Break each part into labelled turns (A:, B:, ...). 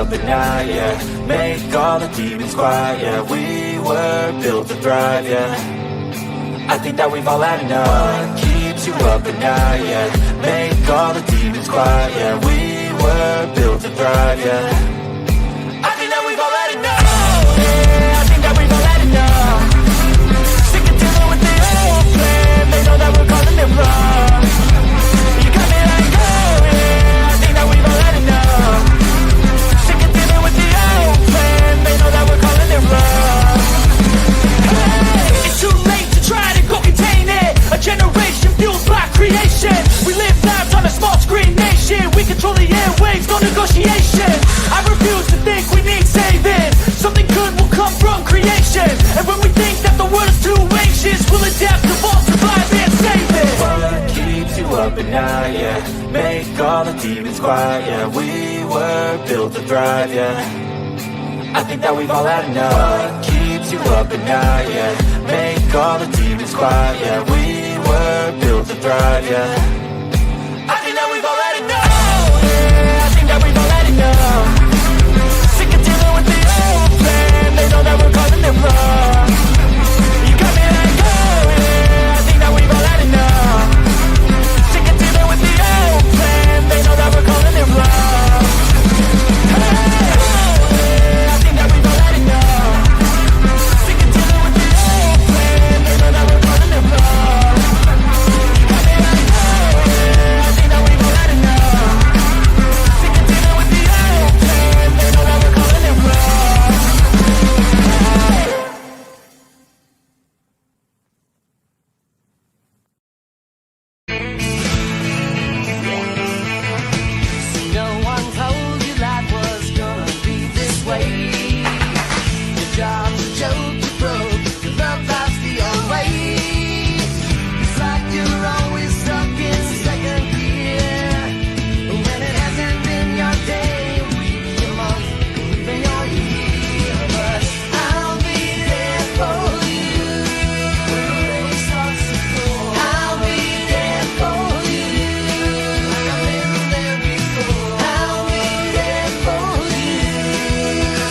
A: up at night, yeah. Make all the demons quiet, yeah. We were built to thrive, yeah. I think that we've all had enough. What keeps you up at night, yeah. Make all the demons quiet, yeah. We were built to thrive, yeah. I think that we've all had enough. Yeah, I think that we've all had enough. Sick of dealing with the old plan. They know that we're calling it wrong. You got me like, oh yeah, I think that we've all had enough. Sick of dealing with the old plan. They know that we're calling it wrong. Hey, it's too late to try to go contain it. A generation fueled by creation. We live lives on a small screen nation. We control the airwaves, no negotiation. I refuse to think we need saving. Something good will come from creation. And when we think that the world is too anxious, we'll adapt, evolve, survive, and save it. What keeps you up at night, yeah. Make all the demons quiet, yeah. We were built to thrive, yeah. I think that we've all had enough. What keeps you up at night, yeah. Make all the demons quiet, yeah. We were built to thrive, yeah. I think that we've all had enough. Yeah, I think that we've all had enough. Sick of dealing with the old plan. They know that we're calling it wrong. You got me like, oh yeah, I think that we've all had enough. Sick of dealing with the old plan. They know that we're calling it wrong. Hey, oh yeah, I think that we've all had enough. Sick of dealing with the old plan. They know that we're calling it wrong. You got me like, oh yeah, I think that we've all had enough. Sick of dealing with the old plan. They know that we're calling it wrong.
B: No one told you life was gonna be this way. Your job's a joke, you broke, your love life's the old way. It's like you're always stuck in second gear, when it hasn't been your day, week, your month, even your year. But I'll be there for you when the rain starts to fall. I'll be there for you like I've been there before. I'll be there for you,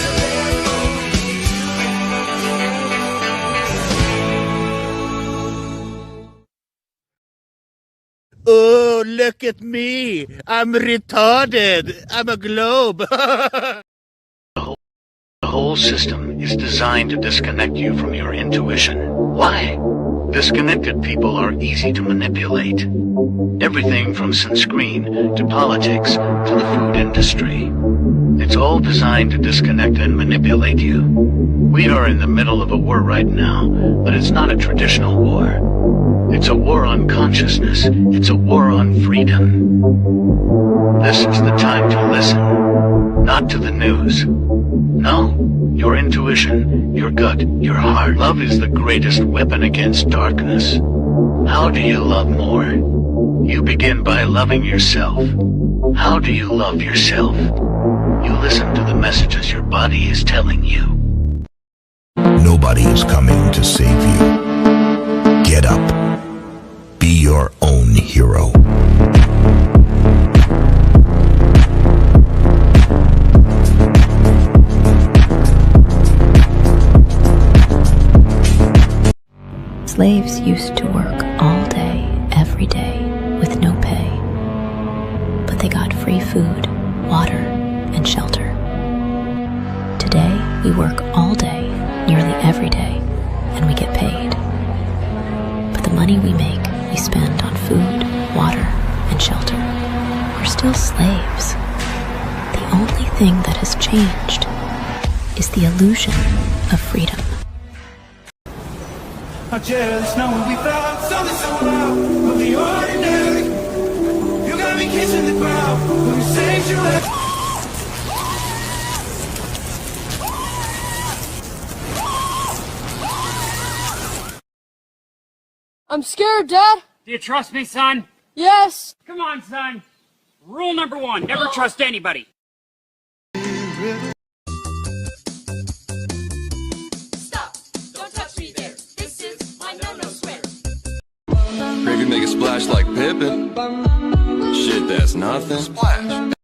B: so therefore
C: Oh, look at me. I'm retarded. I'm a globe.
D: The whole system is designed to disconnect you from your intuition. Why? Disconnected people are easy to manipulate. Everything from sunscreen to politics to the food industry. It's all designed to disconnect and manipulate you. We are in the middle of a war right now, but it's not a traditional war. It's a war on consciousness. It's a war on freedom. This is the time to listen, not to the news. No, your intuition, your gut, your heart. Love is the greatest weapon against darkness. How do you love more? You begin by loving yourself. How do you love yourself? You listen to the messages your body is telling you.
E: Nobody is coming to save you. Get up. Be your own hero.
F: Slaves used to work all day, every day, with no pay. But they got free food, water, and shelter. Today, we work all day, nearly every day, and we get paid. But the money we make, we spend on food, water, and shelter. We're still slaves. The only thing that has changed is the illusion of freedom.
A: I just know we found something so wild of the ordinary. You got me kissing the ground when you saved your life.
G: I'm scared, Dad.
H: Do you trust me, son?
G: Yes.
H: Come on, son. Rule number 1, never trust anybody.
I: Stop! Don't touch me there. This is my no-no square.
J: Gravy make a splash like Pippin. Shit, that's nothing. Splash.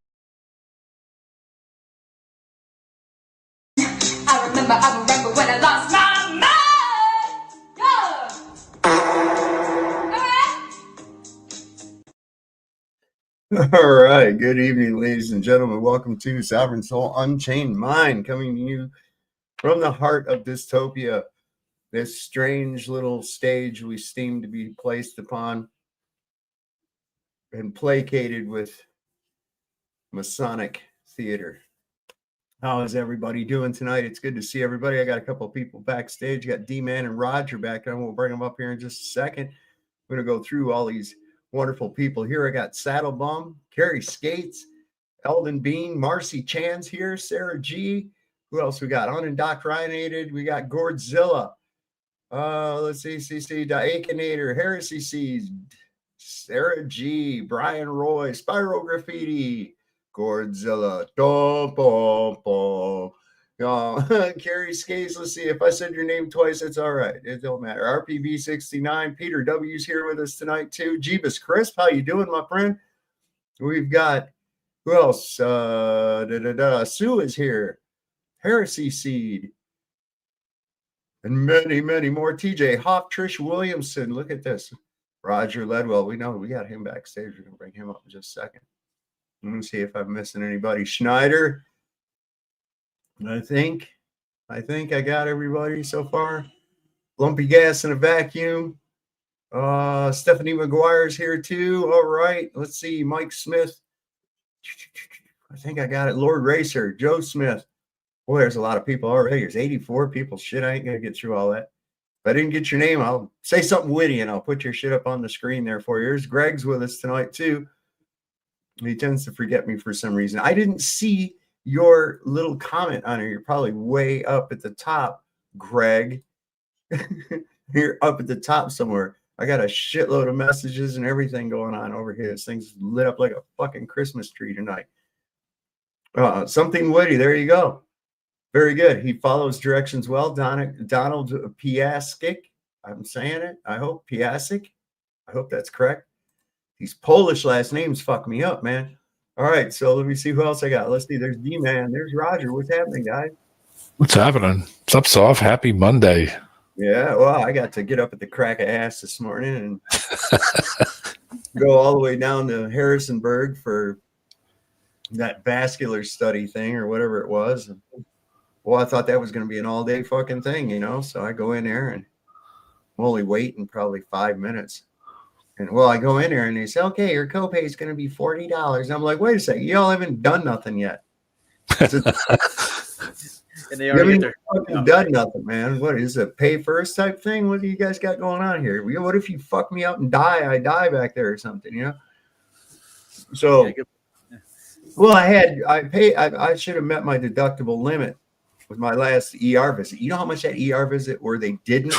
K: All right. Good evening, ladies and gentlemen. Welcome to Sovereign Soul Unchained Mind, coming to you from the heart of dystopia, this strange little stage we seem to be placed upon and placated with Masonic theater. How is everybody doing tonight? It's good to see everybody. I got a couple of people backstage. Got D-Man and Roger back, and we'll bring them up here in just a second. We're going to go through all these wonderful people here. I got Saddle Bum, Carrie Skates, Eldon Bean, Marcy Chan's here, Sarah G. Who else we got? Unindoctrinated. We got Gordzilla. Let's see, CC, Diakinator, Heresy Seeds, Sarah G, Brian Roy, Spyro Graffiti, Gordzilla, Carrie Skates. Let's see, if I said your name twice, it's all right. It don't matter. RPB 69, Peter W's here with us tonight too. Jeebus Crisp, how you doing, my friend? We've got, who else? Sue is here. Heresy Seed. And many, many more. TJ Hoff, Trish Williamson. Look at this. Roger Ledwell. We know we got him backstage. We're going to bring him up in just a second. Let me see if I'm missing anybody. Schneider. I think I got everybody so far. Lumpy Gas in a Vacuum. Stephanie McGuire's here too. All right. Let's see. Mike Smith. I think I got it. Lord Racer. Joe Smith. Boy, there's a lot of people already. There's 84 people. Shit, I ain't going to get through all that. If I didn't get your name, I'll say something witty and I'll put your shit up on the screen there for you. Here's Greg's with us tonight, too. He tends to forget me for some reason. I didn't see your little comment on it. You're probably way up at the top, Greg. You're up at the top somewhere. I got a shitload of messages and everything going on over here. This thing's lit up like a fucking Christmas tree tonight. Something witty. There you go. Very good. He follows directions well. Donald Piasek. I'm saying it. I hope Piasek. I hope that's correct. These Polish last names fuck me up, man. All right, so let me see who else I got. Let's see. There's D-Man. There's Roger. What's happening, guys?
L: What's happening? What's up, Soft? Happy Monday.
K: Yeah, well, I got to get up at the crack of ass this morning and go all the way down to Harrisonburg for that vascular study thing or whatever it was. Well, I thought that was going to be an all-day fucking thing, you know? So I go in there and I'm only waiting probably 5 minutes. And, well, I go in there and they say, okay, your copay is going to be $40. And I'm like, wait a second. Y'all haven't done nothing yet.
M: And they already
K: fucking done nothing, man. What is it, a pay first type thing? What do you guys got going on here? What if you fuck me up and die? I die back there or something, you know? So, well, I should have met my deductible limit with my last ER visit. You know how much that ER visit where they didn't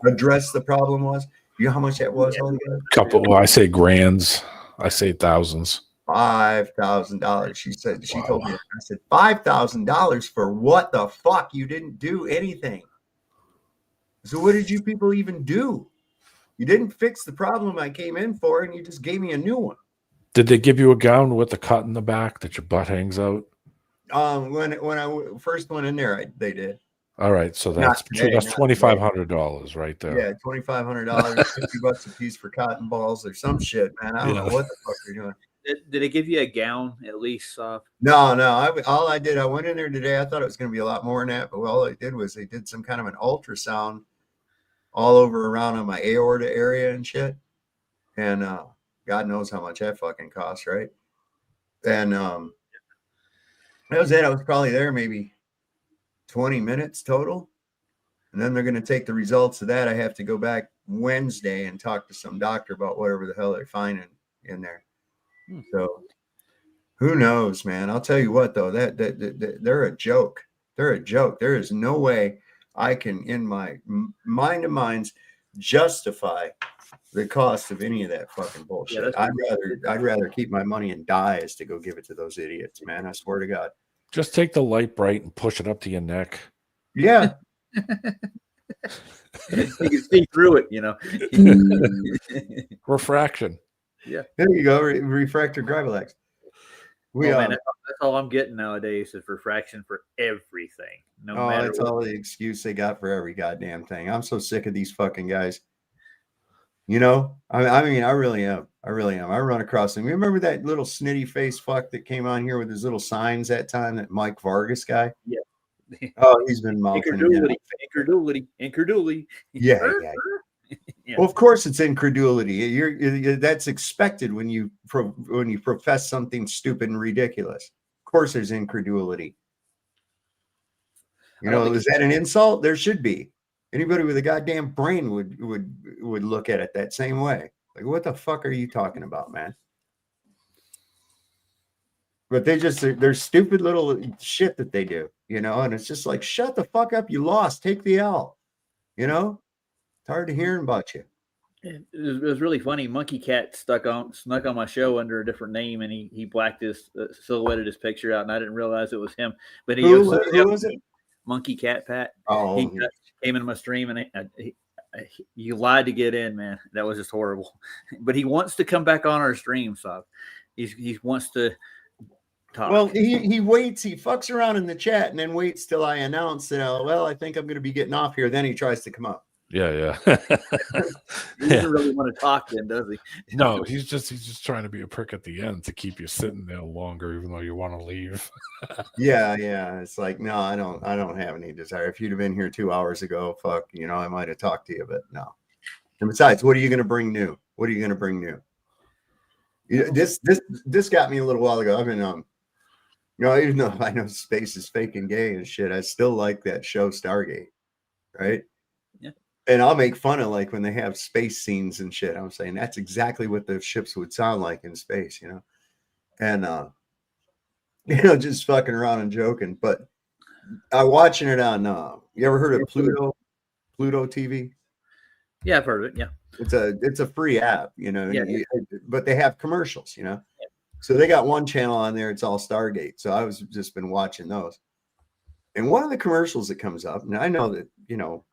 K: address the problem was? You know how much that was?
L: Well, I say grands. I say thousands.
K: $5,000. She told me. I said, $5,000 for what the fuck? You didn't do anything. So what did you people even do? You didn't fix the problem I came in for, and you just gave me a new one.
L: Did they give you a gown with the cut in the back that your butt hangs out?
K: When I first went in there, they did.
L: All right, so that's $2,500 right there.
K: Yeah, $2,500, $50 a piece for cotton balls or some shit, man. I don't know what the fuck they're doing.
M: Did it give you a gown at least?
K: No. All I did, I went in there today. I thought it was going to be a lot more than that, but all they did was they did some kind of an ultrasound all over around on my aorta area and shit. And God knows how much that fucking costs, right? And that was it. I was probably there maybe 20 minutes total. And then they're going to take the results of that. I have to go back Wednesday and talk to some doctor about whatever the hell they're finding in there. So who knows, man? I'll tell you what, though, that they're a joke. They're a joke. There is no way I can, in my mind of minds, justify the cost of any of that fucking bullshit.
M: Yeah,
K: I'd rather keep my money and die as to go give it to those idiots, man. I swear to God.
L: Just take the light bright and push it up to your neck.
K: Yeah.
M: You can see through it, you know.
L: Refraction.
M: Yeah.
K: There you go. Refractor Gravelax.
M: That's all I'm getting nowadays is refraction for everything. No matter
K: that's all the excuse they got for every goddamn thing. I'm so sick of these fucking guys. You know, I mean, I really am. I really am. I run across him. You remember that little snitty face fuck that came on here with his little signs that time, that Mike Vargas guy?
M: Yeah.
K: Oh, he's been melting again.
M: Incredulity.
K: Yeah.
M: Yeah.
K: Well, of course it's incredulity. That's expected when you profess something stupid and ridiculous. Of course there's incredulity. You know, is that an insult? There should be. Anybody with a goddamn brain would look at it that same way. Like, what the fuck are you talking about, man? But they're stupid little shit that they do, you know, and it's just like, shut the fuck up, you lost, take the L. You know? It's hard to hear about you.
M: It was really funny. Monkey Cat snuck on my show under a different name, and he blacked his silhouetted his picture out, and I didn't realize it was him. But
K: who was it?
M: Monkey Cat Pat.
K: Oh,
M: he came into my stream, and you lied to get in, man. That was just horrible. But he wants to come back on our stream, so he wants to talk.
K: Well, he waits. He fucks around in the chat, and then waits till I announce that. Well, I think I'm going to be getting off here. Then he tries to come up.
L: Yeah.
M: He doesn't really want to talk then, does he?
L: No, he's just trying to be a prick at the end to keep you sitting there longer, even though you want to leave.
K: Yeah. It's like, no, I don't have any desire. If you'd have been here 2 hours ago, fuck, you know, I might have talked to you, but no. And besides, what are you going to bring new? You know, this got me a little while ago. I've been you know, even though I know space is fake and gay and shit, I still like that show Stargate, right?
M: Yeah.
K: And I'll make fun of like when they have space scenes and shit. I'm saying that's exactly what the ships would sound like in space, you know? And, you know, just fucking around and joking. But I'm watching it on, you ever heard of Pluto TV?
M: Yeah, I've heard of it. Yeah.
K: It's a free app, you know,
M: Yeah.
K: But they have commercials, you know? Yeah. So they got one channel on there. It's all Stargate. So I was just been watching those. And one of the commercials that comes up, and I know that, you know,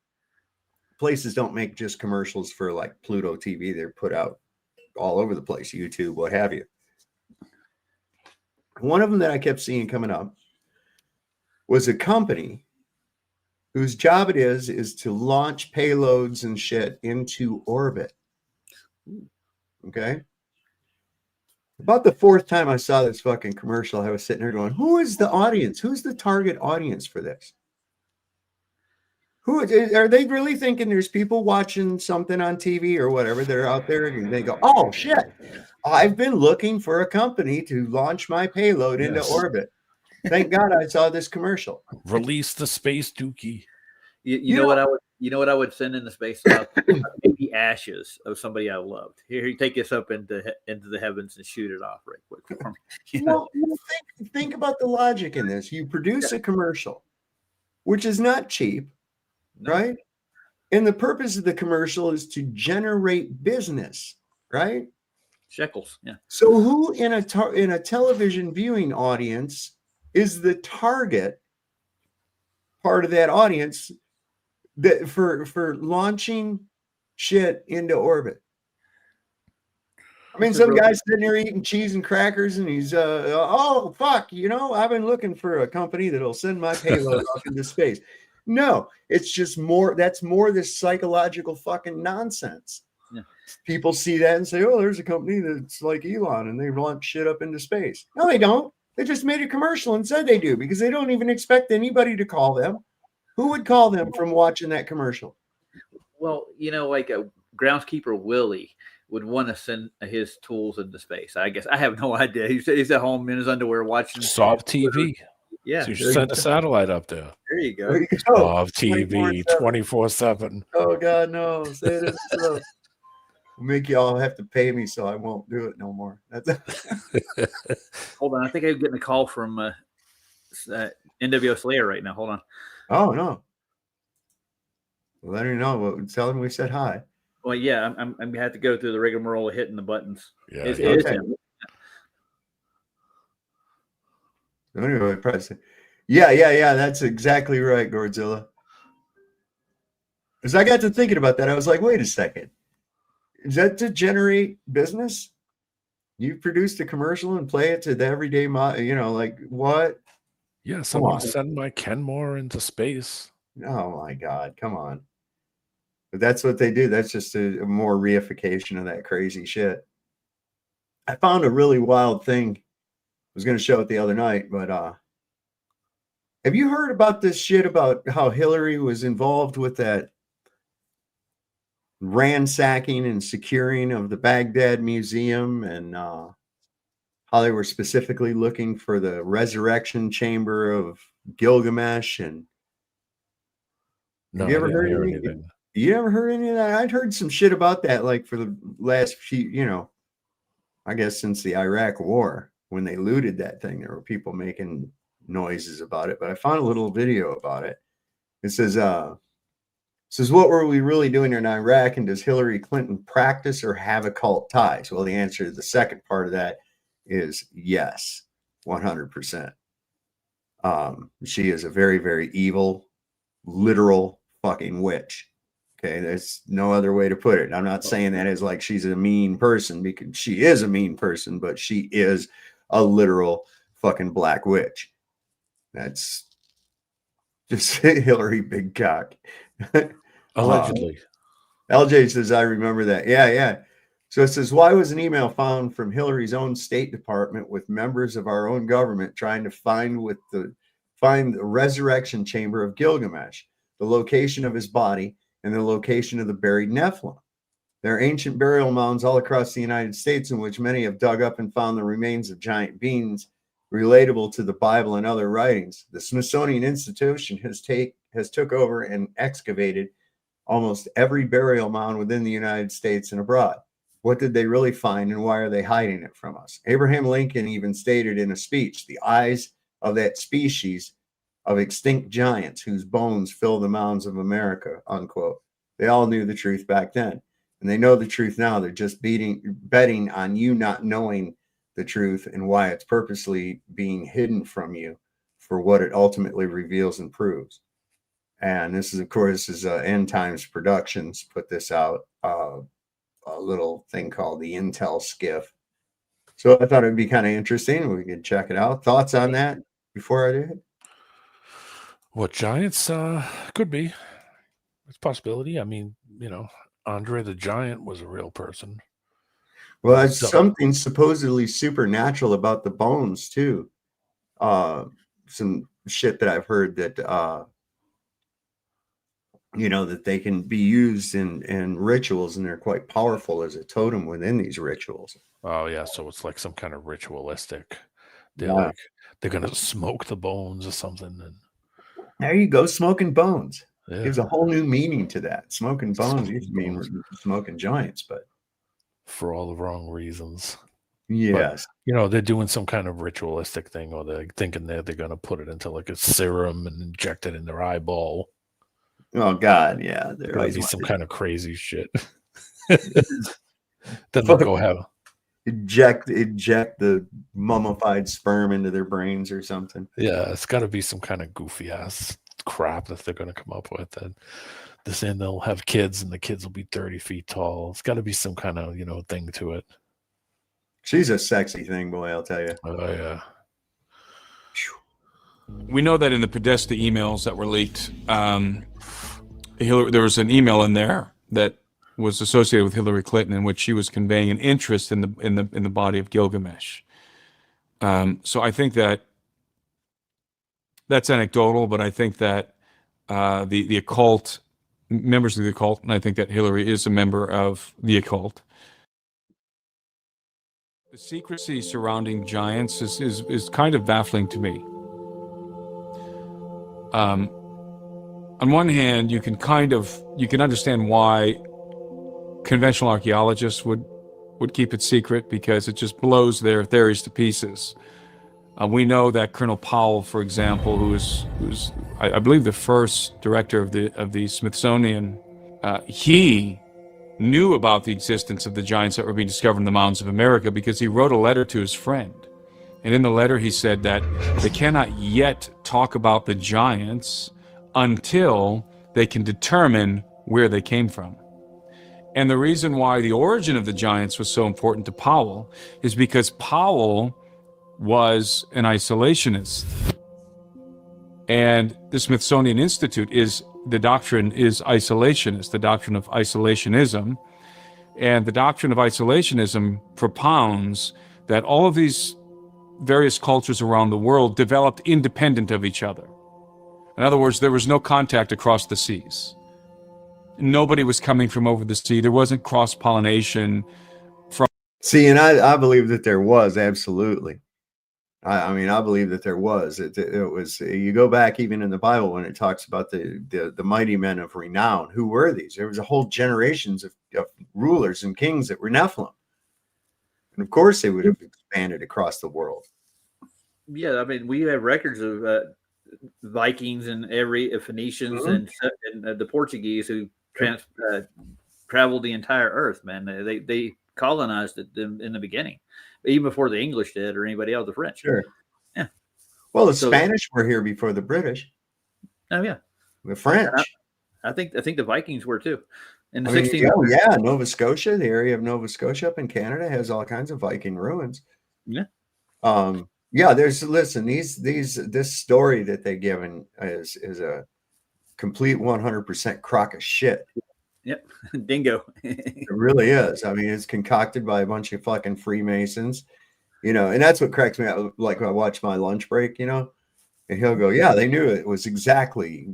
K: places don't make just commercials for like Pluto TV. They're put out all over the place, YouTube, what have you. One of them that I kept seeing coming up was a company whose job it is to launch payloads and shit into orbit. Okay. About the fourth time I saw this fucking commercial, I was sitting there going, who is the audience? Who's the target audience for this? Who are they really thinking there's people watching something on TV or whatever that are out there and they go, oh shit, I've been looking for a company to launch my payload into orbit. Thank God I saw this commercial.
L: Release the space dookie.
M: You know what I would send into space? Maybe ashes of somebody I loved. Here, you take this up into the heavens and shoot it off right quick for me. You know?
K: Well, think about the logic in this. You produce a commercial, which is not cheap, right? And the purpose of the commercial is to generate business, right?
M: Shekels, yeah.
K: So who in a television viewing audience is the target part of that audience that for launching shit into orbit? I mean, some guy's sitting there eating cheese and crackers, and he's oh fuck, you know, I've been looking for a company that'll send my payload off into space. No, it's just more. That's more this psychological fucking nonsense.
M: Yeah.
K: People see that and say, "Oh, there's a company that's like Elon, and they launch shit up into space." No, they don't. They just made a commercial and said they do because they don't even expect anybody to call them. Who would call them from watching that commercial?
M: Well, you know, like a groundskeeper Willie would want to send his tools into space. I guess I have no idea. He's at home in his underwear watching
L: Soft TV.
M: Yeah,
L: so you should send a satellite up there.
M: There you go.
L: Soft TV 24/7.
K: Oh God, no! Say it itself. Make you all have to pay me, so I won't do it no more.
M: Hold on, I think I'm getting a call from NWO Slayer right now. Hold on.
K: Oh no. Let her know. Tell him we said hi.
M: Well, yeah, I'm gonna have to go through the rigmarole of hitting the buttons.
L: Yeah,
M: it is him.
K: Anyway, press it. Yeah. That's exactly right, Godzilla. As I got to thinking about that, I was like, wait a second. Is that to generate business? You produced a commercial and play it to the everyday, you know, like what?
L: Yeah, someone send my Kenmore into space.
K: Oh my God, come on. But that's what they do. That's just a more reification of that crazy shit. I found a really wild thing. I was going to show it the other night, but have you heard about this shit about how Hillary was involved with that ransacking and securing of the Baghdad Museum, and how they were specifically looking for the resurrection chamber of Gilgamesh? And
L: No,
K: have you
L: I
K: ever
L: didn't
K: heard
L: hear
K: any?
L: anything.
K: You ever heard any of that? I'd heard some shit about that, like for the last few, I guess since the Iraq War, when they looted that thing, there were people making noises about it. But I found a little video about it. It says, what were we really doing in Iraq, and does Hillary Clinton practice or have occult ties? Well, the answer to the second part of that is yes, 100%. She is a very, very evil, literal fucking witch. Okay, there's no other way to put it. I'm not saying that as like she's a mean person, because she is a mean person, but she is a literal fucking black witch. That's just Hillary big cock.
L: Allegedly.
K: LJ says, I remember that. Yeah. So it says, why was an email found from Hillary's own State Department with members of our own government trying to find the resurrection chamber of Gilgamesh, the location of his body, and the location of the buried Nephilim? There are ancient burial mounds all across the United States in which many have dug up and found the remains of giant beings relatable to the Bible and other writings. The Smithsonian Institution has took over and excavated almost every burial mound within the United States and abroad. What did they really find, and why are they hiding it from us? Abraham Lincoln even stated in a speech, the eyes of that species of extinct giants whose bones fill the mounds of America, unquote. They all knew the truth back then, and they know the truth now. They're just betting on you not knowing the truth and why it's purposely being hidden from you for what it ultimately reveals and proves. And this is, of course, End Times Productions put this out, a little thing called the Intel Skiff. So I thought it'd be kind of interesting. We could check it out. Thoughts on that before I do it?
L: What, giants? Could be. It's a possibility. I mean, Andre the Giant was a real person.
K: Well, it's something supposedly supernatural about the bones too. Some shit that I've heard that that they can be used in rituals, and they're quite powerful as a totem within these rituals.
L: Oh yeah, so it's like some kind of ritualistic. They're gonna smoke the bones or something. And
K: there you go, smoking bones.
L: Yeah.
K: Gives a whole new meaning to that. Smoking bones used to mean smoking giants, but
L: for all the wrong reasons.
K: Yes.
L: But, they're doing some kind of ritualistic thing, or they're thinking they're going to put it into like a serum and inject it in their eyeball.
K: Oh God, yeah.
L: There might be some kind of crazy shit. Then they'll go have
K: inject the mummified sperm into their brains or something.
L: Yeah, it's got to be some kind of goofy ass crap that they're going to come up with. And they're saying they'll have kids, and the kids will be 30 feet tall. It's got to be some kind of thing to it.
K: She's a sexy thing, boy, I'll tell you.
L: Oh yeah.
N: We know that in the Podesta emails that were leaked, there was an email in there that was associated with Hillary Clinton in which she was conveying an interest in the body of Gilgamesh. So I think that that's anecdotal, but I think that the occult, members of the occult, and I think that Hillary is a member of the occult. The secrecy surrounding giants is kind of baffling to me. On one hand, you can understand why conventional archaeologists would keep it secret, because it just blows their theories to pieces. We know that Colonel Powell, for example, who's I believe the first director of the Smithsonian, he knew about the existence of the giants that were being discovered in the mountains of America because he wrote a letter to his friend. And in the letter, he said that they cannot yet talk about the giants until they can determine where they came from. And the reason why the origin of the giants was so important to Powell is because Powell was an isolationist. And the Smithsonian Institute the doctrine is isolationist, the doctrine of isolationism, And the doctrine of isolationism propounds that all of these various cultures around the world developed independent of each other. In other words, there was no contact across the seas. Nobody was coming from over the sea. There wasn't cross-pollination from...
K: See, and I believe that there was, absolutely. I mean, I believe that there was. It was, you go back even in the Bible when it talks about the mighty men of renown. Who were these? There was a whole generations of rulers and kings that were Nephilim. And of course, they would have expanded across the world.
M: Yeah, I mean, we have records of Vikings and Phoenicians and the Portuguese who traveled the entire earth. Man, they colonized it in the beginning, even before the English did or anybody else, the French.
K: Sure.
M: Yeah.
K: Well, the Spanish were here before the British.
M: Oh yeah.
K: The French.
M: I think the Vikings were too. In the
K: 16th. Oh yeah, Nova Scotia, the area of Nova Scotia up in Canada has all kinds of Viking ruins.
M: Yeah.
K: Yeah, this story that they given is a complete 100% crock of shit.
M: Yep. Dingo.
K: It really is. I mean, it's concocted by a bunch of fucking Freemasons, and that's what cracks me up. Like I watch my lunch break, and he'll go, yeah, they knew it was exactly,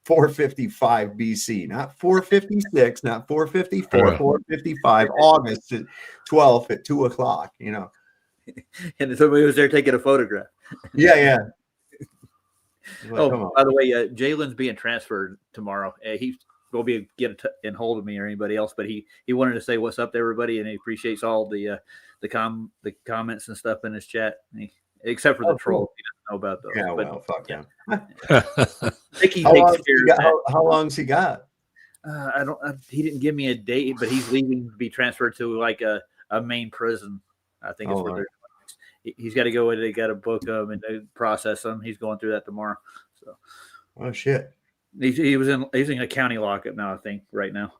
K: 455 BC, not 456, not 454, 455, August 12th at 2:00,
M: And somebody was there taking a photograph.
K: Yeah.
M: Like, by the way, Jalen's being transferred tomorrow. He will be get in hold of me or anybody else, but he wanted to say what's up to everybody, and he appreciates all the comments and stuff in his chat. Except for the trolls, he doesn't know about those.
K: Yeah,
M: but,
K: well, fuck him.
M: I think he takes care of that.
K: How long's he got?
M: He didn't give me a date, but he's leaving to be transferred to like a main prison. I think it's where he's got to go in. They got to book him and they process him. He's going through that tomorrow. So,
K: oh shit.
M: He's in a county lockup now. I think right now.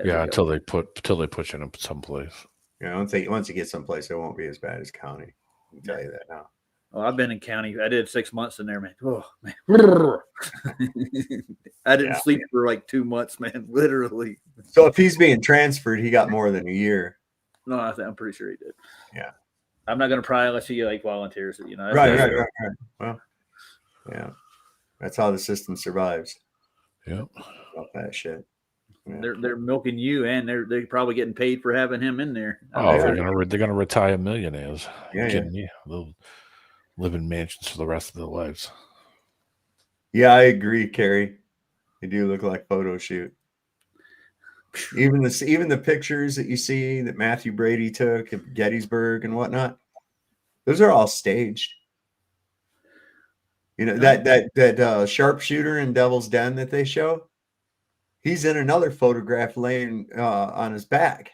L: Yeah, until they push him someplace.
K: Yeah, once he gets someplace, it won't be as bad as county. I can tell you that now.
M: Well, I've been in county. I did 6 months in there, man. Oh man, I didn't sleep for like 2 months, man. Literally.
K: So if he's being transferred, he got more than a year.
M: No, I'm pretty sure he did.
K: Yeah.
M: I'm not going to pry unless he like volunteers.
K: Right. Well, yeah. That's how the system survives.
L: Yeah.
K: About that shit. Yeah.
M: They're milking you, and they're probably getting paid for having him in there.
L: Oh, they're gonna retire millionaires.
K: Yeah,
L: kidding me? They'll live in mansions for the rest of their lives.
K: Yeah, I agree, Carrie. They do look like photo shoot. Even the pictures that you see that Matthew Brady took at Gettysburg and whatnot, those are all staged. That sharpshooter in Devil's Den that they show, he's in another photograph laying on his back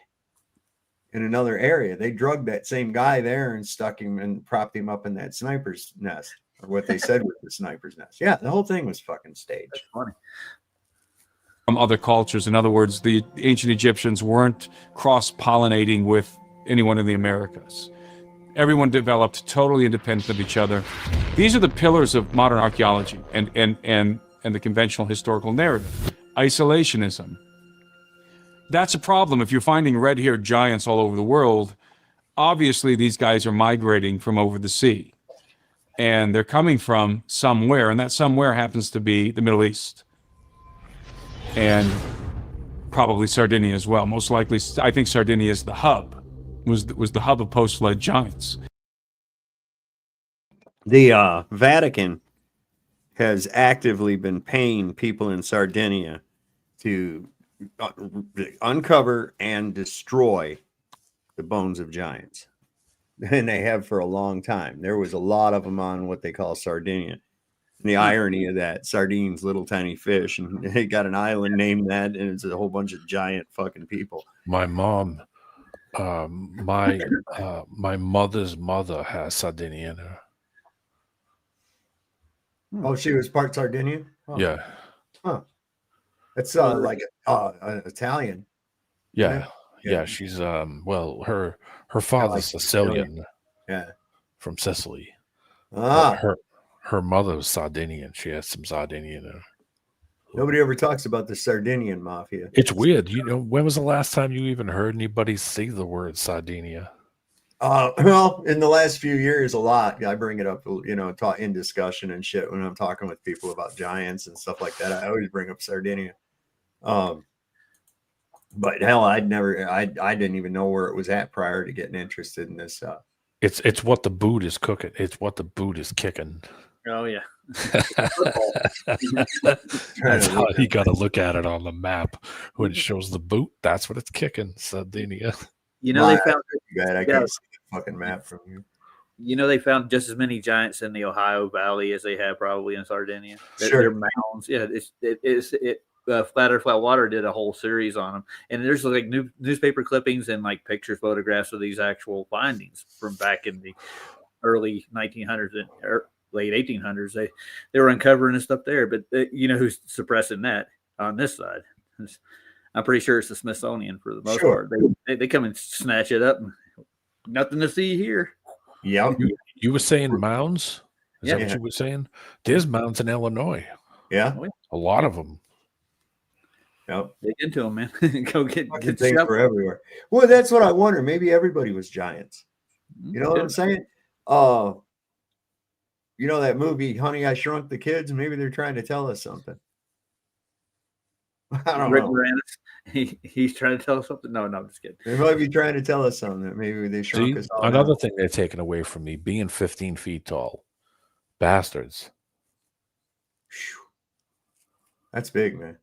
K: in another area. They drugged that same guy there and stuck him and propped him up in that sniper's nest, or what they said was the sniper's nest. Yeah, the whole thing was fucking staged.
M: That's funny.
N: From other cultures. In other words, the ancient Egyptians weren't cross-pollinating with anyone in the Americas. Everyone developed totally independent of each other. These are the pillars of modern archaeology and the conventional historical narrative. Isolationism. That's a problem. If you're finding red-haired giants all over the world, obviously these guys are migrating from over the sea. And they're coming from somewhere, and that somewhere happens to be the Middle East. And probably Sardinia as well. Most likely, I think Sardinia is the hub, was the hub of post-flood giants.
K: The Vatican has actively been paying people in Sardinia to uncover and destroy the bones of giants. And they have for a long time. There was a lot of them on what they call Sardinia. And the irony of that, sardines, little tiny fish, and they got an island named that, and it's a whole bunch of giant fucking people.
L: My mom, my mother's mother has Sardinia in her.
K: Oh, she was part Sardinian? Oh.
L: Yeah.
K: Huh. It's like Italian.
L: Yeah. She's her father's Sicilian.
K: Yeah.
L: From Sicily.
K: Ah.
L: Her mother was Sardinian. She has some Sardinian in her.
K: Nobody ever talks about the Sardinian mafia.
L: It's weird. You know, when was the last time you even heard anybody say the word Sardinia?
K: Well, in the last few years, a lot. I bring it up, you know, in discussion and shit when I'm talking with people about giants and stuff like that. I always bring up Sardinia. But hell, I didn't even know where it was at prior to getting interested in this.
L: It's what the boot is cooking. It's what the boot is kicking.
M: Oh yeah.
L: That's how you got to look at it on the map when it shows the boot. That's what it's kicking, Sardinia.
M: You know, they found
K: I can't see the fucking map from you.
M: You know, they found just as many giants in the Ohio Valley as they have probably in Sardinia.
K: Sure.
M: They're mounds. Yeah, Flat Earth, Flat Water did a whole series on them, and there's like newspaper clippings and like picture photographs of these actual findings from back in the early 1900s and late 1800s. They were uncovering this stuff there, but you know who's suppressing that on this side? I'm pretty sure it's the Smithsonian for the most part. They come and snatch it up. And nothing to see here.
K: Yeah.
L: You were saying mounds? Is that what you were saying? There's mounds in Illinois.
K: Yeah.
L: A lot of them.
K: Yep.
M: Dig into them, man. Go get
K: things for everywhere. Well, that's what I wonder. Maybe everybody was giants. You know what I'm saying? You know that movie, Honey, I Shrunk the Kids? Maybe they're trying to tell us something. I don't know.
M: He's trying to tell us something. No, I'm just kidding.
K: They might be trying to tell us something. That maybe they shrunk us all.
L: Another thing they're taking away from me, being 15 feet tall. Bastards.
K: That's big, man.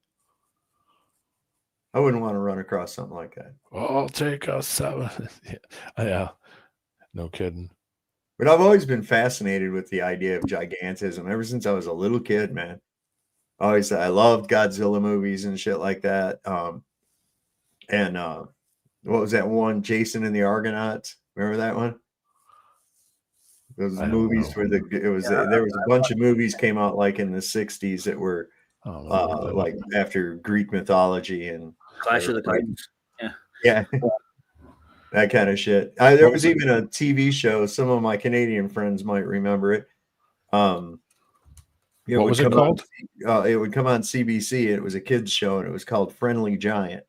K: I wouldn't want to run across something like that.
L: I'll take a 7. Yeah. No kidding.
K: But I've always been fascinated with the idea of gigantism ever since I was a little kid, man. I loved Godzilla movies and shit like that. And what was that one? Jason and the Argonauts. Remember that one? Those movies where there was a bunch of movies came out like in the 60s that were like after Greek mythology and
M: Clash of the Titans.
K: Yeah. That kind of shit. There was even a TV show. Some of my Canadian friends might remember it. What
L: was it called?
K: It would come on CBC. It was a kids show, and it was called Friendly Giant.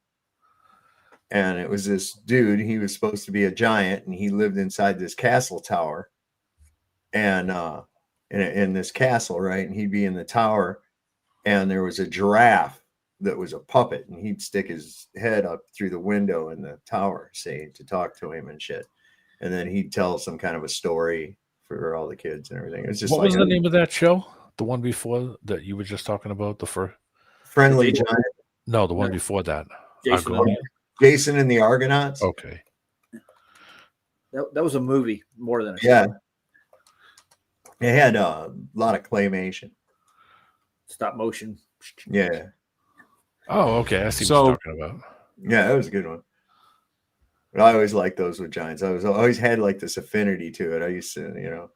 K: And it was this dude. He was supposed to be a giant, and he lived inside this castle tower. And in this castle, right? And he'd be in the tower, and there was a giraffe that was a puppet, and he'd stick his head up through the window in the tower, say, to talk to him and shit. And then he'd tell some kind of a story for all the kids and everything. It was just
L: what was the name of that show? The one before that you were just talking about, the first
K: Friendly Giant?
L: No, the one before that.
K: Jason and the Argonauts.
L: Okay.
M: That was a movie more than a show.
K: Yeah. It had a lot of claymation.
M: Stop motion.
K: Yeah.
L: Oh, okay. I see what you're talking about.
K: Yeah, that was a good one. But I always liked those with giants. I always had like this affinity to it. I used to,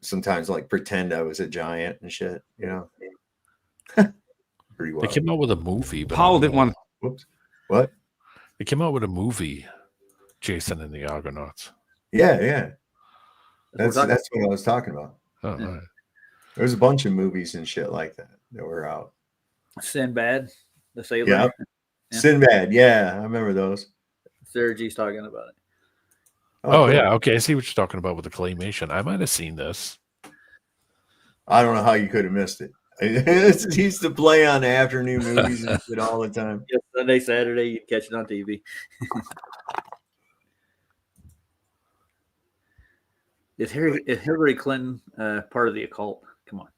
K: sometimes like pretend I was a giant and shit, Pretty well.
L: They came out with a movie. But
N: Paul didn't want.
K: Whoops. What?
L: They came out with a movie, Jason and the Argonauts.
K: Yeah. That's what I was talking about.
L: Oh, right.
K: There's a bunch of movies and shit like that were out.
M: Sinbad, the sailor.
K: Yeah. Sinbad. Yeah, I remember those.
M: Sarah G's talking about it.
L: Oh, yeah. Okay. I see what you're talking about with the claymation. I might have seen this.
K: I don't know how you could have missed it. It used to play on afternoon movies and shit all the time.
M: Yeah, Sunday, Saturday, you catch it on TV. Is Hillary Clinton part of the occult? Come on.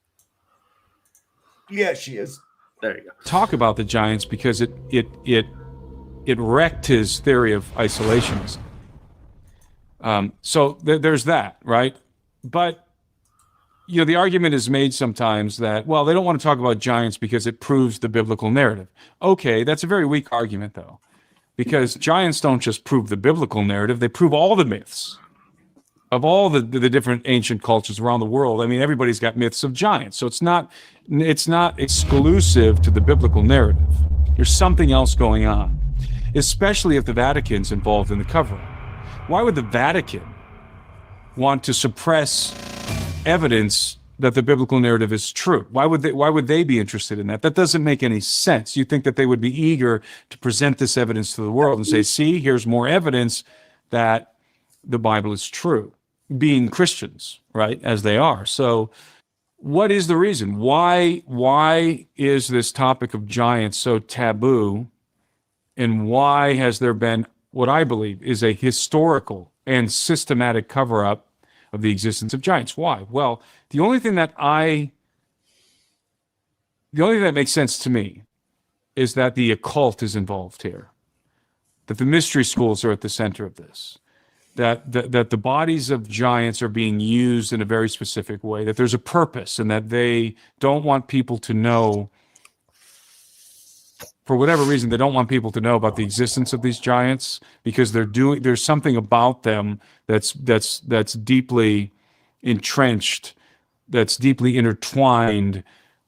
K: Yeah, she is.
M: There you go.
N: Talk about the giants because it wrecked his theory of isolationism. So there's that, right? But the argument is made sometimes that, well, they don't want to talk about giants because it proves the biblical narrative. Okay, that's a very weak argument, though, because giants don't just prove the biblical narrative; they prove all the myths of all the different ancient cultures around the world. I mean, everybody's got myths of giants, so it's not exclusive to the biblical narrative. There's something else going on, especially if the Vatican's involved in the cover-up. Why would the Vatican want to suppress evidence that the biblical narrative is true. Why would they be interested in that? That doesn't make any sense. You think that they would be eager to present this evidence to the world and say, see, here's more evidence that the Bible is true, being Christians, right, as they are. So what is the reason? Why is this topic of giants so taboo? And why has there been what I believe is a historical and systematic cover-up of the existence of giants? Why? Well, the only thing that makes sense to me is that the occult is involved here, that the mystery schools are at the center of this, that the bodies of giants are being used in a very specific way, that there's a purpose, and that they don't want people to know, for whatever reason, they don't want people to know about the existence of these giants, because there's something about them that's deeply entrenched, that's deeply intertwined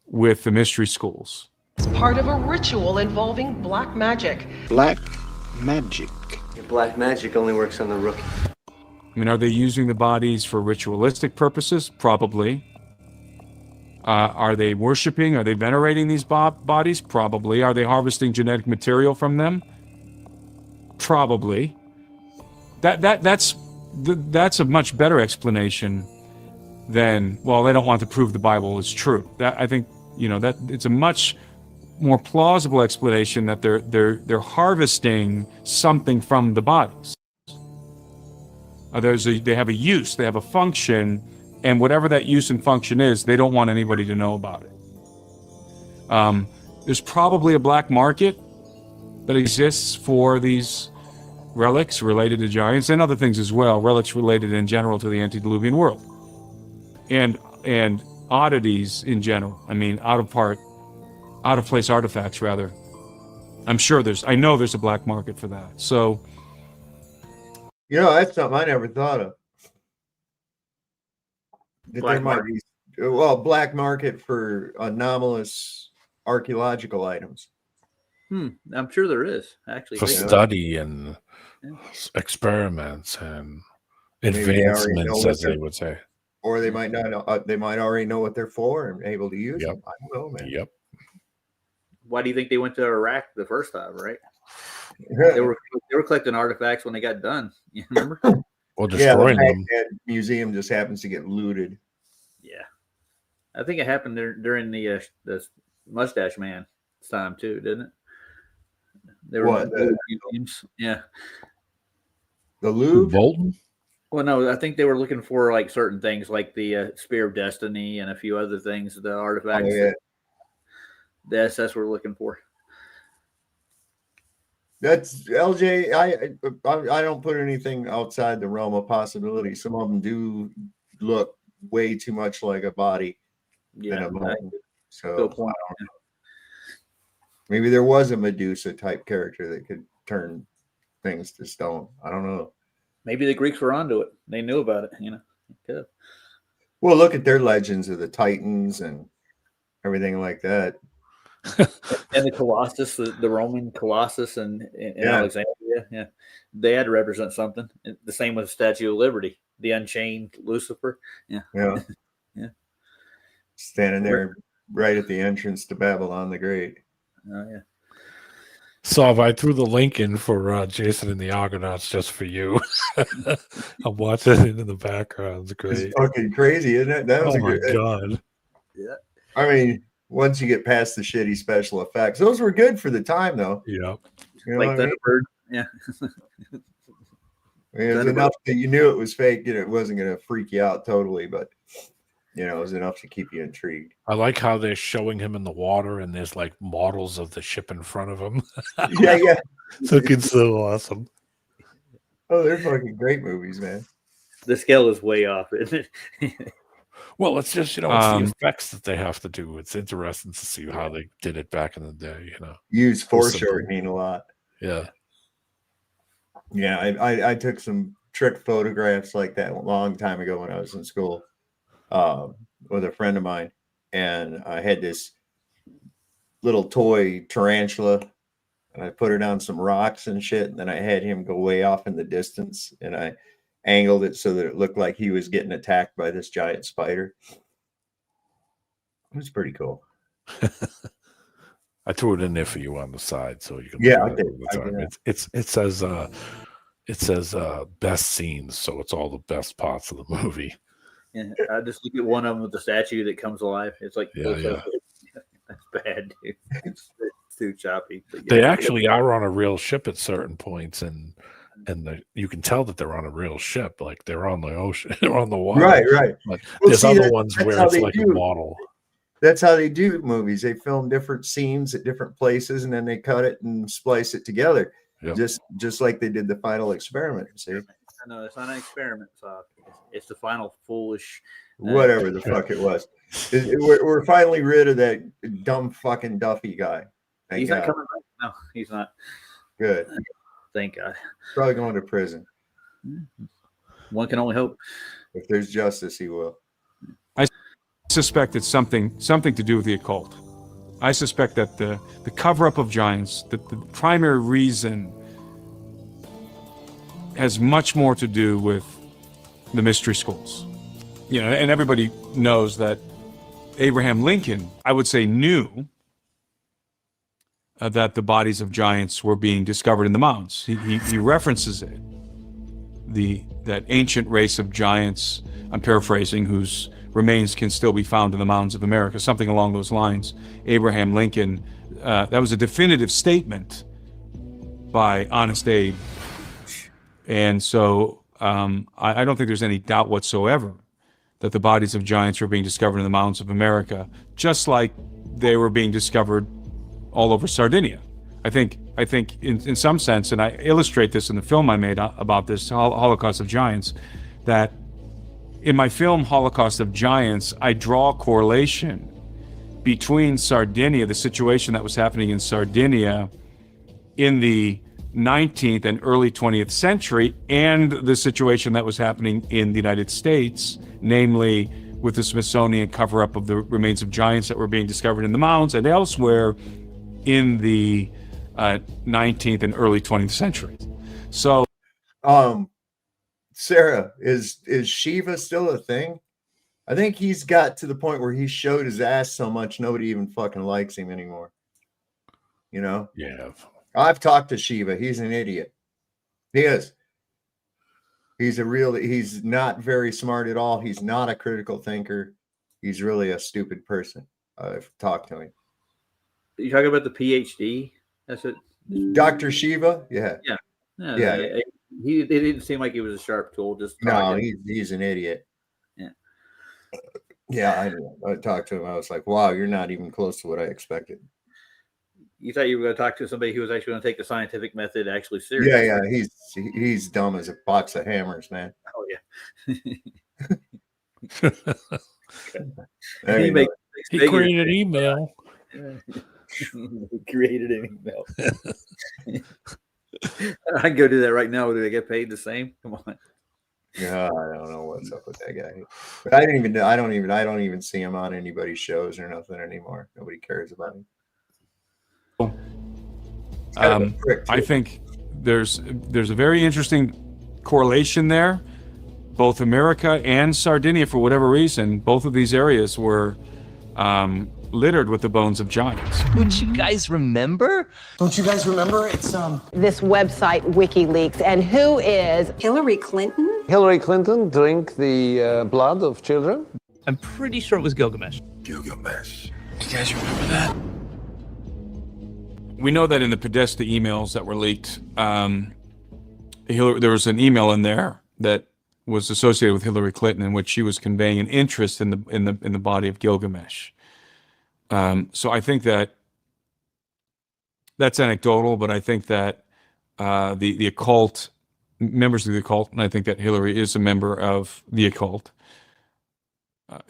N: with the mystery schools.
O: It's part of a ritual involving black magic.
C: Black magic.
P: Black magic only works on the rookie.
N: I mean, are they using the bodies for ritualistic purposes? Probably. Are they worshiping? Are they venerating these bodies? Probably. Are they harvesting genetic material from them? Probably. That's a much better explanation than, well, they don't want to prove the Bible is true. That, I think, that it's a much more plausible explanation that they're harvesting something from the bodies. They have a use, they have a function, and whatever that use and function is, they don't want anybody to know about it. There's probably a black market that exists for these relics related to giants and other things as well, relics related in general to the antediluvian world, and oddities in general. I mean, out of place artifacts, rather. I know there's a black market for that. So,
K: that's something I never thought of. There might be, black market for anomalous archaeological items.
M: I'm sure there is, actually.
L: For study and experiments and advancements, as they would say.
K: Or they might not. They might already know what they're for and able to use them. I don't know, man.
L: Yep.
M: Why do you think they went to Iraq the first time, right? They were collecting artifacts when they got done. You remember?
L: Well, destroying them.
K: The museum just happens to get looted.
M: Yeah, I think it happened during the Mustache Man's time too, didn't it? There were museums. Yeah.
K: The Louvre.
L: Bolton.
M: Well, no, I think they were looking for like certain things, like the Spear of Destiny and a few other things, the artifacts.
K: Oh, yeah.
M: The SS were looking for.
K: That's LJ. I don't put anything outside the realm of possibility. Some of them do look way too much like a body than a bone. So maybe there was a Medusa type character that could turn things to stone. I don't know.
M: Maybe the Greeks were onto it. They knew about it. Could.
K: Well, look at their legends of the Titans and everything like that.
M: And the Colossus, the Roman Colossus in Alexandria. Yeah. They had to represent something. The same with the Statue of Liberty, the Unchained Lucifer. Yeah.
K: Yeah. Standing there right at the entrance to Babylon the Great.
M: Oh, yeah.
L: So I threw the link in for Jason and the Argonauts just for you. I'm watching it in the background. It's great.
K: It's fucking crazy, isn't it? That was
L: my God.
M: Yeah.
K: I mean, once you get past the shitty special effects, those were good for the time, though.
L: Yeah.
M: Like Thunderbird. Yeah.
K: It was enough that you knew it was fake. It wasn't going to freak you out totally, but it was enough to keep you intrigued.
L: I like how they're showing him in the water and there's like models of the ship in front of him.
K: Yeah.
L: Looking so awesome.
K: Oh, they're fucking great movies, man.
M: The scale is way off, isn't it?
L: Well, it's just, it's the effects that they have to do. It's interesting to see how they did it back in the day,
K: Use foreshortening a lot.
L: Yeah.
K: Yeah, I took some trick photographs like that a long time ago when I was in school with a friend of mine. And I had this little toy tarantula, and I put her down some rocks and shit. And then I had him go way off in the distance, and I angled it so that it looked like he was getting attacked by this giant spider. It was pretty cool.
L: I threw it in there for you on the side so you can
K: Yeah,
L: look at it all the time. It says best scenes, so it's all the best parts of the movie.
M: Yeah, I just look at one of them with the statue that comes alive. It's like,
L: Yeah.
M: That's bad, dude. It's too choppy. But
L: They actually are on a real ship at certain points, and you can tell that they're on a real ship, like they're on the ocean, they're on the water.
K: Right.
L: But
K: Well,
L: there's
K: see,
L: other
K: that's
L: ones where
K: how
L: it's
K: they
L: like a
K: do.
L: model.
K: That's how they do movies. They film different scenes at different places, and then they cut it and splice it together.
L: Yep.
K: Just like they did the Final Experiment. See,
M: no, it's not an experiment. So it's the final foolish.
K: Whatever the fuck it was. We're finally rid of that dumb fucking Duffy guy. Thank
M: He's
K: God.
M: not coming back. No, he's not.
K: Good.
M: Thank God.
K: Probably going to prison.
M: One can only hope.
K: If there's justice, he will.
N: I suspect it's something to do with the occult. I suspect that the cover-up of giants, the primary reason, has much more to do with the mystery schools. You know, and everybody knows that Abraham Lincoln, I would say, knew that the bodies of giants were being discovered in the mountains. He references it. That ancient race of giants, I'm paraphrasing, whose remains can still be found in the mountains of America, something along those lines. Abraham Lincoln, that was a definitive statement by Honest Abe. And so I don't think there's any doubt whatsoever that the bodies of giants were being discovered in the mountains of America, just like they were being discovered all over Sardinia. I think in some sense, and I illustrate this in the film I made about this, Holocaust of Giants, that in my film Holocaust of Giants, I draw a correlation between Sardinia, the situation that was happening in Sardinia in the 19th and early 20th century, and the situation that was happening in the United States, namely with the Smithsonian cover-up of the remains of giants that were being discovered in the mountains and elsewhere in the 19th and early 20th centuries. So,
K: Sarah, is Shiva still a thing? I think he's got to the point where he showed his ass so much nobody even fucking likes him anymore. You know?
L: Yeah.
K: I've talked to Shiva. He's an idiot. He is. He's not very smart at all. He's not a critical thinker. He's really a stupid person. I've talked to him.
M: You talking about the PhD? That's it.
K: Dr. Shiva? Yeah.
M: Yeah. It didn't seem like he was a sharp tool.
K: No, he's an idiot. Yeah, I talked to him. I was like, wow, you're not even close to what I expected.
M: You thought you were going to talk to somebody who was actually going to take the scientific method actually seriously.
K: Yeah. He's dumb as a box of hammers, man.
M: Oh, yeah.
K: Anyway,
L: he created an email.
M: He created an email. I can go do that right now. Do they get paid the same? Come on.
K: Yeah, I don't know what's up with that guy. But I don't even see him on anybody's shows or nothing anymore. Nobody cares about him.
N: I think there's a very interesting correlation there. Both America and Sardinia, for whatever reason, both of these areas were littered with the bones of giants.
Q: Don't you guys remember?
R: Don't you guys remember? It's
O: This website, WikiLeaks, and who is Hillary Clinton?
S: Hillary Clinton drink the blood of children?
Q: I'm pretty sure it was Gilgamesh.
E: Gilgamesh.
Q: You guys remember that?
N: We know that in the Podesta emails that were leaked, there was an email in there that was associated with Hillary Clinton in which she was conveying an interest in the body of Gilgamesh. So I think that that's anecdotal, but I think that the occult, members of the occult, and I think that Hillary is a member of the occult,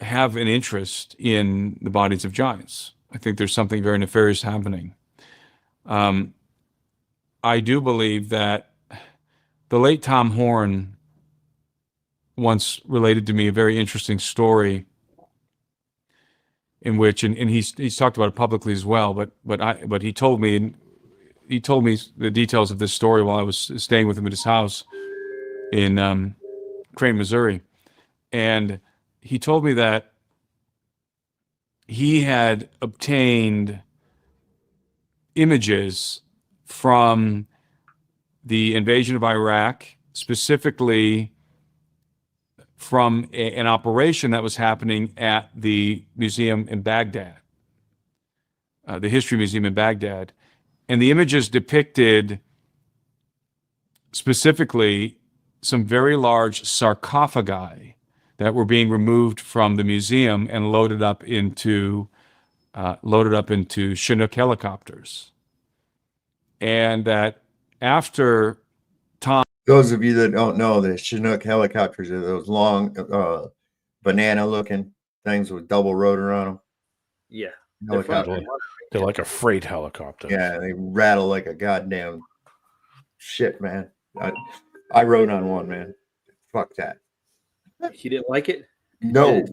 N: have an interest in the bodies of giants. I think there's something very nefarious happening. I do believe that the late Tom Horn once related to me a very interesting story in which, and he's talked about it publicly as well, but he told me the details of this story while I was staying with him at his house in Crane, Missouri, and he told me that he had obtained images from the invasion of Iraq, specifically from an operation that was happening at the museum in Baghdad, the History Museum in Baghdad. And the images depicted specifically some very large sarcophagi that were being removed from the museum and loaded up into Chinook helicopters. And that after Tom,
K: those of you that don't know, the Chinook helicopters are those long banana looking things with double rotor on them.
M: Yeah.
L: They're like a freight helicopter.
K: Yeah, they rattle like a goddamn shit, man. I rode on one, man. Fuck that.
M: You didn't like it?
K: No.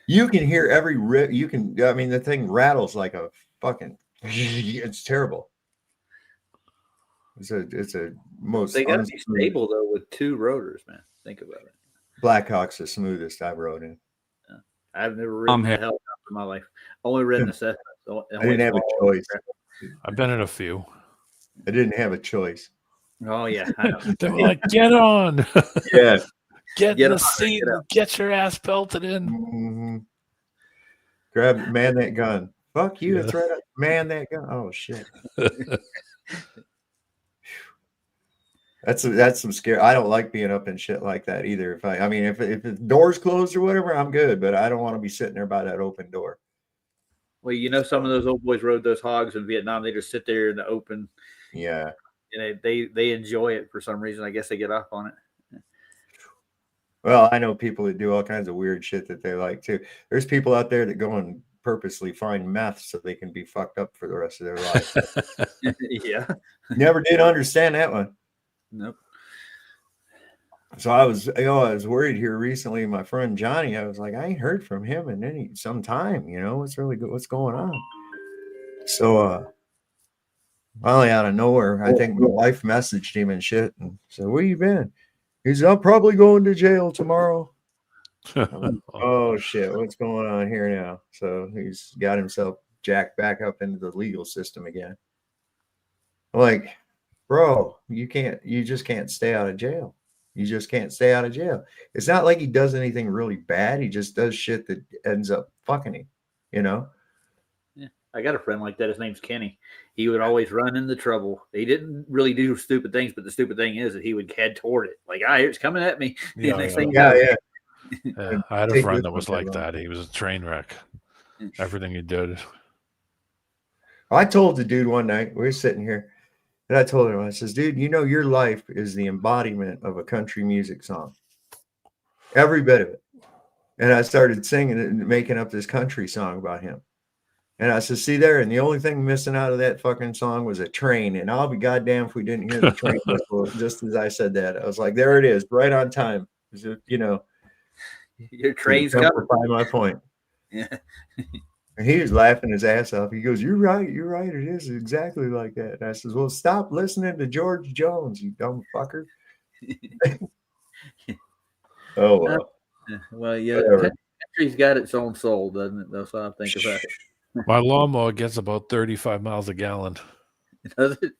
K: You can hear every rip. I mean, the thing rattles like a fucking, it's terrible. It's a most.
M: They got to be stable though with two rotors, man. Think about it.
K: Blackhawk's the smoothest I've rode in.
M: I've never ridden a helicopter in my life. Only ridden a Cessna.
K: I didn't have a choice.
L: I've been in a few.
K: I didn't have a choice.
M: Oh yeah, I know.
L: They were like, "Get on,
K: yeah,
L: get in the seat, get your ass belted in."
K: Mm-hmm. Grab, man, that gun. Fuck you! Yeah. It's right up. Man, that gun. Oh shit. That's some scare. I don't like being up in shit like that either. If the door's closed or whatever, I'm good. But I don't want to be sitting there by that open door.
M: Well, you know, some of those old boys rode those hogs in Vietnam. They just sit there in the open.
K: Yeah.
M: And they enjoy it for some reason. I guess they get off on it.
K: Well, I know people that do all kinds of weird shit that they like too. There's people out there that go and purposely find meth so they can be fucked up for the rest of their life.
M: Yeah.
K: Never did understand that one.
M: Nope.
K: So I was worried here recently. My friend Johnny, I was like, I ain't heard from him in some time. You know, what's really good? What's going on? So, finally out of nowhere, I think my wife messaged him and shit and said, "Where you been?" He's, "I'm probably going to jail tomorrow." Like, oh shit, what's going on here now? So he's got himself jacked back up into the legal system again. I'm like, bro, you just can't stay out of jail. You just can't stay out of jail. It's not like he does anything really bad. He just does shit that ends up fucking him, you know?
M: Yeah. I got a friend like that. His name's Kenny. He would always run into trouble. He didn't really do stupid things, but the stupid thing is that he would head toward it. Like, it's coming at me.
L: Yeah,
M: next
L: yeah.
M: thing
L: Yeah, I had a friend that was like that. He was a train wreck. Everything he did.
K: I told the dude one night, we were sitting here, and I told him, I says, "Dude, you know your life is the embodiment of a country music song. Every bit of it." And I started singing it and making up this country song about him. And I said, "See there, and the only thing missing out of that fucking song was a train. And I'll be goddamn if we didn't hear the train whistle." Just as I said that, I was like, there it is, right on time. You know,
M: your train's coming.
K: My point.
M: Yeah.
K: And he was laughing his ass off. He goes, you're right. It is exactly like that." And I says, "Well, stop listening to George Jones, you dumb fucker." Oh, well.
M: Well, yeah, country's got its own soul, doesn't it? That's what I think about it.
L: My lawnmower gets about 35 miles a gallon.
M: Does it?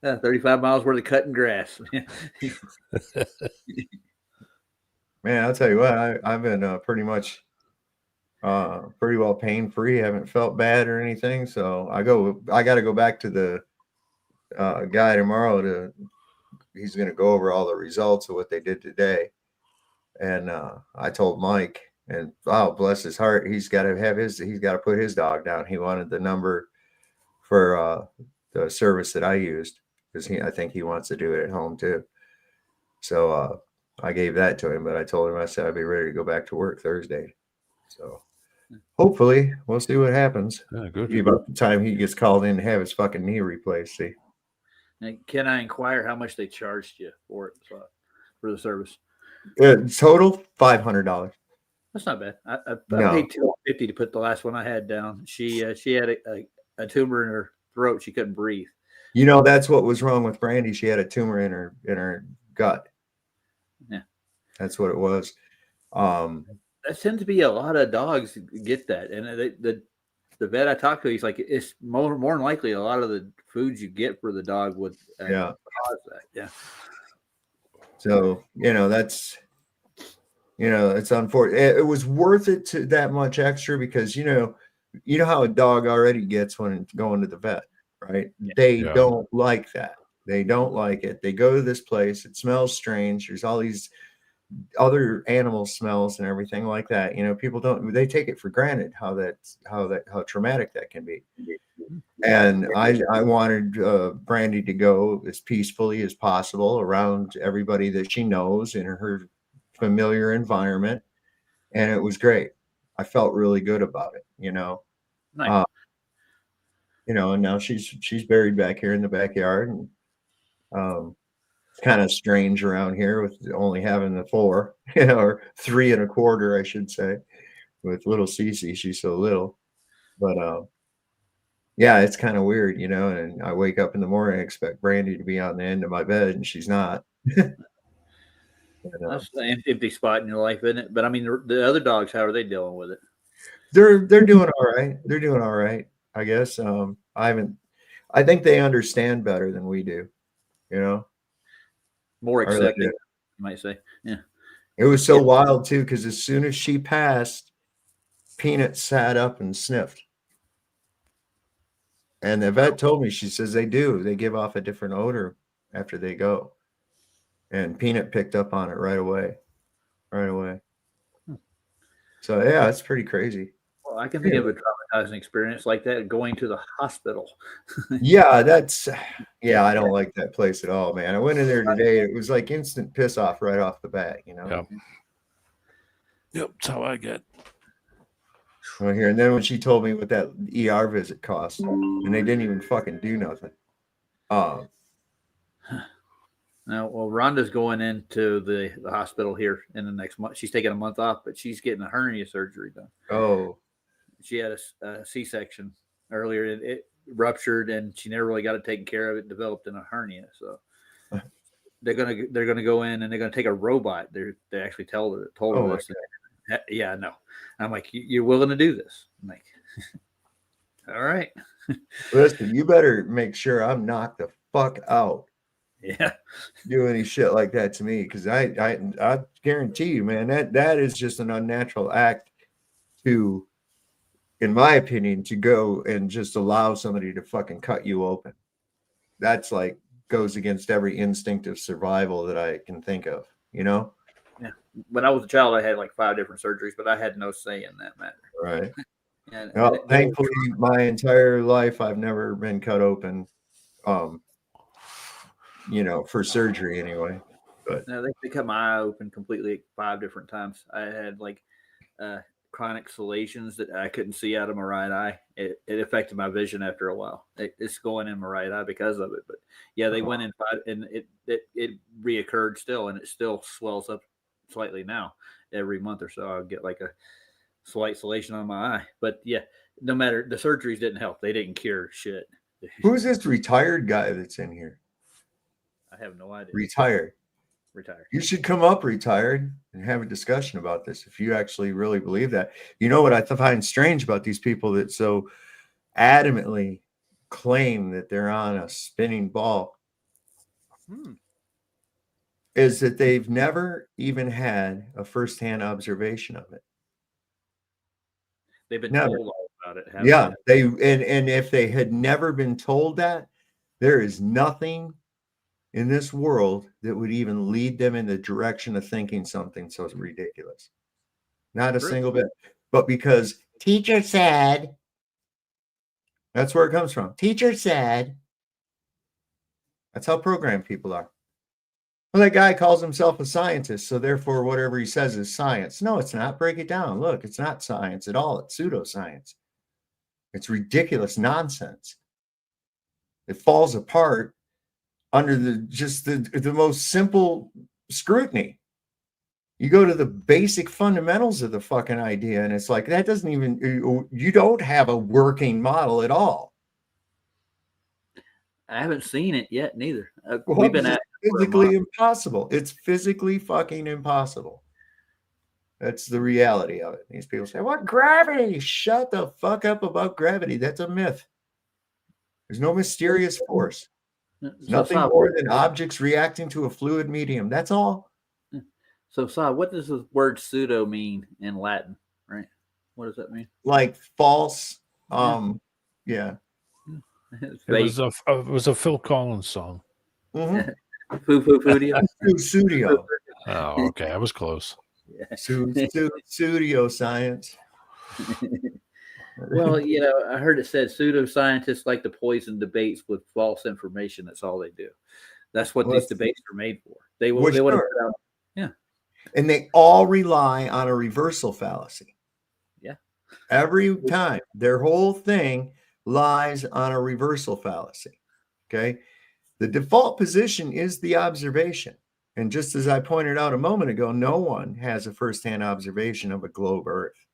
M: 35 miles worth of cutting grass.
K: Man, I'll tell you what, I've been pretty much pretty well pain free. Haven't felt bad or anything. So I got to go back to the guy tomorrow he's going to go over all the results of what they did today. And I told Mike, and oh, bless his heart, he's got to put his dog down. He wanted the number for the service that I used because I think he wants to do it at home too. So I gave that to him, but I told him, I said, I'd be ready to go back to work Thursday. So hopefully we'll see what happens.
L: Yeah, good.
K: About the time he gets called in to have his fucking knee replaced. See.
M: Now, can I inquire how much they charged you for it, for the service?
K: Total $500.
M: That's not bad. I paid $250 to put the last one I had down. She had a tumor in her throat. She couldn't breathe.
K: You know, that's what was wrong with Brandy. She had a tumor in her gut.
M: Yeah,
K: that's what it was.
M: That tends to be a lot of dogs get that, and the vet I talked to, he's like, it's more than likely a lot of the foods you get for the dog would cause that. Yeah.
K: So that's it's unfortunate. It was worth it to that much extra because you know how a dog already gets when it's going to the vet, right? They don't like that. They don't like it. They go to this place. It smells strange. There's all these other animal smells and everything like that. People they take it for granted how traumatic that can be. And I wanted Brandy to go as peacefully as possible around everybody that she knows in her familiar environment, and it was great. I felt really good about it.
M: Nice.
K: And now she's buried back here in the backyard, and it's kind of strange around here with only having the 4, or 3 1/4, I should say, with little Cece. She's so little, but yeah, it's kind of weird, and I wake up in the morning, I expect Brandy to be on the end of my bed, and she's not.
M: That's an empty spot in your life, isn't it? But I mean, the other dogs, how are they dealing with it?
K: They're doing all right. They're doing all right, I guess. I think they understand better than we do,
M: More accepting, you might say. Yeah.
K: It was so wild too, because as soon as she passed, Peanut sat up and sniffed. And the vet told me, she says they give off a different odor after they go. And Peanut picked up on it right away. So yeah, it's pretty crazy.
M: Well, I can think of a traumatizing experience like that going to the hospital.
K: Yeah, I don't like that place at all, man. I went in there today. It was like instant piss off right off the bat,
L: Yep, that's how I get.
K: Right here. And then when she told me what that ER visit cost, and they didn't even fucking do nothing.
M: Now, well, Rhonda's going into the hospital here in the next month. She's taking a month off, but she's getting a hernia surgery done.
K: Oh.
M: She had a C-section earlier. It ruptured, and she never really got it taken care of. It developed in a hernia. So they're gonna go in, and they're gonna take a robot. They actually told her this. Yeah, no. I'm like, you're willing to do this? I'm like, all right.
K: Listen, you better make sure I'm knocked the fuck out.
M: Yeah.
K: Do any shit like that to me, because I guarantee you, man, that is just an unnatural act to, in my opinion, to go and just allow somebody to fucking cut you open. That's like goes against every instinct of survival that I can think of,
M: Yeah. When I was a child, I had like 5 different surgeries, but I had no say in that matter.
K: Right. And thankfully, my entire life, I've never been cut open, for surgery anyway. But
M: no, they cut my eye open completely 5 different times. I had like chronic salations that I couldn't see out of my right eye. It affected my vision after a while. It's going in my right eye because of it. But yeah, they went in and it reoccurred still, and it still swells up slightly now. Every month or so, I'll get like a slight salation on my eye. But yeah, no matter, the surgeries didn't help. They didn't cure shit.
K: Who's this retired guy that's in here?
M: I have no idea.
K: Retired. You should come up retired and have a discussion about this if you actually really believe that. You know what I find strange about these people that so adamantly claim that they're on a spinning ball is that they've never even had a firsthand observation of it.
M: They've been told all about it.
K: Yeah, and if they had never been told that, there is nothing in this world that would even lead them in the direction of thinking something so ridiculous. Not a single bit. But because teacher said, that's where it comes from. Teacher said. That's how programmed people are. Well, that guy calls himself a scientist, so therefore whatever he says is science. No, it's not. Break it down. Look, it's not science at all. It's pseudoscience. It's ridiculous nonsense. It falls apart under the most simple scrutiny. You go to the basic fundamentals of the fucking idea, and it's like, that doesn't even, you don't have a working model at all.
M: I haven't seen it yet, neither.
K: Well,
M: We've been
K: it's physically impossible. It's physically fucking impossible. That's the reality of it. These people say, what gravity? Shut the fuck up about gravity. That's a myth. There's no mysterious force. Nothing more than objects reacting to a fluid medium. That's all.
M: So, Saw, what does the word pseudo mean in Latin, right? What does that mean?
K: Like false. Yeah.
L: It was a Phil Collins song.
K: Mm-hmm.
M: Studio.
L: Oh, okay. I was close.
K: Studio science.
M: Well, you know, I heard it said pseudoscientists like to poison debates with false information. That's all they do. That's what these debates are made for. They want to put out. Yeah.
K: And they all rely on a reversal fallacy.
M: Yeah.
K: Every time. Their whole thing lies on a reversal fallacy. Okay. The default position is the observation. And just as I pointed out a moment ago, no one has a firsthand observation of a globe Earth.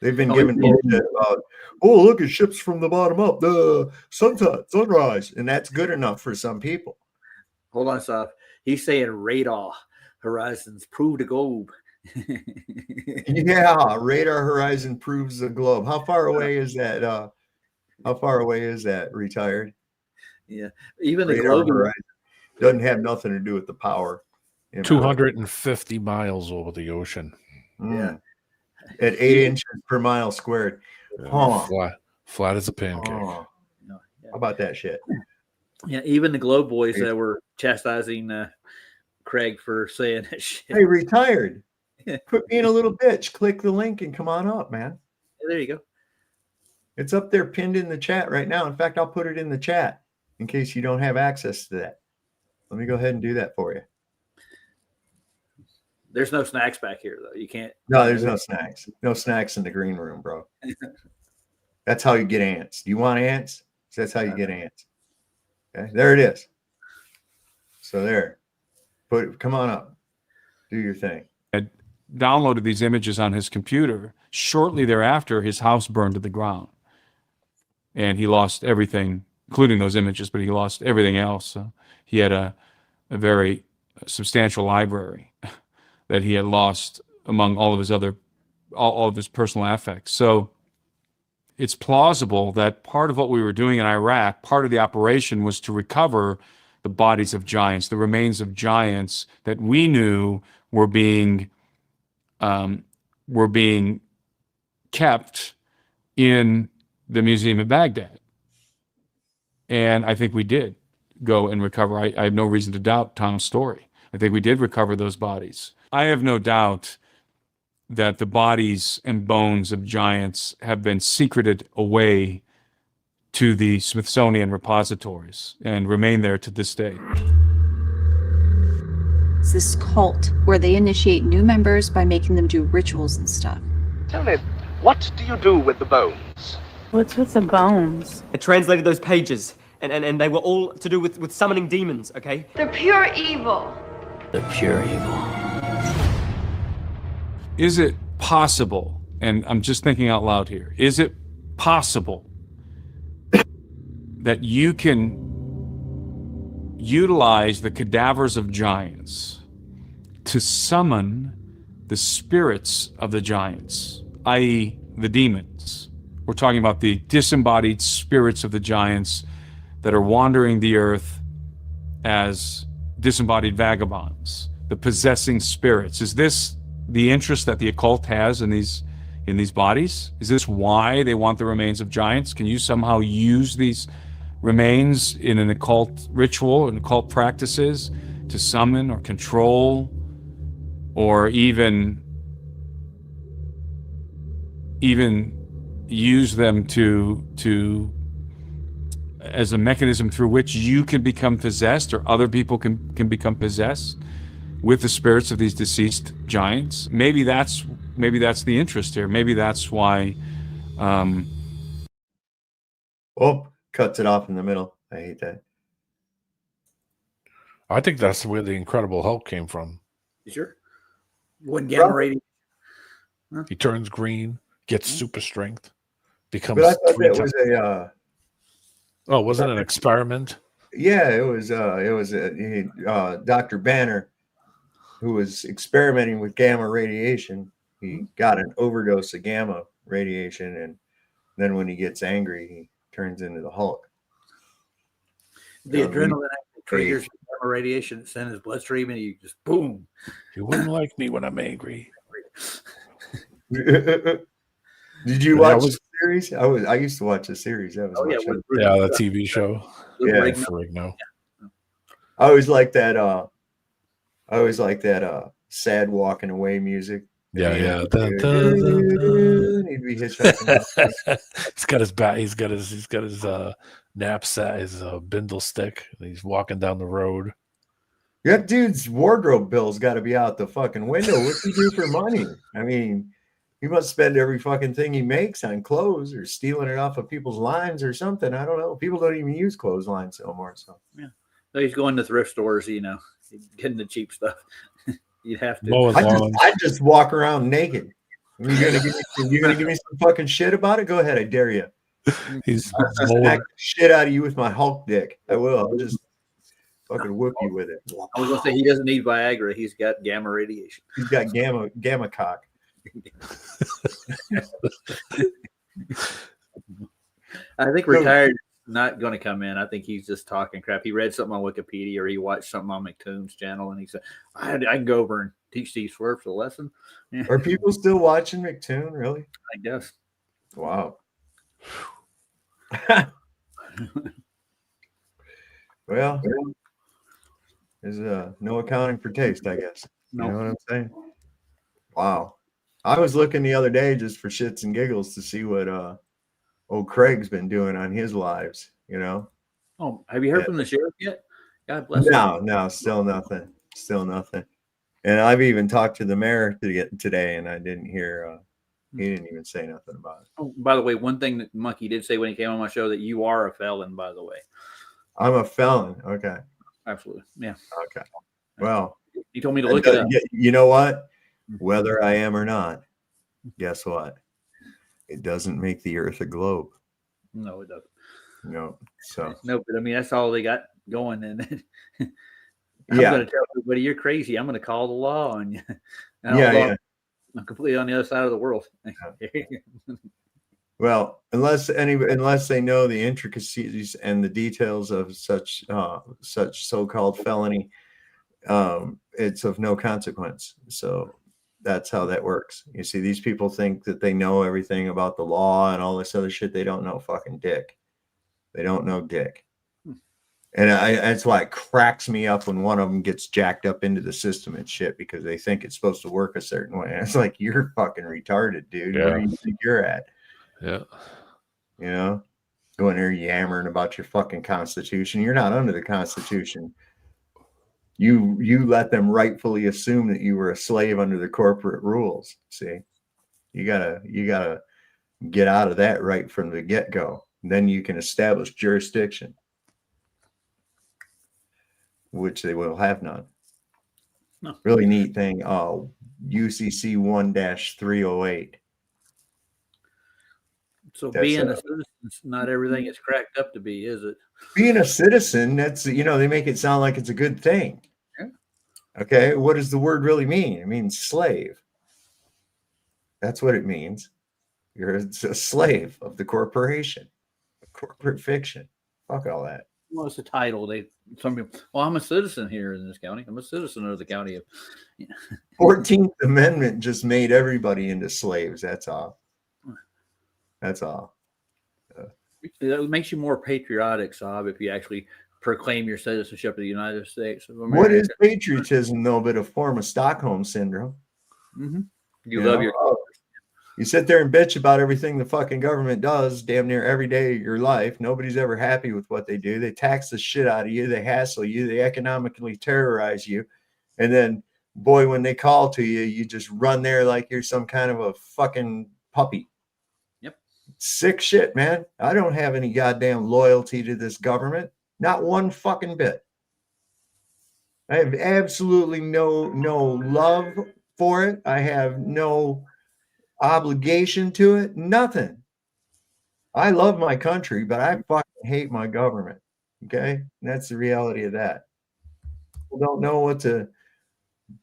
K: They've been given bullshit about, oh, look at ships from the bottom up, the sunrise. And that's good enough for some people.
M: Hold on, Saf. He's saying radar horizons prove the globe.
K: Yeah, radar horizon proves the globe. How far away is that? How far away is that, retired?
M: Yeah. Even
K: radar
M: the globe
K: horizon doesn't have nothing to do with the power.
L: 250 miles over the ocean.
K: Yeah. At 8 inches per mile squared.
L: Flat as a pancake.
K: How about that shit?
M: Yeah, even the Globe boys that were chastising Craig for saying that shit.
K: Hey, retired. Quit being a little bitch. Click the link and come on up, man.
M: Yeah, there you go.
K: It's up there pinned in the chat right now. In fact, I'll put it in the chat in case you don't have access to that. Let me go ahead and do that for you.
M: There's no snacks back here, though. You can't.
K: No, there's no snacks. No snacks in the green room, bro. That's how you get ants. Do you want ants? That's how you get ants. Okay, there it is. So there. Come on up. Do your thing.
N: Had downloaded these images on his computer. Shortly thereafter, his house burned to the ground. And he lost everything, including those images, but he lost everything else. He had a very substantial library that he had lost among all of his other, all of his personal affects. So it's plausible that part of what we were doing in Iraq, part of the operation was to recover the bodies of giants, the remains of giants that we knew were being kept in the museum in Baghdad. And I think we did go and recover. I have no reason to doubt Tom's story. I think we did recover those bodies. I have no doubt that the bodies and bones of giants have been secreted away to the Smithsonian repositories and remain there to this day.
R: It's this cult where they initiate new members by making them do rituals and stuff.
T: Tell me, what do you do with the bones?
U: What's with the bones?
V: I translated those pages, and they were all to do with summoning demons, okay?
I: They're pure evil.
V: They're pure evil.
N: Is it possible, and I'm just thinking out loud here, is it possible that you can utilize the cadavers of giants to summon the spirits of the giants, i.e. the demons? We're talking about the disembodied spirits of the giants that are wandering the earth as disembodied vagabonds, the possessing spirits. Is this the interest that the occult has in these bodies? Is this why they want the remains of giants? Can you somehow use these remains in an occult ritual and occult practices to summon or control, or even use them to as a mechanism through which you can become possessed, or other people can become possessed with the spirits of these deceased giants? Maybe that's the interest here. Maybe that's why.
K: Cuts it off in the middle. I hate that.
L: I think that's where the Incredible Hulk came from.
M: You sure? One gamma rating.
L: He turns green, gets super strength, becomes.
K: But I thought that was a.
L: Oh, wasn't it an experiment?
K: Yeah, it was Dr. Banner who was experimenting with gamma radiation. He got an overdose of gamma radiation, and then when he gets angry, he turns into the Hulk.
M: The adrenaline triggers gamma radiation. It's in his bloodstream, and you just boom.
L: You wouldn't like me when I'm angry.
K: Did you watch the series? I used to watch the series. That was
L: the TV show.
K: Yeah,
L: Ferrigno.
K: I always like that. I always like that sad walking away music.
L: Yeah.
K: He'd be hitchhiking.
L: He's got his bat. He's got his knapsack, his bindle stick, and he's walking down the road.
K: That dude's wardrobe bill's got to be out the fucking window. What's he do for money? I mean, he must spend every fucking thing he makes on clothes or stealing it off of people's lines or something. I don't know. People don't even use clotheslines no more. So
M: yeah, so he's going to thrift stores, getting the cheap stuff. You'd have to.
K: I just walk around naked. You're gonna give me some fucking shit about it? Go ahead, I dare you.
L: He's
K: I'll smack the shit out of you with my Hulk dick. I will. I'll just fucking whoop you with it.
M: I was gonna say he doesn't need Viagra. He's got gamma radiation.
K: He's got gamma cock.
M: I think retired is not going to come in. I think he's just talking crap. He read something on Wikipedia or he watched something on McToon's channel, and he said, "I can go over and teach these Swerves a lesson." Yeah.
K: Are people still watching McToon? Really?
M: I guess.
K: Wow. Well, there's no accounting for taste, I guess.
M: No.
K: You know what I'm saying? Wow. I was looking the other day just for shits and giggles to see what old Craig's been doing on his lives,
M: Oh, have you heard from the sheriff yet? God bless him.
K: No, still nothing. And I've even talked to the mayor today, and I didn't hear. He didn't even say nothing about it.
M: Oh, by the way, one thing that Monkey did say when he came on my show, that you are a felon, by the way.
K: I'm a felon. Okay.
M: Absolutely. Yeah.
K: Okay. Well,
M: he told me to look it up.
K: You know what? Whether I am or not, guess what? It doesn't make the earth a globe.
M: No, it doesn't.
K: No. So
M: no, but I mean that's all they got going, and I'm going to tell everybody you're crazy. I'm going to call the law on you. I'm completely on the other side of the world.
K: Well, unless they know the intricacies and the details of such so-called felony, it's of no consequence. So that's how that works. You see, these people think that they know everything about the law and all this other shit. They don't know fucking dick. They don't know dick. And that's why it cracks me up when one of them gets jacked up into the system and shit, because they think it's supposed to work a certain way. And it's like, you're fucking retarded, dude.
L: Yeah.
K: Where do you think you're at?
L: Yeah.
K: Going there yammering about your fucking Constitution. You're not under the Constitution. You let them rightfully assume that you were a slave under the corporate rules. See, you gotta get out of that right from the get-go. Then you can establish jurisdiction, which they will have none.
M: No.
K: Really neat thing. UCC 1-308.
M: So being a citizen is not everything it's cracked up to be, is it?
K: Being a citizen, that's, they make it sound like it's a good thing.
M: Yeah.
K: Okay. What does the word really mean? It means slave. That's what it means. You're a slave of the corporation, corporate fiction. Fuck all that.
M: Well, it's a title. Some people, well, I'm a citizen here in this county. I'm a citizen of the county of.
K: 14th Amendment just made everybody into slaves. That's all. That's all.
M: It makes you more patriotic, Saab, if you actually proclaim your citizenship of the United States of America.
K: What is patriotism, though, but a form of Stockholm syndrome?
M: Mm-hmm. You love your colors.
K: You sit there and bitch about everything the fucking government does damn near every day of your life. Nobody's ever happy with what they do. They tax the shit out of you. They hassle you. They economically terrorize you. And then, boy, when they call to you, you just run there like you're some kind of a fucking puppy.
M: Yep.
K: Sick shit, man. I don't have any goddamn loyalty to this government. Not one fucking bit. I have absolutely no love for it. I have no obligation to it. Nothing. I love my country, but I fucking hate my government. Okay? And that's the reality of that. People don't know what to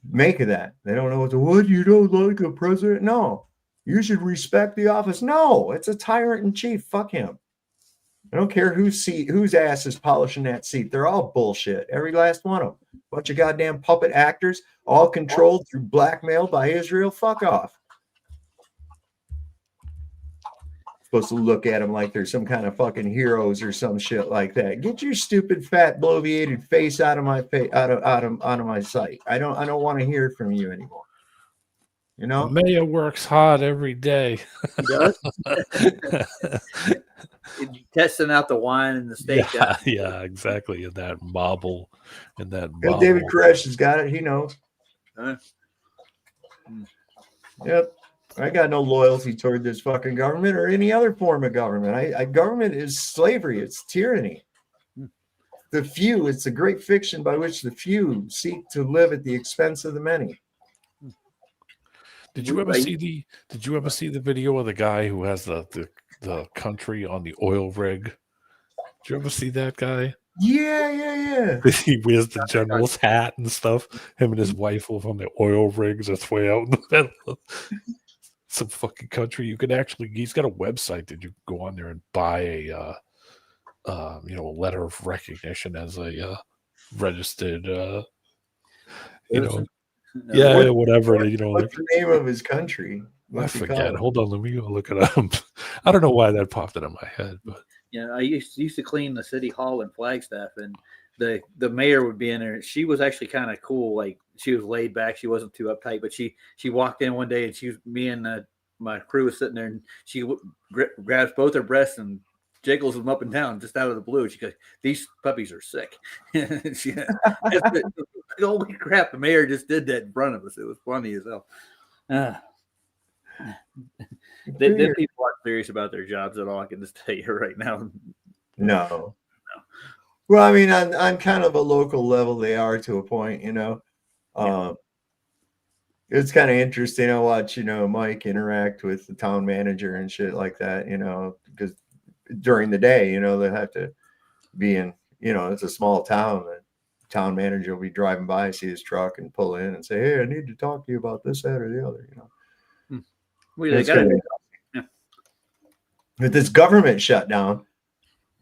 K: make of that. They don't know what you don't like a president. No, you should respect the office. No, it's a tyrant in chief. Fuck him. I don't care whose ass is polishing that seat. They're all bullshit. Every last one of them. Bunch of goddamn puppet actors, all controlled through blackmail by Israel. Fuck off. Supposed to look at them like they're some kind of fucking heroes or some shit like that. Get your stupid, fat, bloviated face out of my face, out of my sight. I don't want to hear from you anymore. You know,
L: the mayor works hard every day.
M: He does. Testing out the wine and the steak.
L: Yeah, exactly. In that marble,
K: David Koresh has got it. He knows. Yep. I got no loyalty toward this fucking government or any other form of government. Government is slavery. It's tyranny. The few, it's a great fiction by which the few seek to live at the expense of the many.
L: Did you ever see the video of the guy who has the country on the oil rig? Did you ever see that guy?
K: Yeah.
L: He wears the general's hat and stuff. Him and his wife live on the oil rigs that's way out in the middle of some fucking country. You could actually, he's got a website that you can go on there and buy a letter of recognition as a registered whatever.
K: What's the name of his country?
L: I forget. Hold on, let me go look it up. I don't know why that popped into my head, but
M: I used to clean the city hall in Flagstaff, and the mayor would be in there. She was actually kind of cool. Like, she was laid back. She wasn't too uptight, but she walked in one day, and me and my crew was sitting there, and she grabs both her breasts and jiggles them up and down just out of the blue. She goes, "These puppies are sick." Holy crap! The mayor just did that in front of us. It was funny as hell. Then people aren't serious about their jobs at all. I can just tell you right now.
K: No. Well, I mean, on kind of a local level, they are to a point. It's kind of interesting. I watch, Mike interact with the town manager and shit like that. Because during the day, they have to be in. It's a small town. The town manager will be driving by, see his truck, and pull in and say, "Hey, I need to talk to you about this, that, or the other."
M: Well, they got it.
K: With this government shutdown,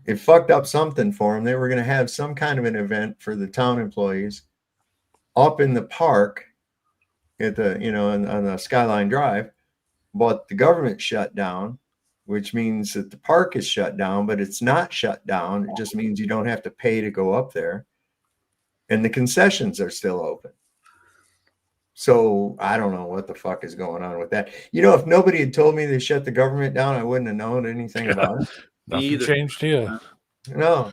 K: it fucked up something for them. They were going to have some kind of an event for the town employees up in the park at the, on the Skyline Drive, but the government shut down, which means that the park is shut down, but it's not shut down. It just means you don't have to pay to go up there. And the concessions are still open. So I don't know what the fuck is going on with that. If nobody had told me they shut the government down, I wouldn't have known anything about it.
L: Nothing changed here.
K: No.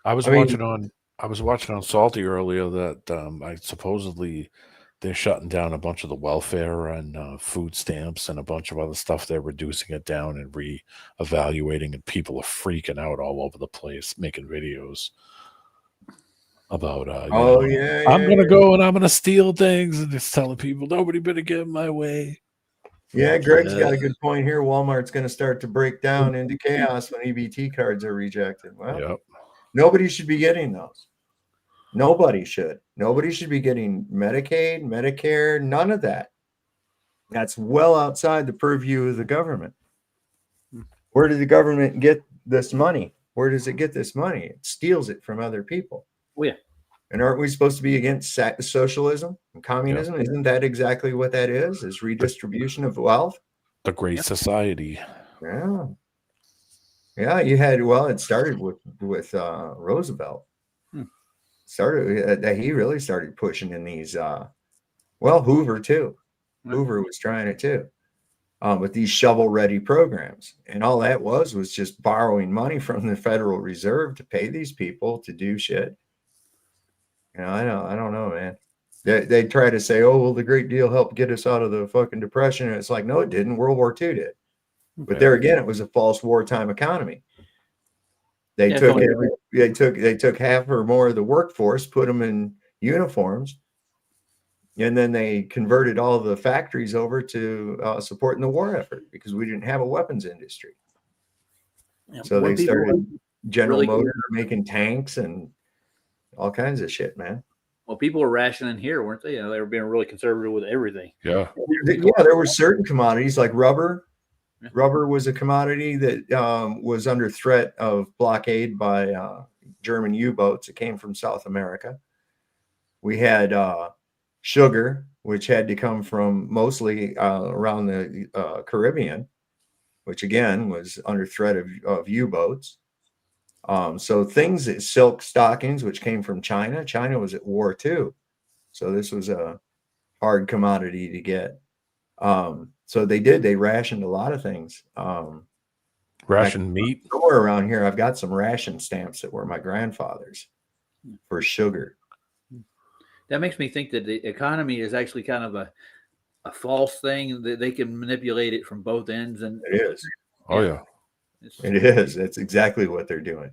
L: I was watching on Salty earlier that supposedly they're shutting down a bunch of the welfare and food stamps and a bunch of other stuff. They're reducing it down and re-evaluating, and people are freaking out all over the place, making videos about I'm gonna go and I'm gonna steal things, and just telling people nobody better get in my way.
K: Yeah, Greg's got a good point here. Walmart's going to start to break down into chaos when EBT cards are rejected. Well, nobody should be getting those. Nobody should. Nobody should be getting Medicaid, Medicare, none of that. That's well outside the purview of the government. Where did the government get this money? Where does it get this money? It steals it from other people.
M: Oh, yeah.
K: And aren't we supposed to be against socialism and communism? Yeah. Isn't that exactly what that is redistribution of wealth?
L: The Great Society.
K: Yeah. Yeah, you had, it started with Roosevelt. He really started pushing in these, Hoover too. Hoover was trying it too. With these shovel-ready programs. And all that was just borrowing money from the Federal Reserve to pay these people to do shit. I don't know, man. They try to say, oh, well, the Great Deal helped get us out of the fucking depression. And it's like, no, it didn't. World War II did. But there again, it was a false wartime economy. They took half or more of the workforce, put them in uniforms, and then they converted all the factories over to supporting the war effort because we didn't have a weapons industry. Yeah, so they started General Motors making tanks and all kinds of shit, man.
M: Well, people were rationing here, weren't they? They were being really conservative with everything.
L: Yeah.
K: Yeah, there were certain commodities like rubber. Rubber was a commodity that was under threat of blockade by German U-boats. It came from South America. We had sugar, which had to come from mostly around the Caribbean, which again was under threat of U-boats. So things, silk stockings, which came from China. China was at war too. So this was a hard commodity to get. So they rationed a lot of things.
L: Ration meat?
K: Somewhere around here, I've got some ration stamps that were my grandfather's for sugar.
M: That makes me think that the economy is actually kind of a false thing, that they can manipulate it from both ends. And
K: it is.
L: Oh, yeah.
K: It is. That's exactly what they're doing.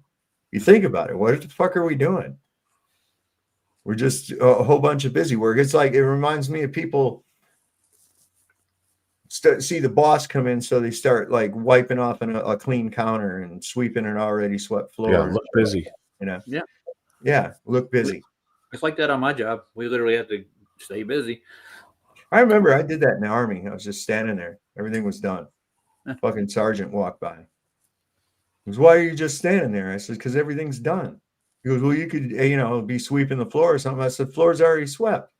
K: You think about it. What the fuck are we doing? We're just a whole bunch of busy work. It's like, it reminds me of people see the boss come in, so they start like wiping off a clean counter and sweeping an already swept floor.
L: Yeah, look busy.
K: You know?
M: Yeah.
K: Look busy.
M: It's like that on my job. We literally have to stay busy.
K: I remember I did that in the Army. I was just standing there. Everything was done. Fucking sergeant walked by. He goes, "Why are you just standing there?" I said, "Because everything's done." He goes, "Well, you could, be sweeping the floor or something." I said, "Floor's already swept."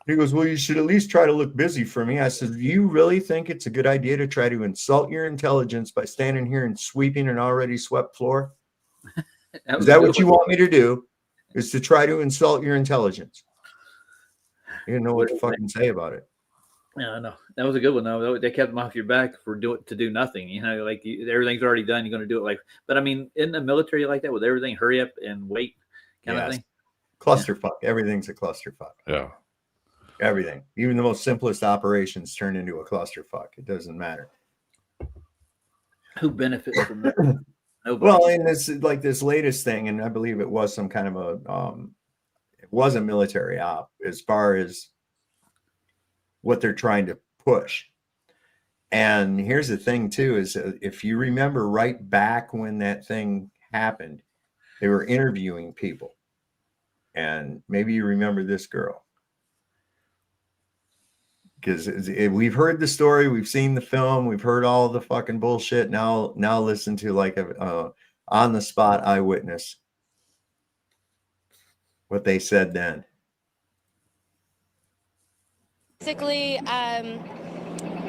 K: He goes, "Well, you should at least try to look busy for me." I said, "Do you really think it's a good idea to try to insult your intelligence by standing here and sweeping an already swept floor? Is that what you want me to do? Is to try to insult your intelligence?" You didn't know what to fucking say about it.
M: Yeah, I know. That was a good one, though. They kept them off your back for to do nothing. Like everything's already done. You're going to do it but I mean, in the military like that with everything, hurry up and wait kind of thing.
K: Clusterfuck. Everything's a clusterfuck.
L: Yeah.
K: Everything. Even the most simplest operations turn into a clusterfuck. It doesn't matter.
M: Who benefits from that? Nobody.
K: Well, and this latest thing, and I believe it was some kind of it was a military op as far as what they're trying to push. And here's the thing too, is if you remember right back when that thing happened, they were interviewing people. And maybe you remember this girl. Because we've heard the story, we've seen the film, we've heard all the fucking bullshit. Now listen to like a on the spot eyewitness, what they said then.
B: Basically,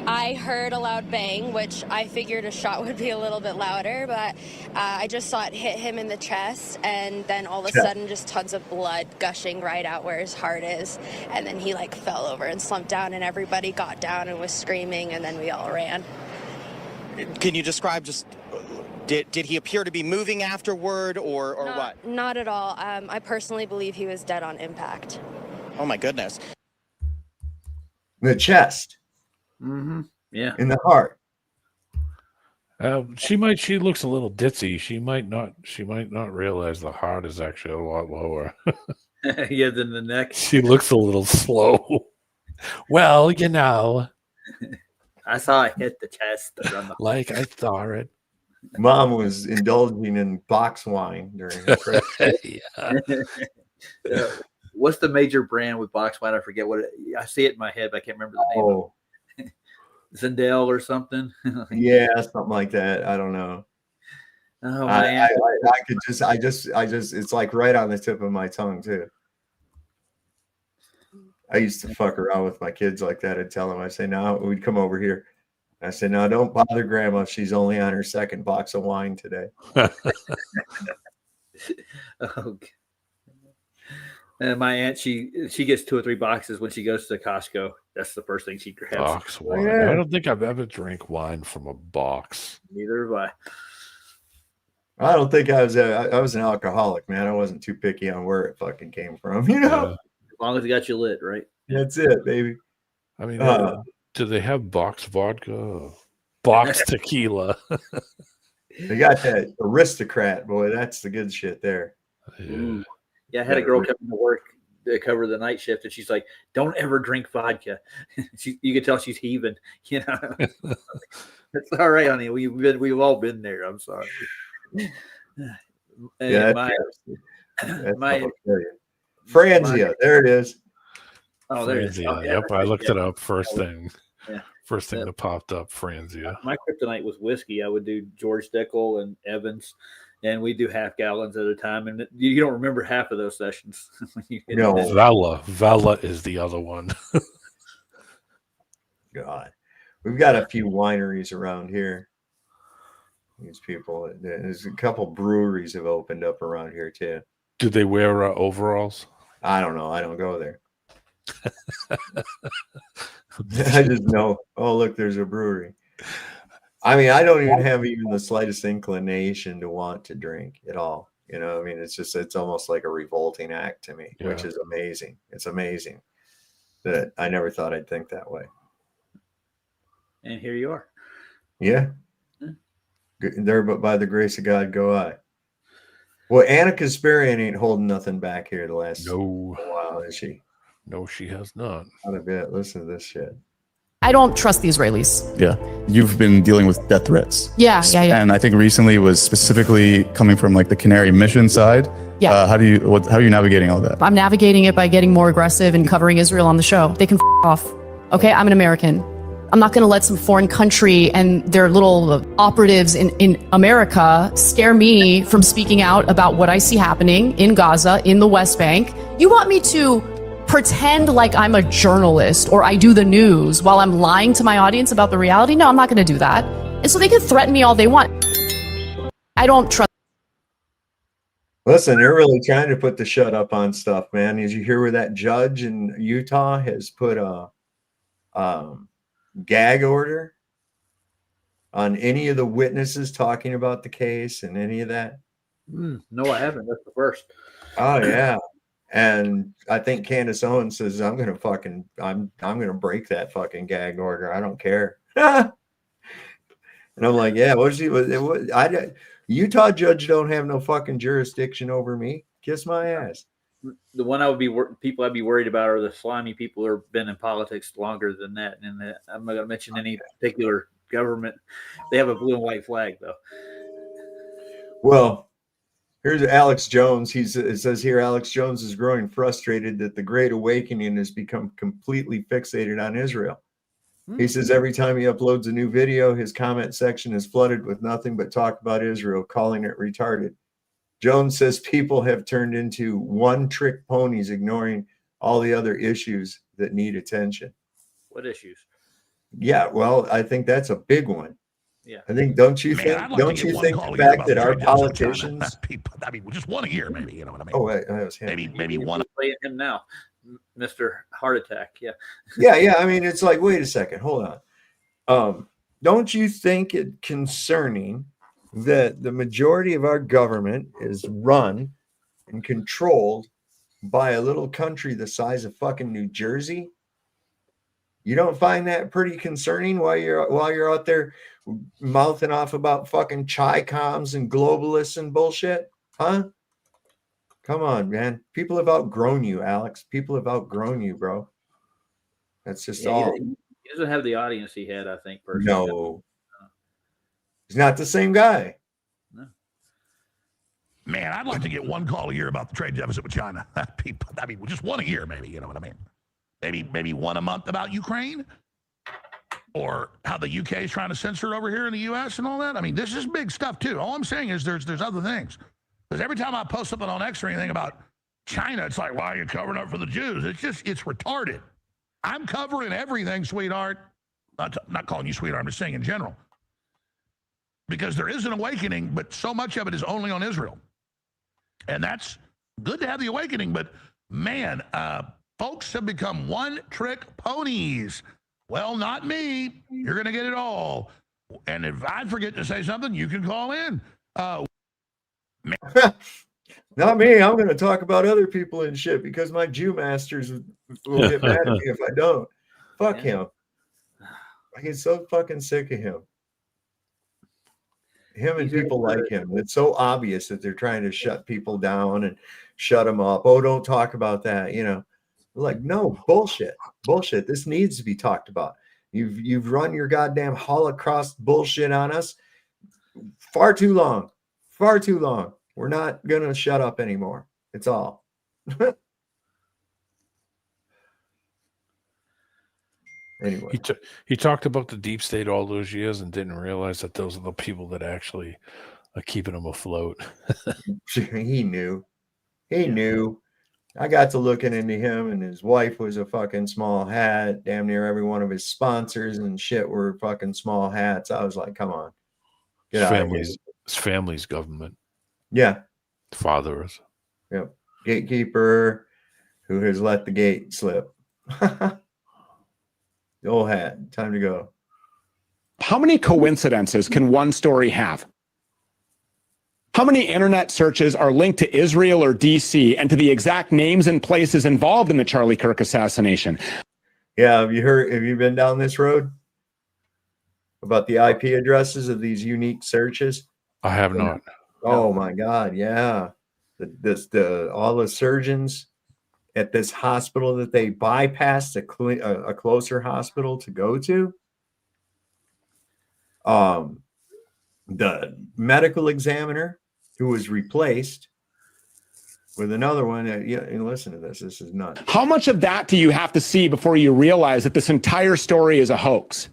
B: I heard a loud bang, which I figured a shot would be a little bit louder, but I just saw it hit him in the chest, and then all of a sudden just tons of blood gushing right out where his heart is, and then he like fell over and slumped down, and everybody got down and was screaming, and then we all ran.
D: Can you describe just, did he appear to be moving afterward or what?
B: Not at all. I personally believe he was dead on impact.
D: Oh my goodness.
K: The chest.
M: Mm-hmm. Yeah.
K: In the heart.
L: She looks a little ditzy. She might not realize the heart is actually a lot lower.
M: Yeah, than the neck.
L: She looks a little slow. Well,
M: I saw it hit the chest.
L: Like I saw it.
K: Mom was indulging in box wine during her trip.
M: What's the major brand with box wine? I forget what I see it in my head, but I can't remember the name of it. Zendel or something.
K: Yeah, something like that. I don't know.
M: Oh man.
K: I just it's like right on the tip of my tongue too. I used to fuck around with my kids like that and tell them, I say, no, we'd come over here. I said, no, don't bother grandma. She's only on her second box of wine today.
M: Okay. And my aunt, she gets 2 or 3 boxes when she goes to Costco. That's the first thing she grabs.
L: Box wine. Yeah. I don't think I've ever drank wine from a box.
M: Neither have I.
K: I don't think I was an alcoholic, man. I wasn't too picky on where it fucking came from, you know.
M: As long as it got you lit, right?
K: That's it, baby.
L: I mean, do they have box vodka? Box tequila?
K: They got that aristocrat, boy. That's the good shit there.
M: Yeah, I had a girl come to work to cover the night shift, and she's like, "Don't ever drink vodka." You can tell she's heaving. You know, it's all right, honey. We've all been there. I'm sorry.
K: Yeah, Franzia. There it is.
M: Oh, there it is.
L: Franzia.
M: Oh, yeah,
L: Yep,
M: that's
L: I
M: right.
L: looked
M: Yeah.
L: it up. First thing.
M: Yeah.
L: First thing that popped up, Franzia.
M: My kryptonite was whiskey. I would do George Dickel and Evans, and we do half gallons at a time. And you don't remember half of those sessions.
K: No.
L: Vela is the other one.
K: God, we've got a few wineries around here. These people, there's a couple breweries have opened up around here too.
L: Do they wear overalls?
K: I don't know. I don't go there. I just know. Oh, look, there's a brewery. I mean, I don't even have even the slightest inclination to want to drink at all. You know, I mean, it's almost like a revolting act to me, which is amazing. It's amazing that I never thought I'd think that way.
M: And here you are.
K: Yeah. There, but by the grace of God, go I. Well, Anna Kasparian ain't holding nothing back here the last while, is she?
L: No, she has not.
K: Not a bit. Listen to this shit.
A: I don't trust the Israelis.
F: Yeah. You've been dealing with death threats.
A: Yeah.
F: And I think recently was specifically coming from like the Canary mission side.
A: Yeah.
F: How are you navigating all that?
A: I'm navigating it by getting more aggressive and covering Israel on the show. They can off. Okay, I'm an American. I'm not going to let some foreign country and their little operatives in America scare me from speaking out about what I see happening in Gaza, in the West Bank. You want me to pretend like I'm a journalist or I do the news while I'm lying to my audience about the reality? No, I'm not going to do that. And so they can threaten me all they want. I don't trust.
K: Listen, they're really trying to put the shut up on stuff, man. Did you hear where that judge in Utah has put a gag order on any of the witnesses talking about the case and any of that?
M: No, I haven't. That's the first.
K: Oh yeah. And I think Candace Owens says, I'm gonna break that fucking gag order. I don't care. And I'm like, yeah, Utah judge don't have no fucking jurisdiction over me. Kiss my ass.
M: The one I'd be worried about are the slimy people who have been in politics longer than that. And I'm not going to mention any particular government. They have a blue and white flag, though.
K: Well, here's Alex Jones. It says here, Alex Jones is growing frustrated that the Great Awakening has become completely fixated on Israel. He says every time he uploads a new video, his comment section is flooded with nothing but talk about Israel, calling it retarded. Jones says people have turned into one-trick ponies, ignoring all the other issues that need attention.
M: What issues?
K: Yeah, well, I think that's a big one.
M: Yeah,
K: I think. Don't you think the fact that our politicians?
W: I mean, just one a year, maybe. You know what I mean?
K: Oh, wait, that was him.
W: Maybe one.
M: Playing him now, Mr. Heart Attack. Yeah.
K: Yeah. I mean, it's like, wait a second, hold on. Don't you think it concerning that the majority of our government is run and controlled by a little country the size of fucking New Jersey? You don't find that pretty concerning while you're out there mouthing off about fucking Chi-coms and globalists and bullshit? Huh? Come on, man. People have outgrown you, Alex. People have outgrown you, bro. That's just all.
M: He doesn't have the audience he had, I think, personally.
K: No. He's not the same guy.
M: No.
W: Man, I'd like to get one call a year about the trade deficit with China. I mean, just one a year, maybe. You know what I mean? Maybe one a month about Ukraine, or how the UK is trying to censor over here in the US and all that. I mean, this is big stuff too. All I'm saying is there's other things. Because every time I post something on X or anything about China, it's like, why are you covering up for the Jews? It's retarded. I'm covering everything, sweetheart. Not calling you sweetheart, I'm just saying in general. Because there is an awakening, but so much of it is only on Israel. And that's good to have the awakening, but man, folks have become one-trick ponies. Well, not me. You're going to get it all. And if I forget to say something, you can call in.
K: Not me. I'm going to talk about other people and shit because my Jew masters will get mad at me if I don't. Fuck him. I get so fucking sick of him. Him and people like him. It's so obvious that they're trying to shut people down and shut them up. Oh, don't talk about that. You know, like, no, bullshit. This needs to be talked about. You've run your goddamn Holocaust bullshit on us far too long. We're not going to shut up anymore. It's all. Anyway,
L: he talked about the deep state all those years and didn't realize that those are the people that actually are keeping him afloat.
K: he knew. He knew. I got to looking into him, and his wife was a fucking small hat. Damn near every one of his sponsors and shit were fucking small hats. I was like, come on. Get out of here.
L: His family's government.
K: Yeah.
L: Father is.
K: Yep. Gatekeeper who has let the gate slip. The old hat. Time to go.
G: How many coincidences can one story have? How many internet searches are linked to Israel or DC and to the exact names and places involved in the Charlie Kirk assassination?
K: Yeah, have you been down this road about the IP addresses of these unique searches?
L: I have not.
K: Oh my God, yeah. All the surgeons at this hospital that they bypassed a closer hospital to go to. The medical examiner who was replaced with another one. Yeah, and listen to this. This is nuts.
G: How much of that do you have to see before you realize that this entire story is a hoax?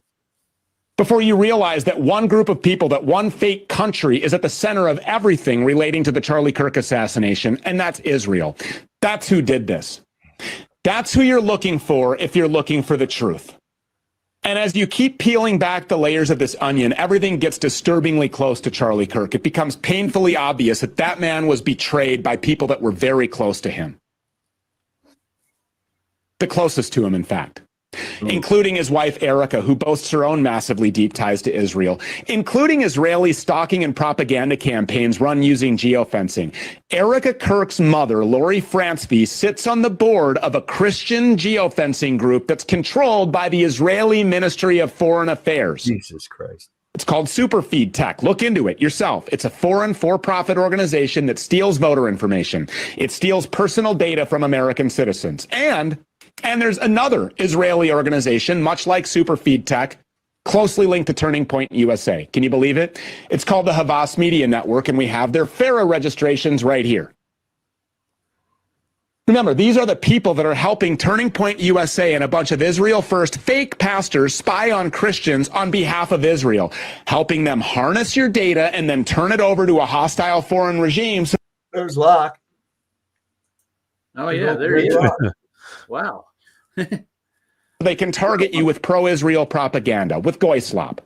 G: Before you realize that one group of people, that one fake country is at the center of everything relating to the Charlie Kirk assassination, and that's Israel. That's who did this. That's who you're looking for if you're looking for the truth. And as you keep peeling back the layers of this onion, everything gets disturbingly close to Charlie Kirk. It becomes painfully obvious that that man was betrayed by people that were very close to him. The closest to him, in fact. Including his wife, Erica, who boasts her own massively deep ties to Israel, including Israeli stalking and propaganda campaigns run using geofencing. Erica Kirk's mother, Lori Fransby, sits on the board of a Christian geofencing group that's controlled by the Israeli Ministry of Foreign Affairs.
K: Jesus Christ.
G: It's called Superfeed Tech. Look into it yourself. It's a foreign for-profit organization that steals voter information. It steals personal data from American citizens. And there's another Israeli organization, much like Superfeed Tech, closely linked to Turning Point USA. Can you believe it? It's called the Havas Media Network, and we have their FARA registrations right here. Remember, these are the people that are helping Turning Point USA and a bunch of Israel First fake pastors spy on Christians on behalf of Israel, helping them harness your data and then turn it over to a hostile foreign regime.
K: There's Locke.
M: Oh, yeah, there he is. Wow.
G: They can target you with pro-Israel propaganda, with Goyslop.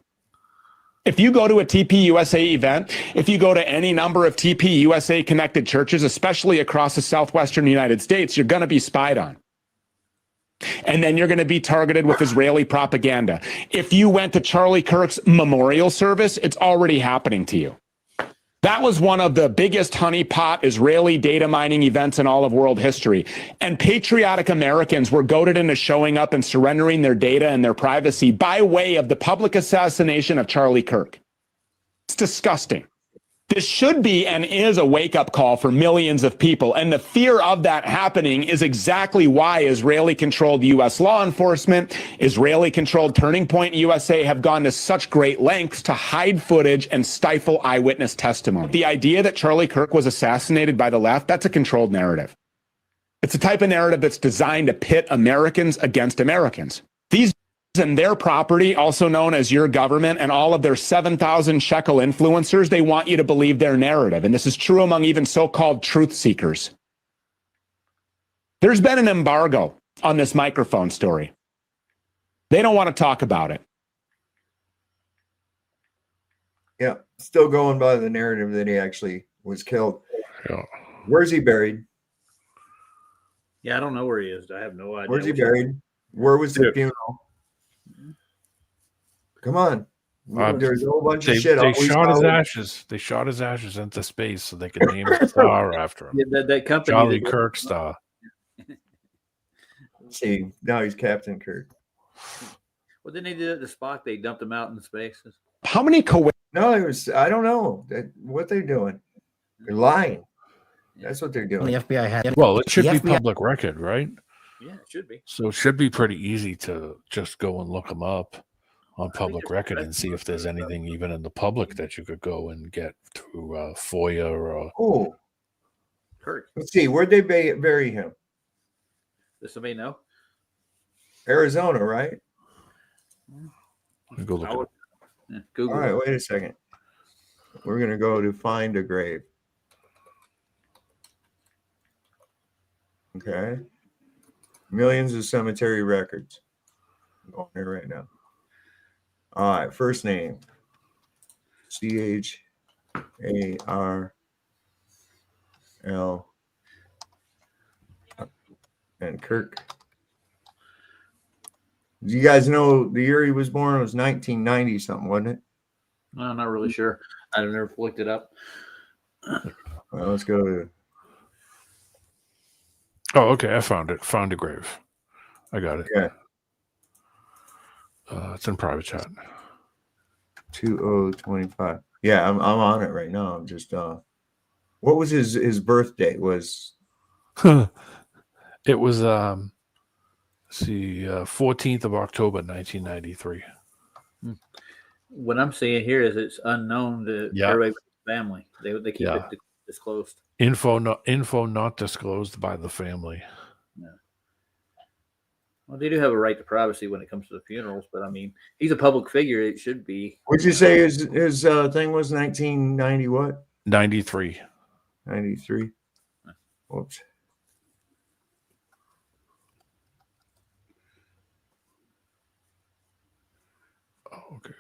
G: If you go to a TPUSA event, if you go to any number of TPUSA connected churches, especially across the southwestern United States, you're going to be spied on. And then you're going to be targeted with Israeli propaganda. If you went to Charlie Kirk's memorial service, it's already happening to you. That was one of the biggest honeypot Israeli data mining events in all of world history. And patriotic Americans were goaded into showing up and surrendering their data and their privacy by way of the public assassination of Charlie Kirk. It's disgusting. This should be and is a wake-up call for millions of people, and the fear of that happening is exactly why Israeli-controlled U.S. law enforcement, Israeli-controlled Turning Point USA have gone to such great lengths to hide footage and stifle eyewitness testimony. The idea that Charlie Kirk was assassinated by the left, that's a controlled narrative. It's a type of narrative that's designed to pit Americans against Americans. These and their property, also known as your government, and all of their 7,000 shekel influencers, they want you to believe their narrative. And this is true among even so-called truth seekers. There's been an embargo on this microphone story. They don't want to talk about it.
K: Yeah, still going by the narrative that he actually was killed.
L: Yeah.
K: Where's he buried?
M: Yeah, I don't know where he is. I have no idea.
K: Where's he buried? Where was the funeral? Come on. There's a whole bunch of shit.
L: They shot his ashes. They shot his ashes into space so they could name a star after him.
M: Yeah, that company,
L: Charlie Kirk star.
K: Let's see, now he's Captain Kirk.
M: Well, didn't they do it at the Spock? They dumped him out in space.
G: How many
K: No, it was. I don't know what they're doing. They're lying. That's what they're doing.
H: The FBI had.
L: Well, it should
H: The
L: be
H: FBI
L: public record, right?
M: Yeah, it should be.
L: So it should be pretty easy to just go and look them up on public record and see if there's anything even in the public that you could go and get through FOIA or.
K: Oh,
M: Kirk.
K: Let's see. Where'd they bury him?
M: Does somebody know?
K: Arizona, right?
L: Go look it up.
M: Yeah,
K: All
M: Google.
K: right, wait a second. We're going to go to find a grave. Okay. Millions of cemetery records. I'm going there right now. All right, first name. CHARL. And Kirk. Do you guys know the year he was born? It was 1990 something, wasn't it?
M: No, I'm not really sure. I've never looked it up.
K: Well, let's go to.
L: Oh, okay. I found it. Found a grave. I got it.
K: Okay.
L: It's in private chat.
K: 2025. Yeah, I'm on it right now. I'm just what was his birthday? Was
L: It was let's see, 14th of October 1993.
M: What I'm seeing here is it's unknown to everybody with the family. They keep it disclosed.
L: Info not disclosed by the family.
M: Yeah. Well, they do have a right to privacy when it comes to the funerals, but I mean, he's a public figure. It should be.
K: What'd you say his thing was 1990 what?
L: 93.
K: 93. Whoops.
L: Oh, okay.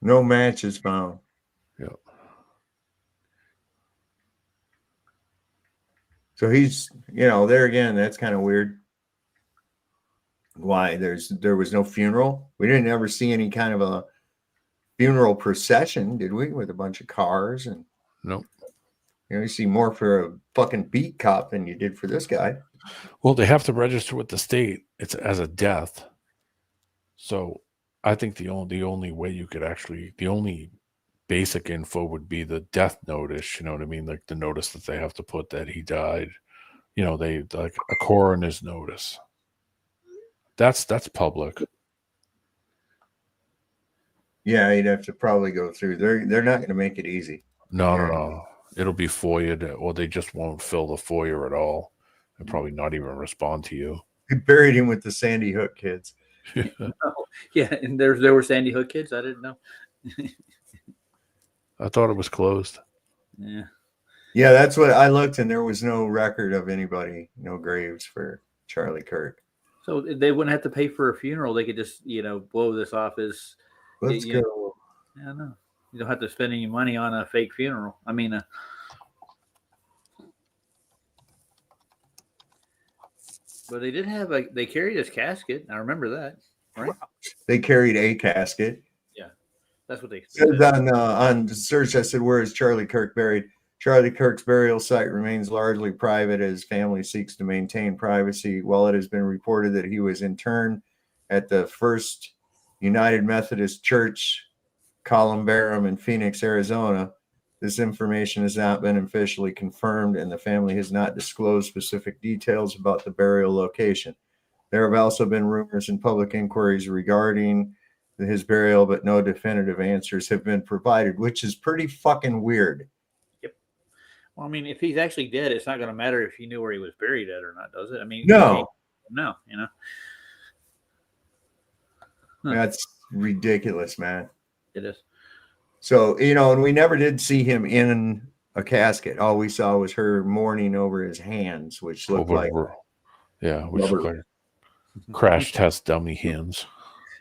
K: No matches found.
L: Yep.
K: So he's, there again, that's kind of weird. Why there was no funeral? We didn't ever see any kind of a funeral procession, did we? With a bunch of cars and
L: nope.
K: You see more for a fucking beat cop than you did for this guy.
L: Well, they have to register with the state. It's as a death. So I think the only way you could the only basic info would be the death notice. You know what I mean? Like the notice that they have to put that he died. They like a coroner's notice. That's public.
K: Yeah, you'd have to probably go through. They're not going to make it easy.
L: No. It'll be FOIA'd, or they just won't fill the FOIA at all, and probably not even respond to you.
K: They buried him with the Sandy Hook kids.
M: Yeah, and there were Sandy Hook kids. I didn't know.
L: I thought it was closed.
M: Yeah.
K: Yeah, that's what I looked, and there was no record of anybody, no graves for Charlie Kirk.
M: So they wouldn't have to pay for a funeral. They could just, blow this off as.
K: Let's go.
M: Yeah, no. You don't have to spend any money on a fake funeral. I mean, but they did have they carried his casket. I remember that, right?
K: They carried a casket.
M: Yeah, that's what they
K: said. On the search, I said, "Where is Charlie Kirk buried?" Charlie Kirk's burial site remains largely private as family seeks to maintain privacy. While it has been reported that he was interned at the First United Methodist Church, Columbarium in Phoenix, Arizona, this information has not been officially confirmed, and the family has not disclosed specific details about the burial location. There have also been rumors and public inquiries regarding his burial, but no definitive answers have been provided, which is pretty fucking weird.
M: Yep. Well, I mean, if he's actually dead, it's not going to matter if you knew where he was buried at or not, does it? I mean,
K: no. That's ridiculous, man.
M: It is.
K: So, and we never did see him in a casket. All we saw was her mourning over his hands, which looked which
L: looked like crash test dummy hands.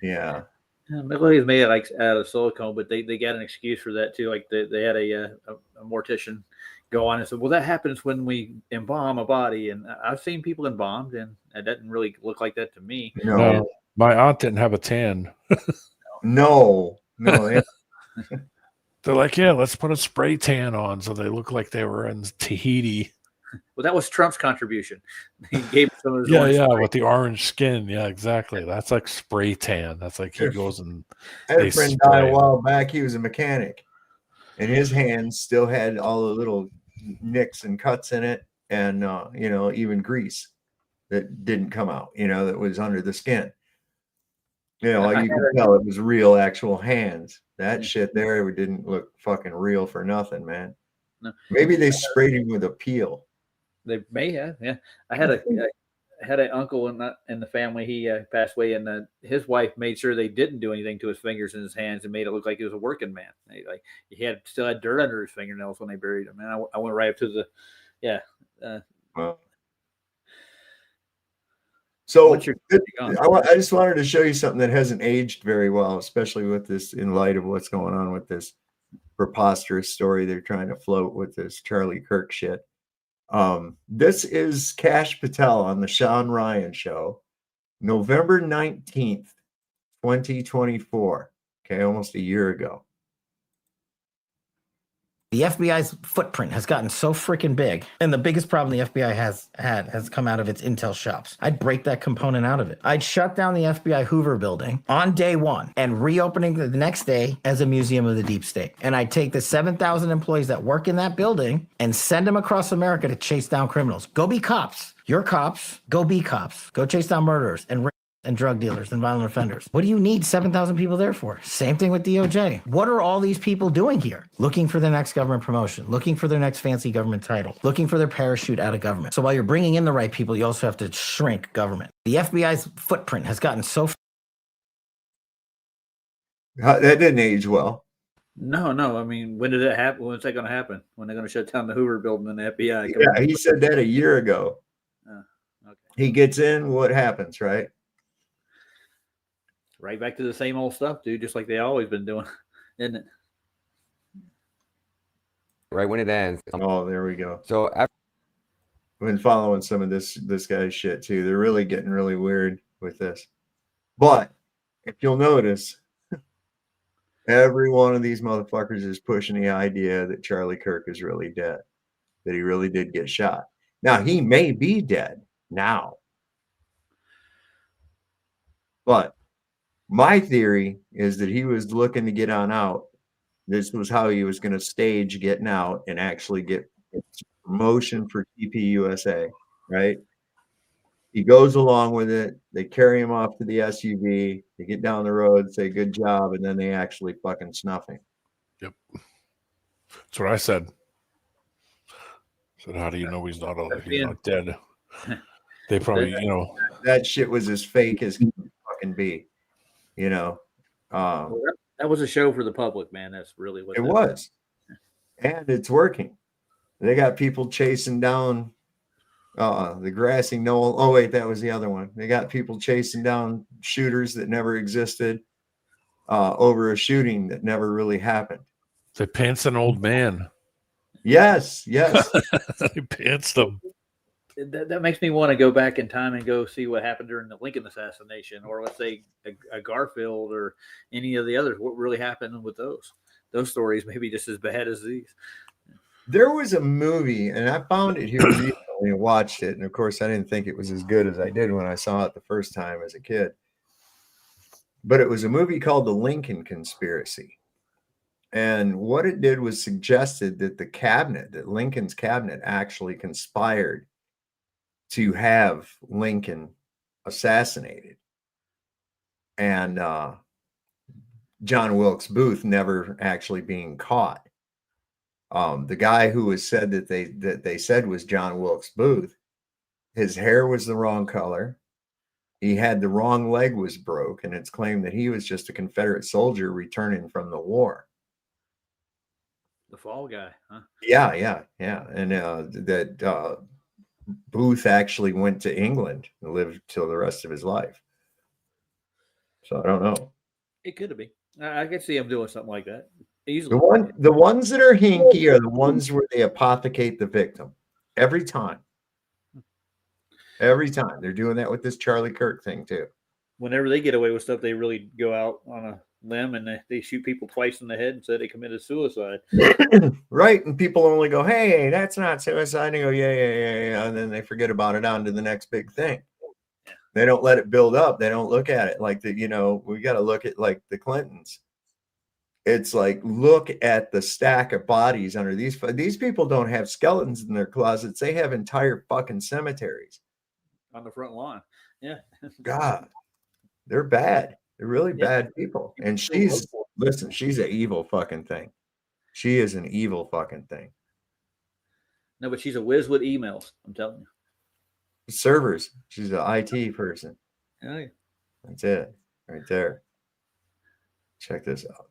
K: Yeah.
M: He's made it out of silicone, but they got an excuse for that too. Like they had a mortician go on and said, "Well, that happens when we embalm a body," and I've seen people embalmed, and it doesn't really look like that to me.
L: No, my aunt didn't have a tan.
K: No.
L: They're like, yeah, let's put a spray tan on so they look like they were in Tahiti.
M: Well, that was Trump's contribution. He gave some of his
L: with the orange skin. Yeah, exactly. That's like spray tan. That's like he goes and
K: I had a friend die a while back. He was a mechanic, and his hands still had all the little nicks and cuts in it, and even grease that didn't come out. That was under the skin. Like you could tell it was real, actual hands. That shit there didn't look fucking real for nothing, man.
M: No.
K: Maybe they sprayed him with a peel.
M: They may have, yeah. I had had an uncle in the family. He passed away, and his wife made sure they didn't do anything to his fingers and his hands, and made it look like he was a working man. He still had dirt under his fingernails when they buried him. And I went right up to the, yeah.
K: So I just wanted to show you something that hasn't aged very well, especially with this, in light of what's going on with this preposterous story they're trying to float with this Charlie Kirk shit. This is Kash Patel on the Sean Ryan Show, November 19th, 2024. Okay, almost a year ago.
C: The FBI's footprint has gotten so freaking big, and the biggest problem the FBI has come out of its intel shops. I'd break that component out of it. I'd shut down the FBI Hoover building on day one and reopening the next day as a museum of the deep state. And I'd take the 7,000 employees that work in that building and send them across America to chase down criminals. Go be cops. You're cops. Go be cops. Go chase down murderers and drug dealers and violent offenders. What do you need 7,000 people there for? Same thing with DOJ. What are all these people doing here? Looking for their next government promotion, looking for their next fancy government title, looking for their parachute out of government. So while you're bringing in the right people, you also have to shrink government. The FBI's footprint has gotten so...
K: That didn't age well.
M: No. I mean, when did that happen? When's that going to happen? When they're going to shut down the Hoover building and the FBI?
K: Yeah, he said that a year ago.
M: Okay.
K: He gets in, what happens, right?
M: Right back to the same old stuff, dude, just like they always been doing, isn't it?
H: Right when it ends.
K: Oh, there we go.
H: So
K: I've been following some of this guy's shit too. They're really getting really weird with this. But if you'll notice, every one of these motherfuckers is pushing the idea that Charlie Kirk is really dead, that he really did get shot. Now, he may be dead now, but my theory is that he was looking to get on out. This was how he was going to stage getting out and actually get promotion for TPUSA, right? He goes along with it. They carry him off to the SUV. They get down the road, say good job, and then they actually fucking snuff him.
L: Yep. That's what I said. Said, how do you know he's not dead? They probably,
K: that shit was as fake as can fucking be.
M: That was a show for the public, man. That's really what
K: it was. And it's working. They got people chasing down the grassy knoll. Oh, wait, that was the other one. They got people chasing down shooters that never existed over a shooting that never really happened.
L: They pantsed an old man.
K: Yes.
L: They pantsed him.
M: That makes me want to go back in time and go see what happened during the Lincoln assassination, or let's say a Garfield or any of the others. What really happened with those stories? Maybe just as bad as these.
K: There was a movie, and I found it here recently and watched it. And of course, I didn't think it was as good as I did when I saw it the first time as a kid. But it was a movie called The Lincoln Conspiracy. And what it did was suggested that Lincoln's cabinet actually conspired to have Lincoln assassinated, and John Wilkes Booth never actually being caught. The guy who was said that they said was John Wilkes Booth, his hair was the wrong color. He had the wrong leg was broke, and it's claimed that he was just a Confederate soldier returning from the war.
M: The fall guy, huh?
K: Yeah. And that Booth actually went to England and lived till the rest of his life. So I don't know.
M: It could be. I could see him doing something like that easily.
K: The ones that are hinky are the ones where they apothecate the victim every time. Every time they're doing that with this Charlie Kirk thing too.
M: Whenever they get away with stuff, they really go out on a limb and they shoot people twice in the head and say they committed suicide.
K: Right. And people only go, hey, that's not suicide. And they go, yeah. And then they forget about it on to the next big thing. They don't let it build up. They don't look at it like we got to look at like the Clintons. It's like, look at the stack of bodies under these people don't have skeletons in their closets. They have entire fucking cemeteries
M: on the front lawn. Yeah.
K: God, they're bad. They're really bad people. And she's an evil fucking thing. She is an evil fucking thing.
M: No, but she's a whiz with emails. I'm telling you.
K: Servers. She's an IT person.
M: Oh, yeah.
K: That's it. Right there. Check this out.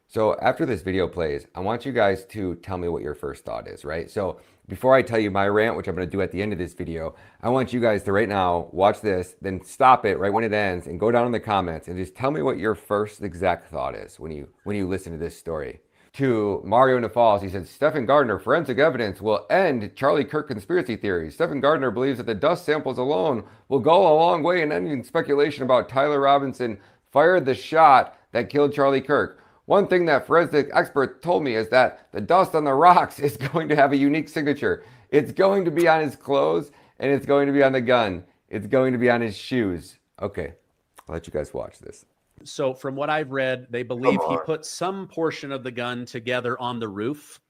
H: So after this video plays, I want you guys to tell me what your first thought is, right? So before I tell you my rant, which I'm going to do at the end of this video, I want you guys to right now watch this, then stop it right when it ends and go down in the comments and just tell me what your first exact thought is when you listen to this story. To Mario in the Falls, he said, Stephen Gardner, forensic evidence will end Charlie Kirk conspiracy theories. Stephen Gardner believes that the dust samples alone will go a long way in ending speculation about Tyler Robinson fired the shot that killed Charlie Kirk. One thing that forensic expert told me is that the dust on the rocks is going to have a unique signature. It's going to be on his clothes, and it's going to be on the gun. It's going to be on his shoes. Okay, I'll let you guys watch this.
J: So from what I've read, they believe he put some portion of the gun together on the roof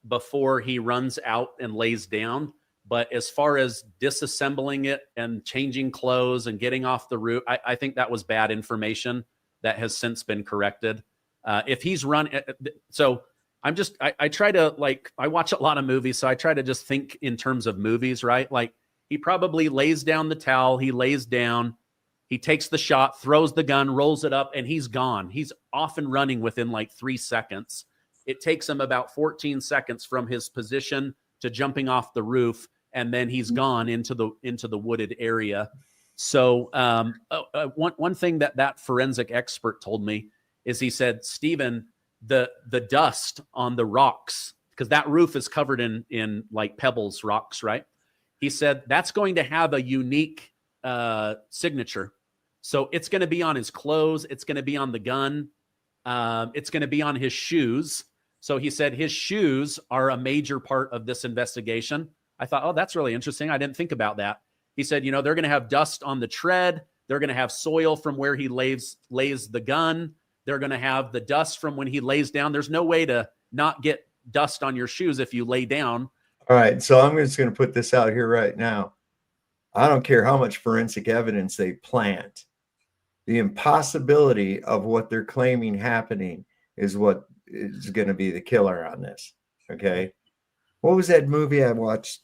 J: before he runs out and lays down. But as far as disassembling it and changing clothes and getting off the roof, I think that was bad information that has since been corrected. If he's so I try to, like, I watch a lot of movies, so I try to just think in terms of movies, right? Like, he probably lays down the towel, he lays down, he takes the shot, throws the gun, rolls it up, and he's gone. He's off and running within like 3 seconds. It takes him about 14 seconds from his position to jumping off the roof, and then he's gone into the wooded area. So one thing that forensic expert told me is, he said, Stephen, the dust on the rocks, because that roof is covered in like pebbles, rocks, right? He said that's going to have a unique signature. So it's going to be on his clothes. It's going to be on the gun. It's going to be on his shoes. So he said his shoes are a major part of this investigation. I thought, oh, that's really interesting. I didn't think about that. He said, they're going to have dust on the tread. They're going to have soil from where he lays the gun. They're going to have the dust from when he lays down. There's no way to not get dust on your shoes if you lay down.
K: All right. So I'm just going to put this out here right now. I don't care how much forensic evidence they plant. The impossibility of what they're claiming happening is what is going to be the killer on this. Okay. What was that movie I watched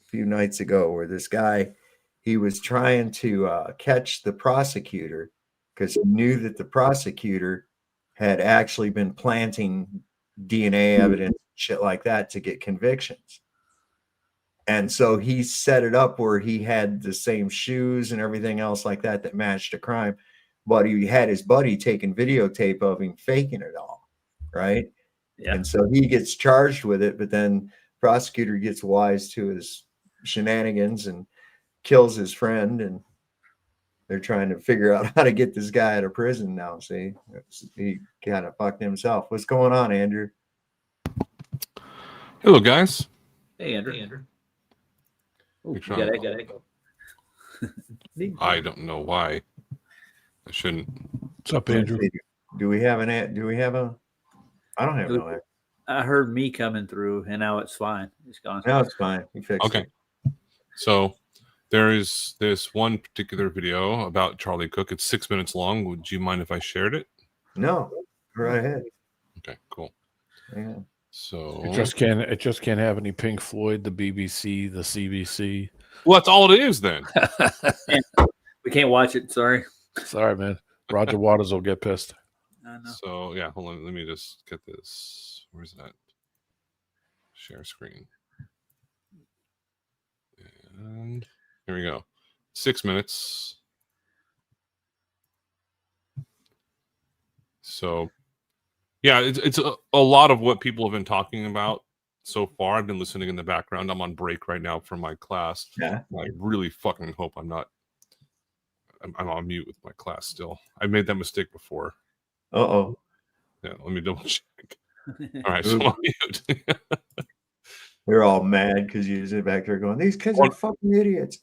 K: a few nights ago where this guy, he was trying to catch the prosecutor because he knew that the prosecutor had actually been planting DNA evidence, shit like that, to get convictions. And so he set it up where he had the same shoes and everything else like that matched a crime. But he had his buddy taking videotape of him faking it all, right? Yeah. And so he gets charged with it, but then prosecutor gets wise to his shenanigans and kills his friend, and they're trying to figure out how to get this guy out of prison now. See, he kind of fucked himself. What's going on, Andrew?
P: Hello, guys.
M: Hey, Andrew.
P: Ooh,
M: you got echo.
P: I don't know why. I shouldn't.
L: What's up, Andrew?
K: Do we have a? I don't have no echo.
M: I heard me coming through, and now it's fine. It's gone.
K: Now it's fine. You fixed it.
P: So there is this one particular video about Charlie Cook. It's 6 minutes long. Would you mind if I shared it?
K: No. Go right ahead.
P: Okay, cool.
K: Yeah.
P: So
L: it just can't have any Pink Floyd, the BBC, the CBC.
P: Well, that's all it is then.
M: We can't watch it. Sorry,
L: man. Roger Waters will get pissed.
P: So yeah, hold on. Let me just get this. Where's that? Share screen. And here we go. 6 minutes. So yeah, it's a lot of what people have been talking about so far. I've been listening in the background. I'm on break right now from my class.
K: Yeah.
P: I really fucking hope I'm on mute with my class still. I made that mistake before.
K: Uh-oh.
P: Yeah, let me double check. All right, so I'm on mute.
K: They're all mad because you sit back there going, these kids are fucking idiots.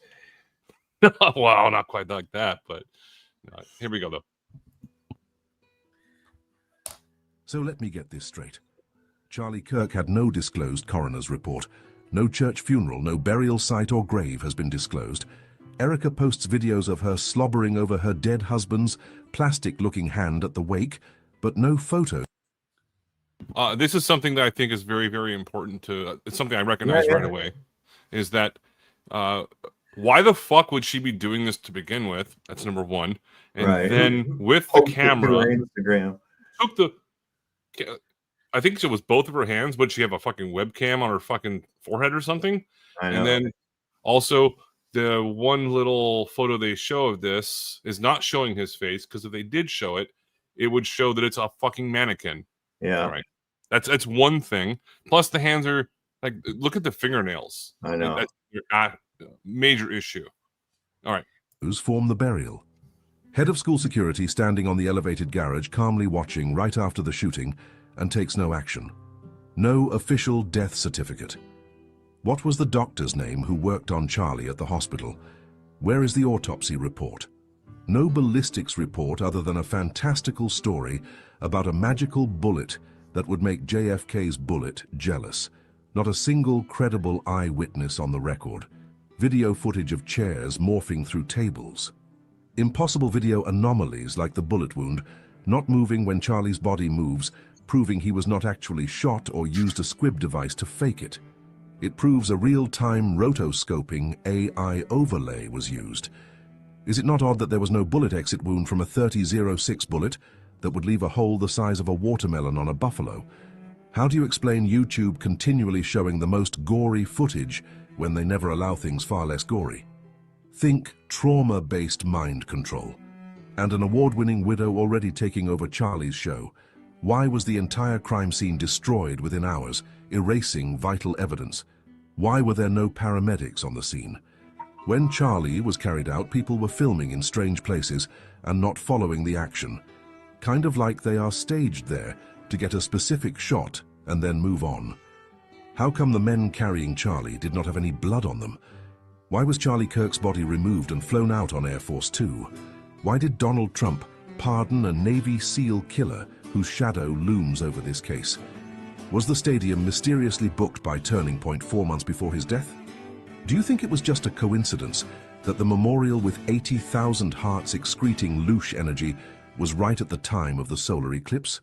P: Wow, not quite like that, but here we go, though.
X: So let me get this straight. Charlie Kirk had no disclosed coroner's report. No church funeral, no burial site or grave has been disclosed. Erica posts videos of her slobbering over her dead husband's plastic-looking hand at the wake, but no photos.
P: This is something that I think is very, very important to. It's something I recognize right away, is that Why the fuck would she be doing this to begin with? That's number one. And
K: Right.
P: then with the
K: Posted to her
P: camera,
K: Instagram.
P: took the. I think it was both of her hands, but she have a fucking webcam on her fucking forehead or something.
K: I know.
P: And then also the one little photo they show of this is not showing his face, because if they did show it, it would show that it's a fucking mannequin.
K: Yeah.
P: All right. That's one thing. Plus the hands are like, look at the fingernails.
K: I know.
P: That's a major issue. All right.
X: Who's formed the burial? Head of school security standing on the elevated garage, calmly watching right after the shooting, and takes no action. No official death certificate. What was the doctor's name who worked on Charlie at the hospital? Where is the autopsy report? No ballistics report other than a fantastical story about a magical bullet that would make JFK's bullet jealous. Not a single credible eyewitness on the record. Video footage of chairs morphing through tables. Impossible video anomalies like the bullet wound, not moving when Charlie's body moves, proving he was not actually shot or used a squib device to fake it. It proves a real-time rotoscoping AI overlay was used. Is it not odd that there was no bullet exit wound from a .30-06 bullet that would leave a hole the size of a watermelon on a buffalo? How do you explain YouTube continually showing the most gory footage when they never allow things far less gory? Think trauma-based mind control. And an award-winning widow already taking over Charlie's show. Why was the entire crime scene destroyed within hours, erasing vital evidence? Why were there no paramedics on the scene? When Charlie was carried out, people were filming in strange places and not following the action. Kind of like they are staged there to get a specific shot and then move on. How come the men carrying Charlie did not have any blood on them? Why was Charlie Kirk's body removed and flown out on Air Force 2? Why did Donald Trump pardon a Navy SEAL killer whose shadow looms over this case? Was the stadium mysteriously booked by Turning Point 4 months before his death? Do you think it was just a coincidence that the memorial with 80,000 hearts excreting louche energy was right at the time of the solar eclipse?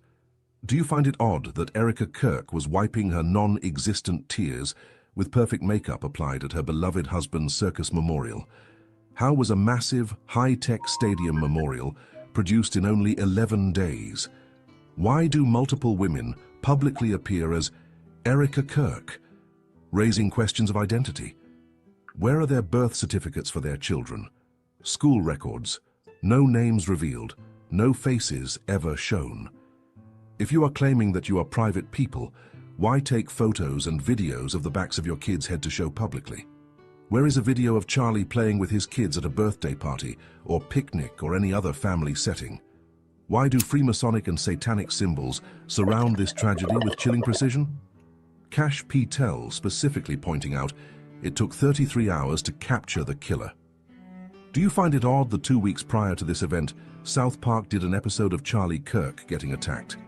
X: Do you find it odd that Erica Kirk was wiping her non-existent tears with perfect makeup applied at her beloved husband's circus memorial? How was a massive, high-tech stadium memorial produced in only 11 days? Why do multiple women publicly appear as Erica Kirk, raising questions of identity? Where are their birth certificates for their children? School records, no names revealed, no faces ever shown. If you are claiming that you are private people, why take photos and videos of the backs of your kids' head to show publicly? Where is a video of Charlie playing with his kids at a birthday party or picnic or any other family setting? Why do Freemasonic and satanic symbols surround this tragedy with chilling precision? Cash Patel specifically pointing out it took 33 hours to capture the killer. Do you find it odd that 2 weeks prior to this event, South Park did an episode of Charlie Kirk getting attacked?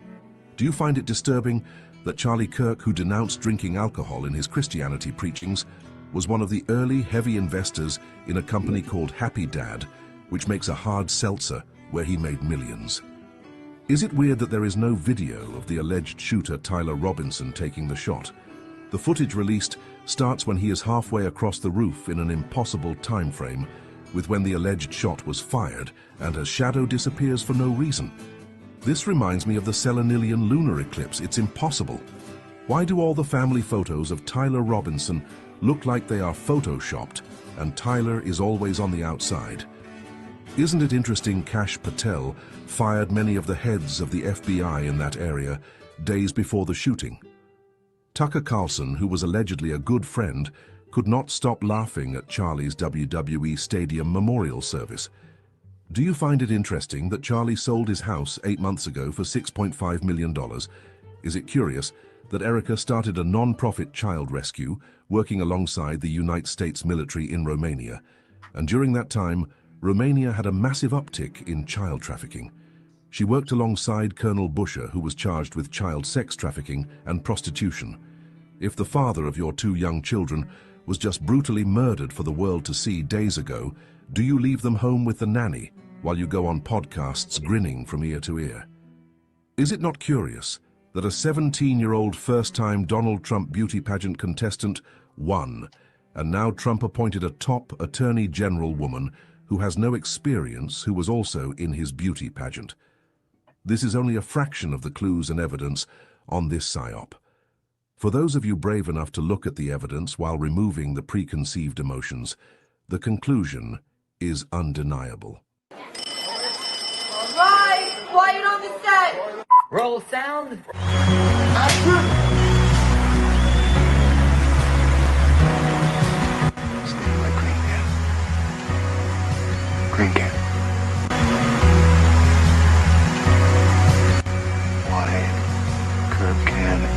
X: Do you find it disturbing that Charlie Kirk, who denounced drinking alcohol in his Christianity preachings, was one of the early heavy investors in a company called Happy Dad, which makes a hard seltzer where he made millions? Is it weird that there is no video of the alleged shooter Tyler Robinson taking the shot? The footage released starts when he is halfway across the roof in an impossible time frame with when the alleged shot was fired, and her shadow disappears for no reason. This reminds me of the Selenilian lunar eclipse. It's impossible. Why do all the family photos of Tyler Robinson look like they are photoshopped and Tyler is always on the outside? Isn't it interesting Cash Patel fired many of the heads of the FBI in that area days before the shooting? Tucker Carlson, who was allegedly a good friend, could not stop laughing at Charlie's WWE Stadium memorial service. Do you find it interesting that Charlie sold his house 8 months ago for $6.5 million? Is it curious that Erica started a non-profit child rescue working alongside the United States military in Romania? And during that time, Romania had a massive uptick in child trafficking. She worked alongside Colonel Busher, who was charged with child sex trafficking and prostitution. If the father of your 2 young children was just brutally murdered for the world to see days ago, do you leave them home with the nanny while you go on podcasts grinning from ear to ear? Is it not curious that a 17-year-old first-time Donald Trump beauty pageant contestant won, And now Trump appointed a top attorney general woman who has no experience, who was also in his beauty pageant. This is only a fraction of the clues and evidence on this psyop. For those of you brave enough to look at the evidence while removing the preconceived emotions, the conclusion is undeniable.
I: All right, quiet on the set.
E: Roll sound.
O: Green can. Wide curb can 8.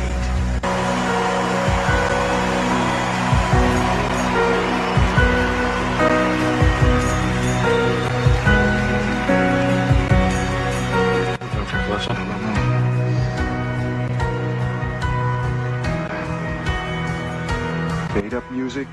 O: Don't flush under the moon. Fade up music.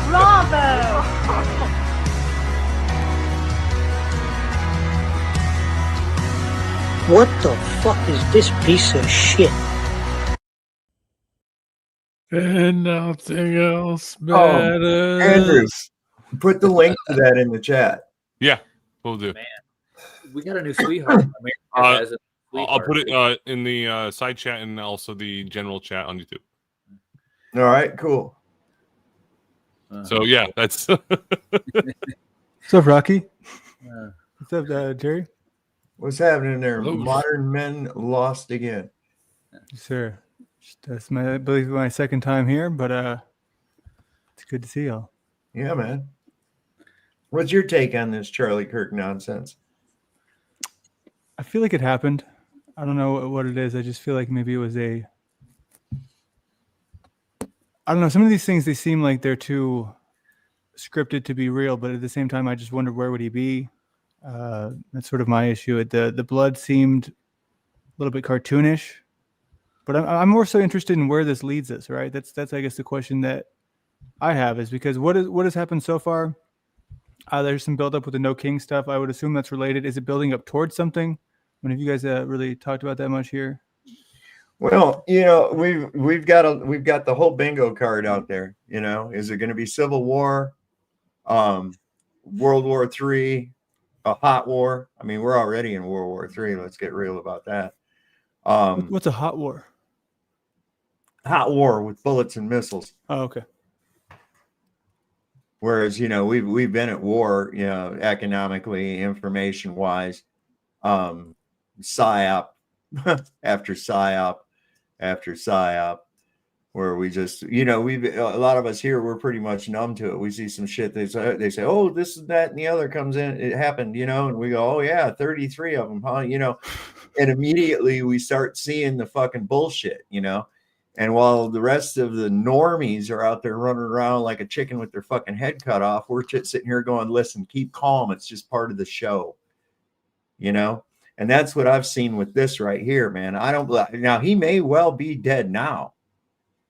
I: Bravo!
Q: What the fuck is this piece of shit?
L: And nothing else
K: Andrew,
L: matters.
K: put the link to that in the chat.
P: Yeah, we'll do.
M: Man, we got a new sweetheart. America has a
P: I'll
M: sweetheart.
P: put it in the side chat and also the general chat on YouTube.
K: All right, cool.
P: So yeah, that's.
S: What's up, Rocky? What's up, Jerry?
K: What's happening there?
S: Hello.
K: Modern men lost again.
S: Sure. That's I believe my second time here, but it's good to see y'all.
K: Yeah, man. What's your take on this Charlie Kirk nonsense?
S: I feel like it happened. I don't know what it is. I just feel like maybe it was I don't know. Some of these things, they seem like they're too scripted to be real, but at the same time, I just wonder where would he be? That's sort of my issue. The blood seemed a little bit cartoonish, but I'm more so interested in where this leads us, right? That's I guess the question that I have is because what has happened so far? There's some buildup with the No King stuff. I would assume that's related. Is it building up towards something? Have you guys really talked about that much here?
K: Well, we've got the whole bingo card out there. Is it going to be Civil War, World War III, a hot war? I mean, we're already in World War III. Let's get real about that.
S: What's a hot war?
K: Hot war with bullets and missiles.
S: Oh, okay.
K: Whereas, we've been at war, economically, information wise, psyop after psyop after psyop, where we just, a lot of us here, we're pretty much numb to it. We see some shit. They say, oh, this is that and the other comes in. It happened, and we go, oh yeah, 33 of them, huh? And immediately we start seeing the fucking bullshit, And while the rest of the normies are out there running around like a chicken with their fucking head cut off, we're just sitting here going, listen, keep calm. It's just part of the show, And that's what I've seen with this right here, man. Now he may well be dead now,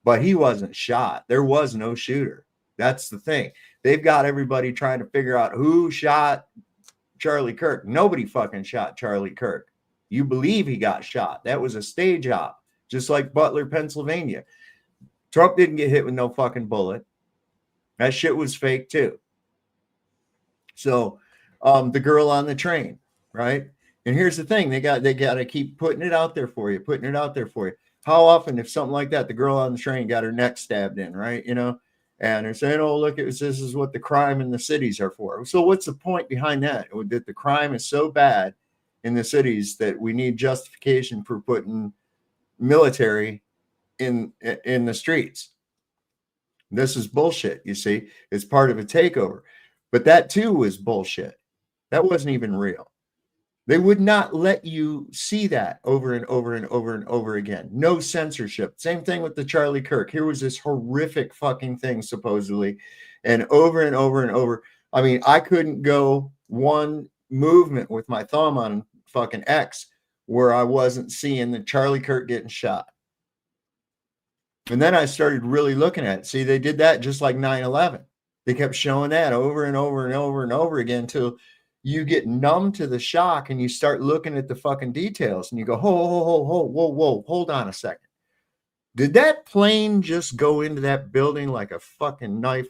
K: but he wasn't shot. There was no shooter. That's the thing. They've got everybody trying to figure out who shot Charlie Kirk. Nobody fucking shot Charlie Kirk. You believe he got shot. That was a stage op. Just like Butler, Pennsylvania. Trump didn't get hit with no fucking bullet. That shit was fake too. So the girl on the train, right? And here's the thing. They got to keep putting it out there for you, How often, if something like that, the girl on the train got her neck stabbed in, right? And they're saying, oh, look, this is what the crime in the cities are for. So what's the point behind that? That the crime is so bad in the cities that we need justification for putting military in the streets. This is bullshit. You see, it's part of a takeover, but that too was bullshit. That wasn't even real. They would not let you see that over and over and over and over again. No censorship. Same thing with the Charlie Kirk. Here was this horrific fucking thing supposedly, and over and over and over. I mean, I couldn't go one movement with my thumb on fucking X where I wasn't seeing the Charlie Kirk getting shot. And then I started really looking at it. See, they did that just like 9/11. They kept showing that over and over and over and over again until you get numb to the shock and you start looking at the fucking details and you go, whoa, hold on a second. Did that plane just go into that building like a fucking a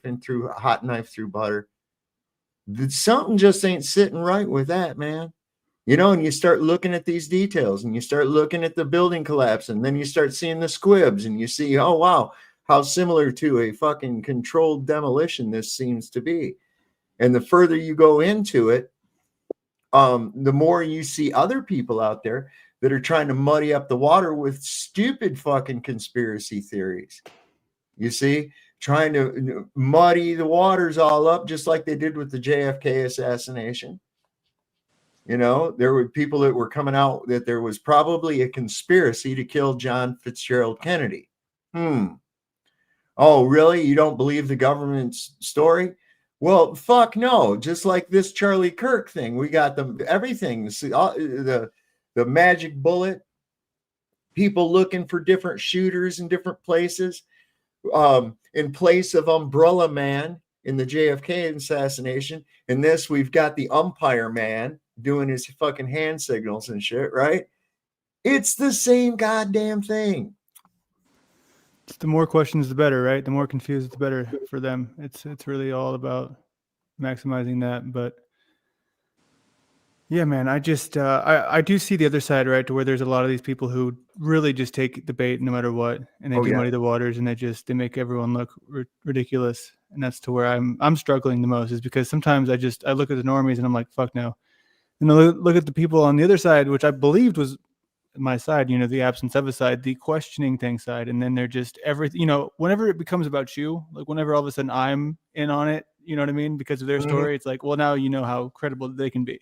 K: hot knife through butter? Something just ain't sitting right with that, man. You know, and you start looking at these details and you start looking at the building collapse and then you start seeing the squibs and you see, oh, wow, how similar to a fucking controlled demolition this seems to be. And the further you go into it, the more you see other people out there that are trying to muddy up the water with stupid fucking conspiracy theories. You see, trying to muddy the waters all up, just like they did with the JFK assassination. You know, there were people that were coming out that there was probably a conspiracy to kill John Fitzgerald Kennedy. Oh, really? You don't believe the government's story? Well, fuck no. Just like this Charlie Kirk thing, we got everything. The magic bullet, people looking for different shooters in different places. In place of Umbrella Man in the JFK assassination. In this, we've got the umpire man doing his fucking hand signals and shit, right? It's the same goddamn thing.
S: The more questions, the better, right? The more confused, the better for them. It's really all about maximizing that. But yeah, man, I just I do see the other side, right? To where there's a lot of these people who really just take the bait no matter what, and they muddy the waters, and they make everyone look ridiculous. And that's to where I'm struggling the most, is because sometimes I look at the normies and I'm like, fuck no. And I look at the people on the other side, which I believed was my side, you know, the absence of a side, the questioning thing side, and then they're just everything, you know, whenever it becomes about you, like whenever all of a sudden I'm in on it, you know what I mean, because of their story, it's like, well, now you know how credible they can be,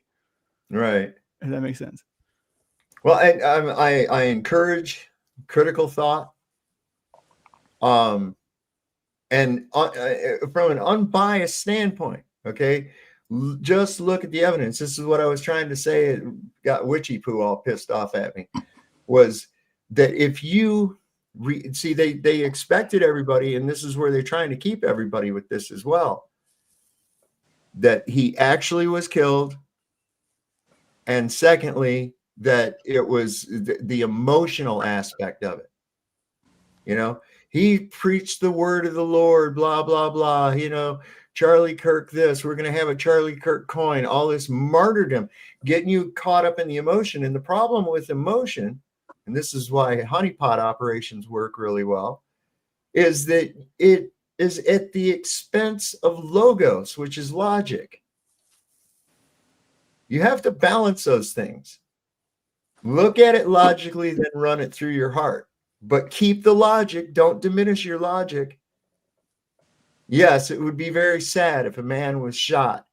K: right?
S: If that makes sense.
K: Well, I encourage critical thought, and from an unbiased standpoint, okay. Just look at the evidence. This is what I was trying to say. It got Witchy Poo all pissed off at me. Was that if you see, they expected everybody, and this is where they're trying to keep everybody with this as well, that he actually was killed, and secondly, that it was the emotional aspect of it. You know, he preached the word of the Lord, blah, blah, blah, you know, Charlie Kirk this, we're going to have a Charlie Kirk coin, all this martyrdom, getting you caught up in the emotion. And the problem with emotion, and this is why honeypot operations work really well, is that it is at the expense of logos, which is logic. You have to balance those things. Look at it logically, then run it through your heart. But keep the logic. Don't diminish your logic. Yes, it would be very sad if a man was shot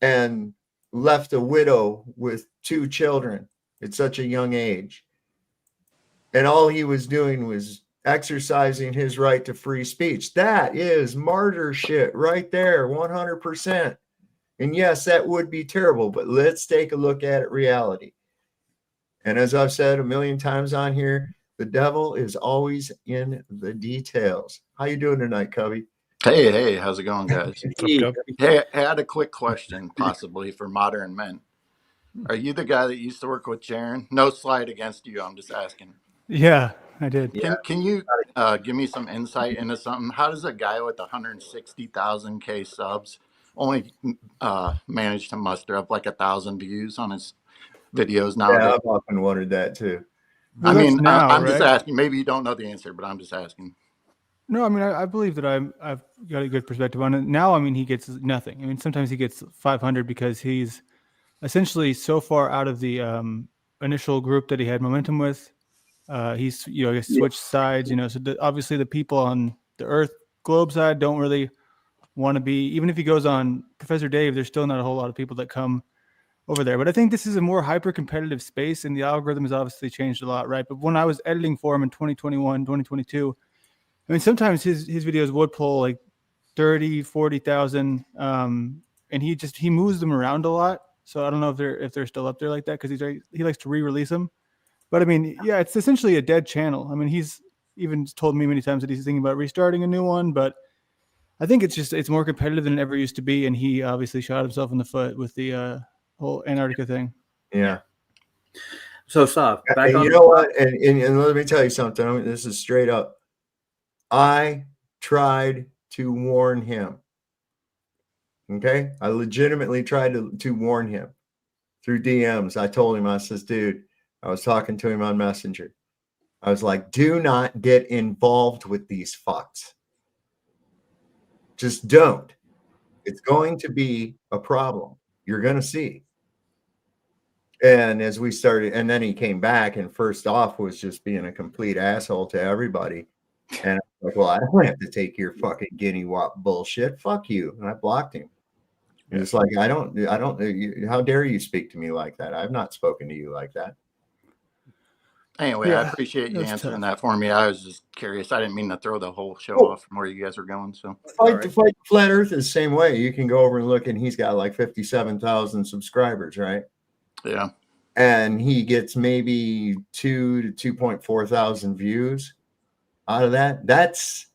K: and left a widow with 2 children at such a young age. And all he was doing was exercising his right to free speech. That is martyr shit right there, 100%. And yes, that would be terrible, but let's take a look at it reality. And as I've said a million times on here, the devil is always in the details. How you doing tonight, Cubby?
E: Hey, how's it going, guys?
K: Hey.
E: Hey, I had a quick question, possibly for modern men. Are you the guy that used to work with Jaron? No slight against you, I'm just asking.
S: Yeah, I did.
E: Can you give me some insight into something? How does a guy with 160,000 subs only manage to muster up like 1,000 views on his videos nowadays?
K: Yeah, I've often wondered that too.
S: Well,
E: I mean,
S: now,
E: I'm just
S: right?
E: asking. Maybe you don't know the answer, but I'm just asking.
S: No, I mean, I believe that I've got a good perspective on it. Now, I mean, he gets nothing. I mean, sometimes he gets 500 because he's essentially so far out of the initial group that he had momentum with. He's, you know, he switched sides, you know, so obviously the people on the Earth globe side don't really want to be, even if he goes on Professor Dave, there's still not a whole lot of people that come over there. But I think this is a more hyper competitive space, and the algorithm has obviously changed a lot, right? But when I was editing for him in 2021, 2022, I mean, sometimes his videos would pull like 30, 40,000, and he moves them around a lot. So I don't know if they're still up there like that, because he likes to re-release them. But I mean, yeah, it's essentially a dead channel. I mean, he's even told me many times that he's thinking about restarting a new one. But I think it's more competitive than it ever used to be, and he obviously shot himself in the foot with the whole Antarctica thing.
K: Yeah.
M: So, Sav, back
K: and
M: on.
K: You know what? And let me tell you something. I mean, this is straight up. I tried to warn him. Okay, I legitimately tried to warn him through DMs. I told him, I says, dude, I was talking to him on Messenger. I was like, do not get involved with these fucks. Just don't. It's going to be a problem. You're going to see. And as we started, and then he came back and first off was just being a complete asshole to everybody. And I was like, well, I don't have to take your fucking guinea wop bullshit. Fuck you. And I blocked him. It's like, I don't, how dare you speak to me like that? I've not spoken to you like that.
E: Anyway,
K: Yeah,
E: I appreciate you
K: that's
E: answering
K: tough.
E: that for me. I was just curious. I didn't mean to throw the whole show off from where you guys are going. So
K: Fight Flat Earth is the same way. You can go over and look, and he's got like 57,000 subscribers, right?
E: Yeah.
K: And he gets maybe 2 to 2.4 thousand views out of that. That's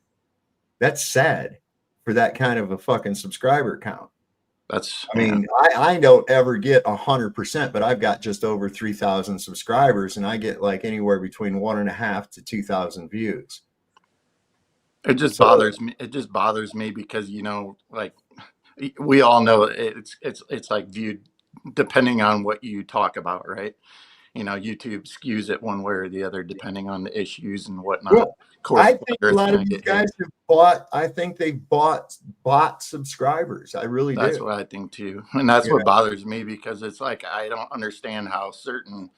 K: sad for that kind of a fucking subscriber count. I mean, I don't ever get 100%, but I've got just over 3,000 subscribers, and I get like anywhere between 1.5 to 2,000 views.
E: It just bothers me. It just bothers me because, you know, like we all know it's like viewed depending on what you talk about, right? You know, YouTube skews it one way or the other depending on the issues and whatnot.
K: Well,
E: Of course,
K: I think a
E: Earth's
K: lot of
E: gonna
K: these
E: get hit.
K: guys have bought. I think they bought subscribers. I really do.
E: That's what I think too, and that's
K: Yeah.
E: what bothers me because it's like I don't understand how certain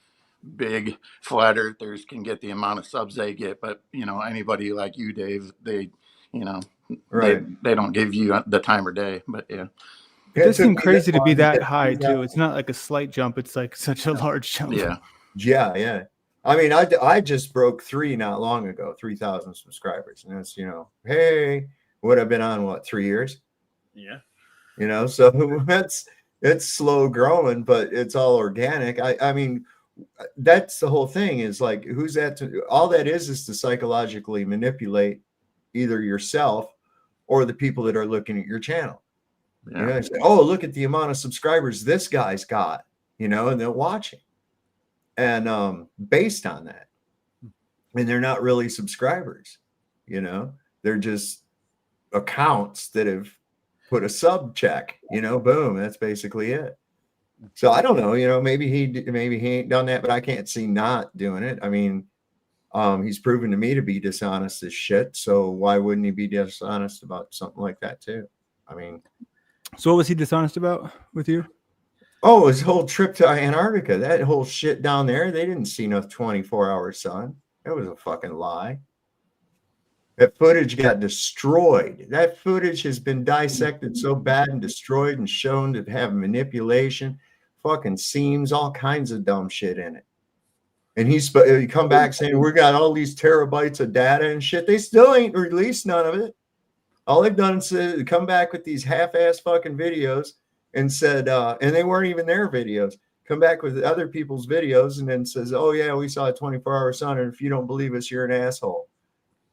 E: big flat earthers can get the amount of subs they get, but you know anybody like you, Dave, they, you know,
K: Right.
E: they don't give you the time of day. But yeah,
S: It does seem crazy to be that high too. It's not like a slight jump. It's like such a large jump.
K: Yeah. I mean, I just broke 3 not long ago, 3,000 subscribers, and that's, you know, hey, would have been on what, 3 years?
M: Yeah.
K: You know, so it's slow growing, but it's all organic. I mean, that's the whole thing is like, who's that to, all that is to psychologically manipulate either yourself or the people that are looking at your channel. You know, say, oh, look at the amount of subscribers this guy's got, you know, and they're watching. And based on that, and they're not really subscribers, you know, they're just accounts that have put a sub check, you know, boom, that's basically it. So I don't know, you know, maybe he ain't done that, but I can't see not doing it. I mean, he's proven to me to be dishonest as shit. So why wouldn't he be dishonest about something like that too? I mean,
S: so what was he dishonest about with you?
K: Oh, his whole trip to Antarctica, that whole shit down there, they didn't see no 24-hour sun. It was a fucking lie. That footage got destroyed. That footage has been dissected so bad and destroyed and shown to have manipulation, fucking seams, all kinds of dumb shit in it. And he come back saying, we got all these terabytes of data and shit. They still ain't released none of it. All they've done is come back with these half-ass fucking videos and said, and they weren't even their videos, come back with other people's videos and then says, oh yeah, we saw a 24-hour sun, and if you don't believe us, you're an asshole.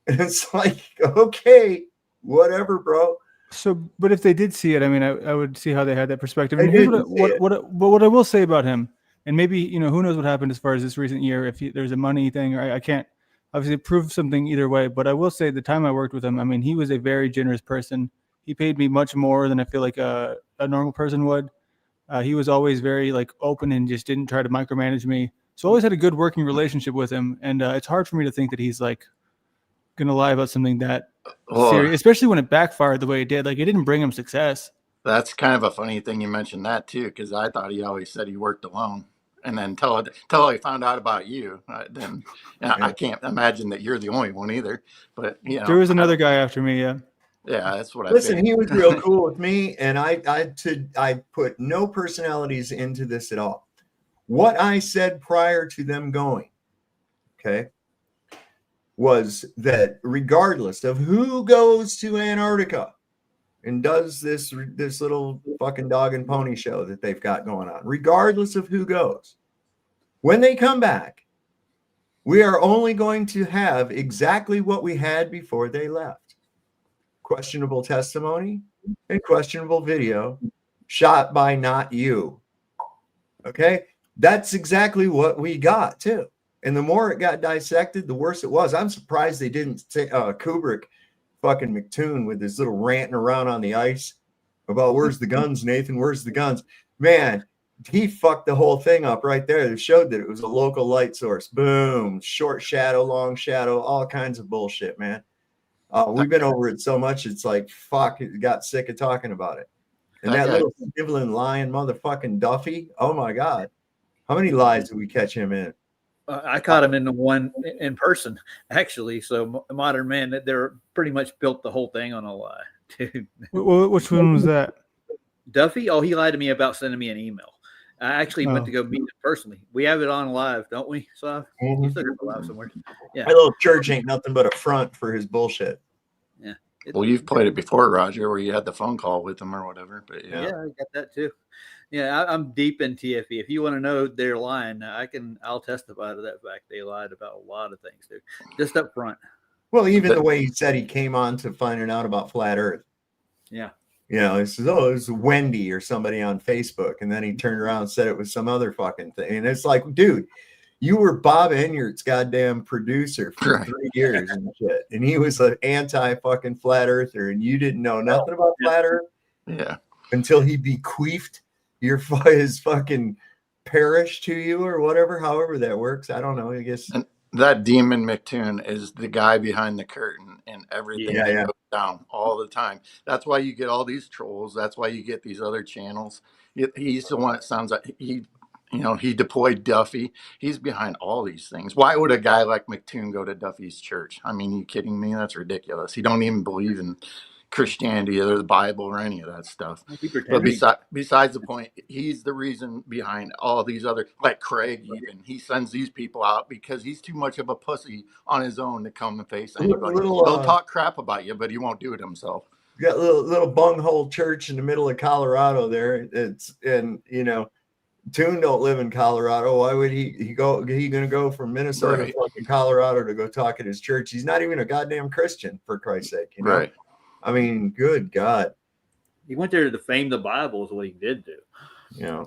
K: And it's like, okay, whatever, bro.
S: So, but if they did see it, I mean, I would see how they had that perspective. And here's what I will say about him, and maybe, you know, who knows what happened as far as this recent year, if there's a money thing, or I can't obviously prove something either way, but I will say the time I worked with him, I mean, he was a very generous person. He paid me much more than I feel like a normal person would. He was always very like open and just didn't try to micromanage me. So I always had a good working relationship with him. And it's hard for me to think that he's like going to lie about something that serious, especially when it backfired the way it did. Like, it didn't bring him success.
E: that's kind of a funny thing you mentioned that too, because I thought he always said he worked alone. And then till I found out about you, then I can't imagine that you're the only one either. But you know,
S: there was another guy after me. Yeah.
E: Yeah, that's what I
K: listen.
E: figured.
K: He was real cool with me, and I put no personalities into this at all. What I said prior to them going, okay, was that regardless of who goes to Antarctica and does this little fucking dog and pony show that they've got going on, regardless of who goes, when they come back, we are only going to have exactly what we had before they left. questionable testimony and questionable video shot by not you. Okay, that's exactly what we got too. And the more it got dissected, the worse it was. I'm surprised they didn't say Kubrick fucking McToon with his little ranting around on the ice about where's the guns, Nathan, where's the guns? Man, he fucked the whole thing up right there. They showed that it was a local light source. Boom, short shadow, long shadow, all kinds of bullshit, man. We've been over it so much, it's like, fuck, it got sick of talking about it. And that little sniveling, lying motherfucking Duffy, oh my God. How many lies did we catch him in?
M: I caught him in the one in person, actually. So Modern Man, they're pretty much built the whole thing on a lie, dude.
S: Which one was that?
M: Duffy? Oh, he lied to me about sending me an email. I actually went to go meet him personally. We have it on live, don't we, Sav? You still got it live somewhere. Yeah.
K: My little church ain't nothing but a front for his bullshit.
M: Yeah.
E: Well, you've played it before, Roger, where you had the phone call with him or whatever. But
M: Yeah, I got that too. Yeah, I'm deep in TFE. If you want to know they're lying, I'll testify to that fact. They lied about a lot of things, dude. Just up front.
K: Well, even the way he said he came on to finding out about flat Earth.
M: Yeah.
K: You know, he says, oh, it was Wendy or somebody on Facebook. And then he turned around and said it was some other fucking thing. And it's like, dude, you were Bob Enyart's goddamn producer for 3 years and shit. And he was an anti-fucking flat earther. And you didn't know nothing about flat Earth.
E: Yeah.
K: Until he bequeathed his fucking parish to you or whatever, however that works. I don't know. I guess.
E: And that demon McToon is the guy behind the curtain and everything that goes down all the time. That's why you get all these trolls. That's why you get these other channels. He's the one that sounds like he deployed Duffy. He's behind all these things. Why would a guy like McToon go to Duffy's church? I mean, you kidding me? That's ridiculous. He don't even believe in Christianity or the Bible or any of that stuff. But besides the point, he's the reason behind all these other, like Craig even. He sends these people out because he's too much of a pussy on his own to come and face anybody. He'll talk crap about you, but he won't do it himself.
K: You got a little bunghole church in the middle of Colorado there. Toon don't live in Colorado. Why would he go? He gonna go from Minnesota to fucking Colorado to go talk at his church? He's not even a goddamn Christian, for Christ's sake. You know?
E: Right.
K: I mean, good God.
M: He went there to defame the Bible is what he did do.
K: Yeah.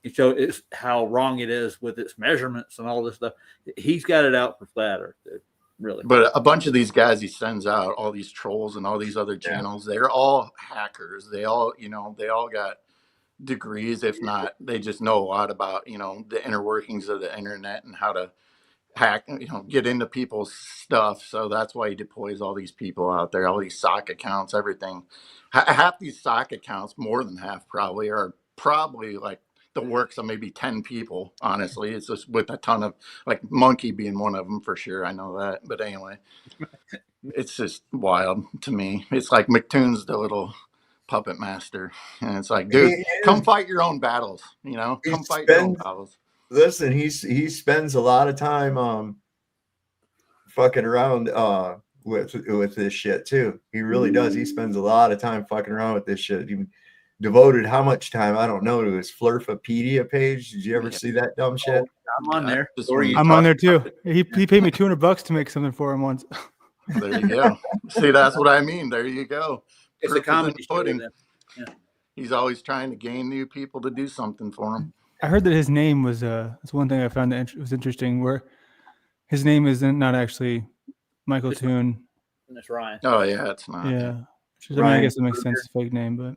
M: It showed it's how wrong it is with its measurements and all this stuff. He's got it out for flat Earth, dude. Really.
E: But a bunch of these guys he sends out, all these trolls and all these other channels, they're all hackers. They all got degrees. If not, they just know a lot about, the inner workings of the internet and how to hack, get into people's stuff. So that's why he deploys all these people out there, all these sock accounts, everything. Half these sock accounts, more than half probably, are probably like the works of maybe 10 people. Honestly, it's just with a ton of, like Monkey being one of them for sure. I know that. But anyway, it's just wild to me. It's like McToon's the little puppet master, and it's like, dude, come fight your own battles. Come fight your own battles.
K: Listen, he spends a lot of time fucking around with this shit too. He really does. He spends a lot of time fucking around with this shit. He devoted how much time, I don't know, to his Flurfapedia page. Did you ever see that dumb shit?
M: I'm on there.
S: I'm on there too. He paid me $200 to make something for him once.
E: There you go. See, that's what I mean. There you go.
M: It's a comedy show. Yeah.
E: He's always trying to gain new people to do something for him.
S: I heard that his name was that's one thing I found that was interesting, where his name isn't not actually Michael Toon.
M: That's Ryan.
E: Oh yeah, it's not.
S: Yeah. I guess it makes sense. It's a fake name, but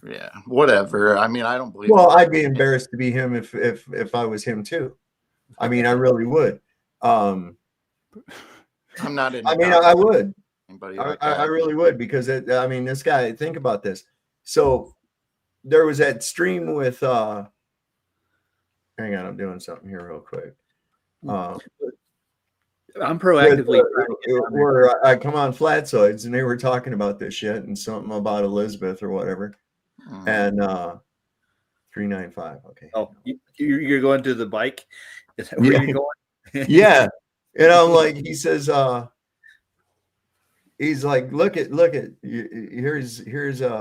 E: yeah, whatever. I mean, I don't believe.
K: Well, I'd be embarrassed to be him if I was him too. I mean, I really would.
E: I'm not in.
K: I mean, I would. I really would, because this guy, think about this. So there was that stream with hang on, I'm doing something here real quick.
M: I'm proactively
K: where I come on Flatsoids, and they were talking about this shit and something about Elizabeth or whatever. And 395. Okay.
M: Oh, you're going to the bike? Is that where you're going?
K: Yeah. And I'm like, he says, he's like, look at here's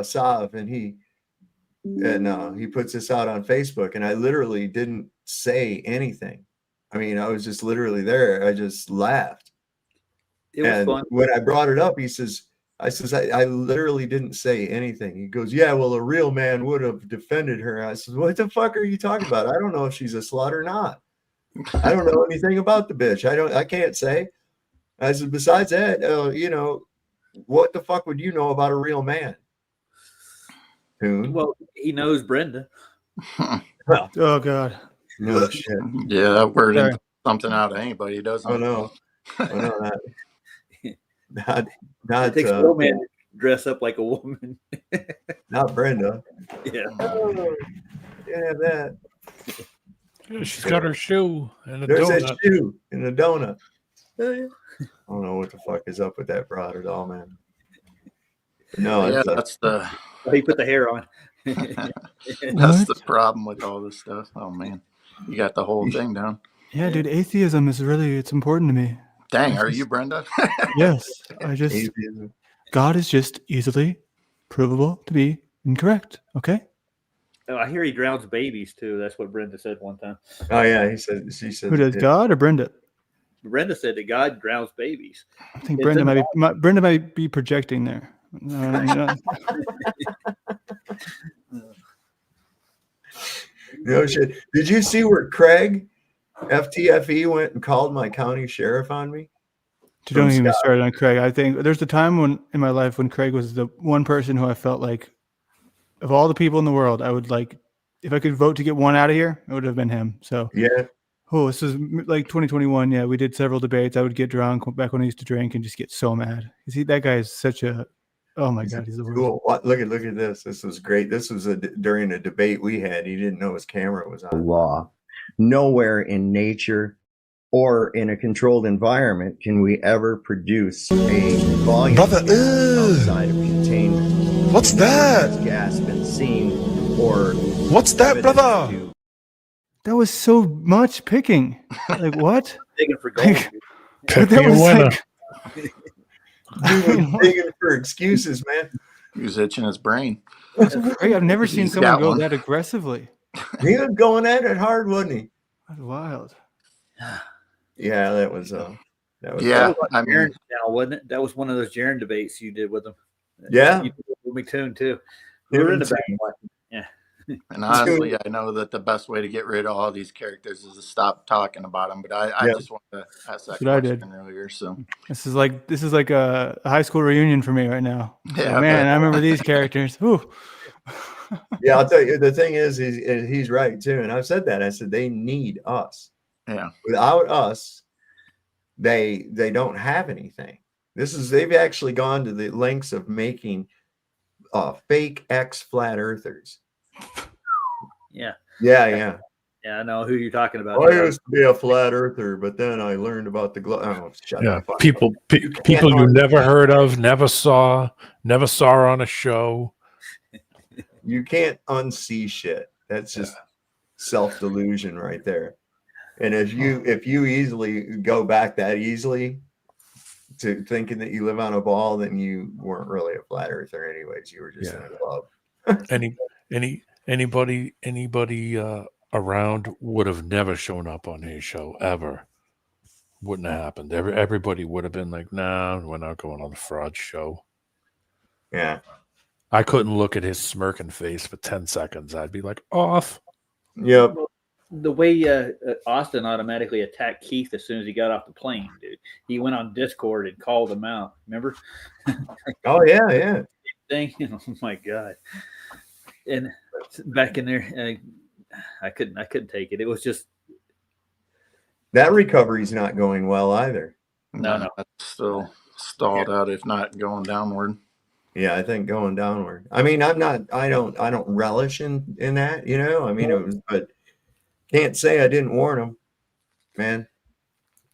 K: Sav, and he puts this out on Facebook, and I literally didn't say anything. I mean, I was just literally there. I just laughed.
M: It was fun.
K: When I brought it up, he says, I says, I literally didn't say anything. He goes, yeah, well, a real man would have defended her. I says, what the fuck are you talking about? I don't know if she's a slut or not. I don't know anything about the bitch. I can't say. I said, besides that, you know, what the fuck would you know about a real man? Coon.
M: Well, he knows Brenda.
S: Oh God.
K: No shit.
E: Yeah, that word
S: Sorry.
E: ain't something out of anybody, doesn't
K: Oh
E: it?
K: no. Oh no, not
M: It takes a real man to dress up like a woman.
K: not Brenda.
M: Yeah.
K: Oh, yeah, that.
L: Yeah, she's got her shoe and a
K: There's
L: donut.
K: that shoe and a donut. I don't know what the fuck is up with that broad at all, man. No,
E: Yeah,
K: it's
E: that's the
M: Oh, he put the hair on.
E: that's the problem with all this stuff. Oh man, you got the whole thing down.
S: Yeah, dude, atheism is it's important to me.
E: Dang, are you Brenda?
S: Yes, God is just easily provable to be incorrect. Okay.
M: Oh, I hear he drowns babies too. That's what Brenda said one time.
K: Oh yeah, she said.
S: Who does, God or Brenda?
M: Brenda said that God drowns babies.
S: I think Brenda might be projecting there. No.
K: No shit. Did you see where Craig FTFE went and called my county sheriff on me?
S: Don't even start on Craig. I think there's a time in my life when Craig was the one person who I felt like, of all the people in the world, I would like, if I could vote to get one out of here, it would have been him. So
K: yeah.
S: Oh, this is like 2021. Yeah, we did several debates. I would get drunk back when I used to drink and just get so mad. You see, that guy is such a, oh my God, he's the worst.
K: Cool. Look at this. This was great. This was during a debate we had. He didn't know his camera was on.
R: Law. Nowhere in nature or in a controlled environment can we ever produce a volume outside of containment.
T: What's that?
R: Gas been seen or
T: what's that, brother?
S: That was so much picking. Like what?
M: Digging for gold.
S: That was like,
K: digging for excuses, man.
E: He was itching his brain.
S: I've never seen someone go that aggressively.
K: He was going at it hard, wasn't he?
S: That's wild.
K: Yeah, that was
E: yeah.
M: I mean, now wasn't it? That was one of those Jaron debates you did with him.
K: Yeah,
M: you did with me too. We were in the back. Yeah.
E: And honestly, I know that the best way to get rid of all these characters is to stop talking about them. But I just wanted to ask that question earlier. So
S: this is like a high school reunion for me right now.
E: Yeah,
S: like, man, I remember these characters. Whew.
K: Yeah, I'll tell you. The thing is, he's right too. And I've said that. I said they need us.
E: Yeah.
K: Without us, they don't have anything. They've actually gone to the lengths of making fake flat earthers.
M: Yeah.
K: Yeah.
M: Yeah, I know who you're talking about.
K: I used to be a flat earther, but then I learned about the globe. Oh, shut up.
L: People you never heard of, never saw on a show.
K: You can't unsee shit. That's just self-delusion right there. And if you easily go back that easily to thinking that you live on a ball, then you weren't really a flat earther anyways. You were just in a club.
L: Anybody around would have never shown up on his show ever. Wouldn't have happened. Everybody would have been like, "Nah, we're not going on the fraud show."
K: Yeah.
L: I couldn't look at his smirking face for 10 seconds. I'd be like, off.
K: Yep.
M: The way Austin automatically attacked Keith as soon as he got off the plane, dude. He went on Discord and called him out. Remember?
K: Oh yeah.
M: Thing. Oh my God. And back in there, I couldn't take it. It was just
K: that recovery's not going well either.
M: No.
E: It's still stalled out, if not going downward.
K: Yeah, I think going downward. I mean, I don't relish in that, you know. I mean, but can't say I didn't warn them, man.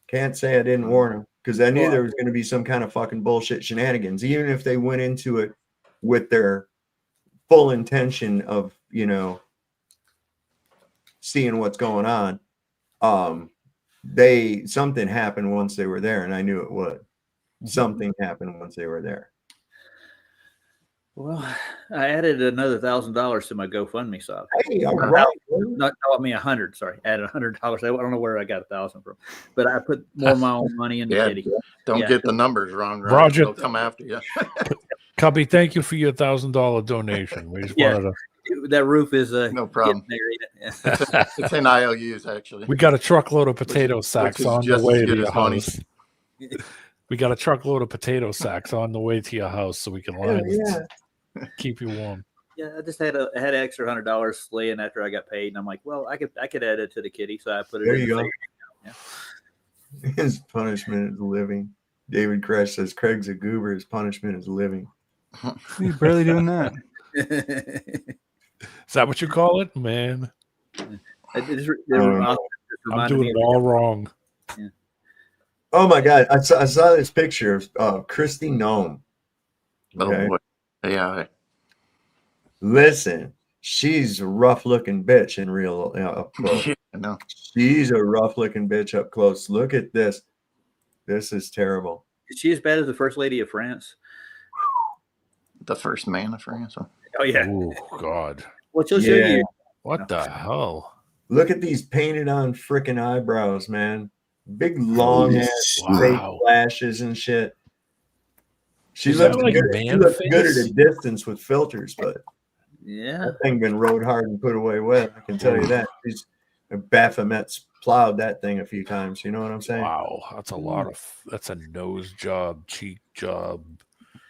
K: Can't say I didn't warn them because I knew there was going to be some kind of fucking bullshit shenanigans, even if they went into it with their full intention of, you know, seeing what's going on. Something happened once they were there, and I knew it would. Something happened once they were there.
M: Well, I added another $1,000 to my GoFundMe sub.
K: Hey, all right.
M: Not, no, I mean 100. Sorry, added $100. I don't know where I got 1,000 from, but I put more of my own money in the
E: Yeah,
M: kitty.
E: don't get the numbers wrong, right?
L: Roger.
E: They'll come after you.
L: Cubby, thank you for your $1,000 donation. We just
M: Yeah.
L: wanted
M: That roof is
E: no problem. It's in IOUs actually.
L: We got a truckload of potato sacks
E: is
L: on the
E: just as
L: way to
E: good
L: your
E: as money.
L: house. We got a truckload of potato sacks on the way to your house, so we can line keep you warm.
M: Yeah, I just had an extra $100 laying after I got paid, and I'm like, well, I could add it to the kitty, so I put it.
K: There
M: in
K: you
M: the
K: go.
M: savings account.
K: His punishment is living. David Crash says Craig's a goober. His punishment is living.
S: He's barely doing that.
L: Is that what you call it, man?
M: I'm
L: I'm doing it all wrong.
M: Yeah.
K: Oh my God! I saw this picture of Christy Nome. Okay?
E: Oh, yeah.
K: Listen, she's a rough-looking bitch in real up close.
E: Yeah, I know.
K: She's a rough-looking bitch up close. Look at this. This is terrible.
M: Is she as bad as the First Lady of France?
E: The first man of France.
M: Oh yeah.
L: Oh God.
M: Well, she'll show you.
L: What the hell?
K: Look at these painted-on freaking eyebrows, man. Big long ass fake lashes and shit. She
L: Is that
K: looks
L: like
K: good.
L: a
K: She
L: man
K: looks good
L: face?
K: at a distance with filters, but
M: yeah,
K: that thing been rode hard and put away wet. I can tell you that. She's Baphomet's plowed that thing a few times. You know what I'm saying?
L: Wow, that's a lot of. That's a nose job, cheek job.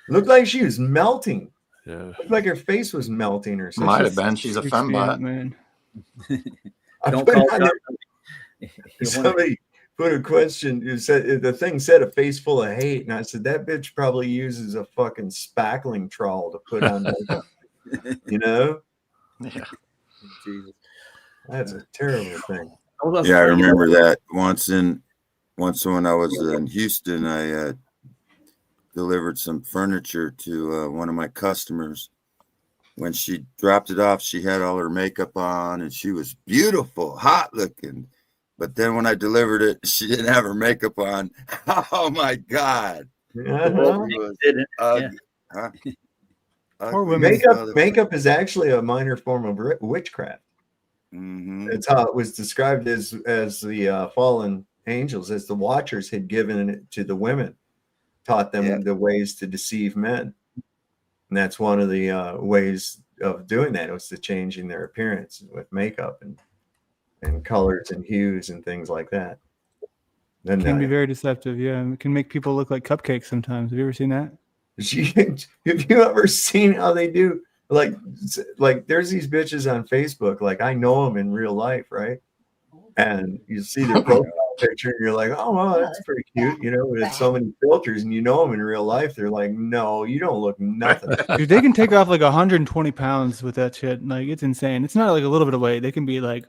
K: Looked like she was melting.
L: Yeah.
K: Looked like her face was melting or something.
E: Might have been. She's a fembot.
S: man.
M: Don't call
K: somebody put a question. You said the thing said a face full of hate, and I said that bitch probably uses a fucking spackling trowel to put on makeup. You know?
E: Yeah.
M: Jesus.
K: That's a terrible thing.
B: Yeah, I remember that once when I was in Houston, I delivered some furniture to one of my customers. When she dropped it off, she had all her makeup on and she was beautiful, hot looking. But then when I delivered it, she didn't have her makeup on. Oh my God.
K: Makeup is actually a minor form of witchcraft.
B: Mm-hmm.
K: That's how it was described as the fallen angels, as the watchers had given it to the women, taught them the ways to deceive men. And that's one of the ways of doing that, was to changing their appearance with makeup and colors and hues and things like that. Then
S: It can be very deceptive. Yeah, it can make people look like cupcakes sometimes. Have you ever seen that?
K: Have you ever seen how they do? Like there's these bitches on Facebook. Like I know them in real life, right? And you see their profile picture, and you're like, oh, well, that's pretty cute, you know. But it's so many filters, and you know them in real life. They're like, no, you don't look nothing.
S: Dude, they can take off like 120 pounds with that shit. Like it's insane. It's not like a little bit of weight. They can be like.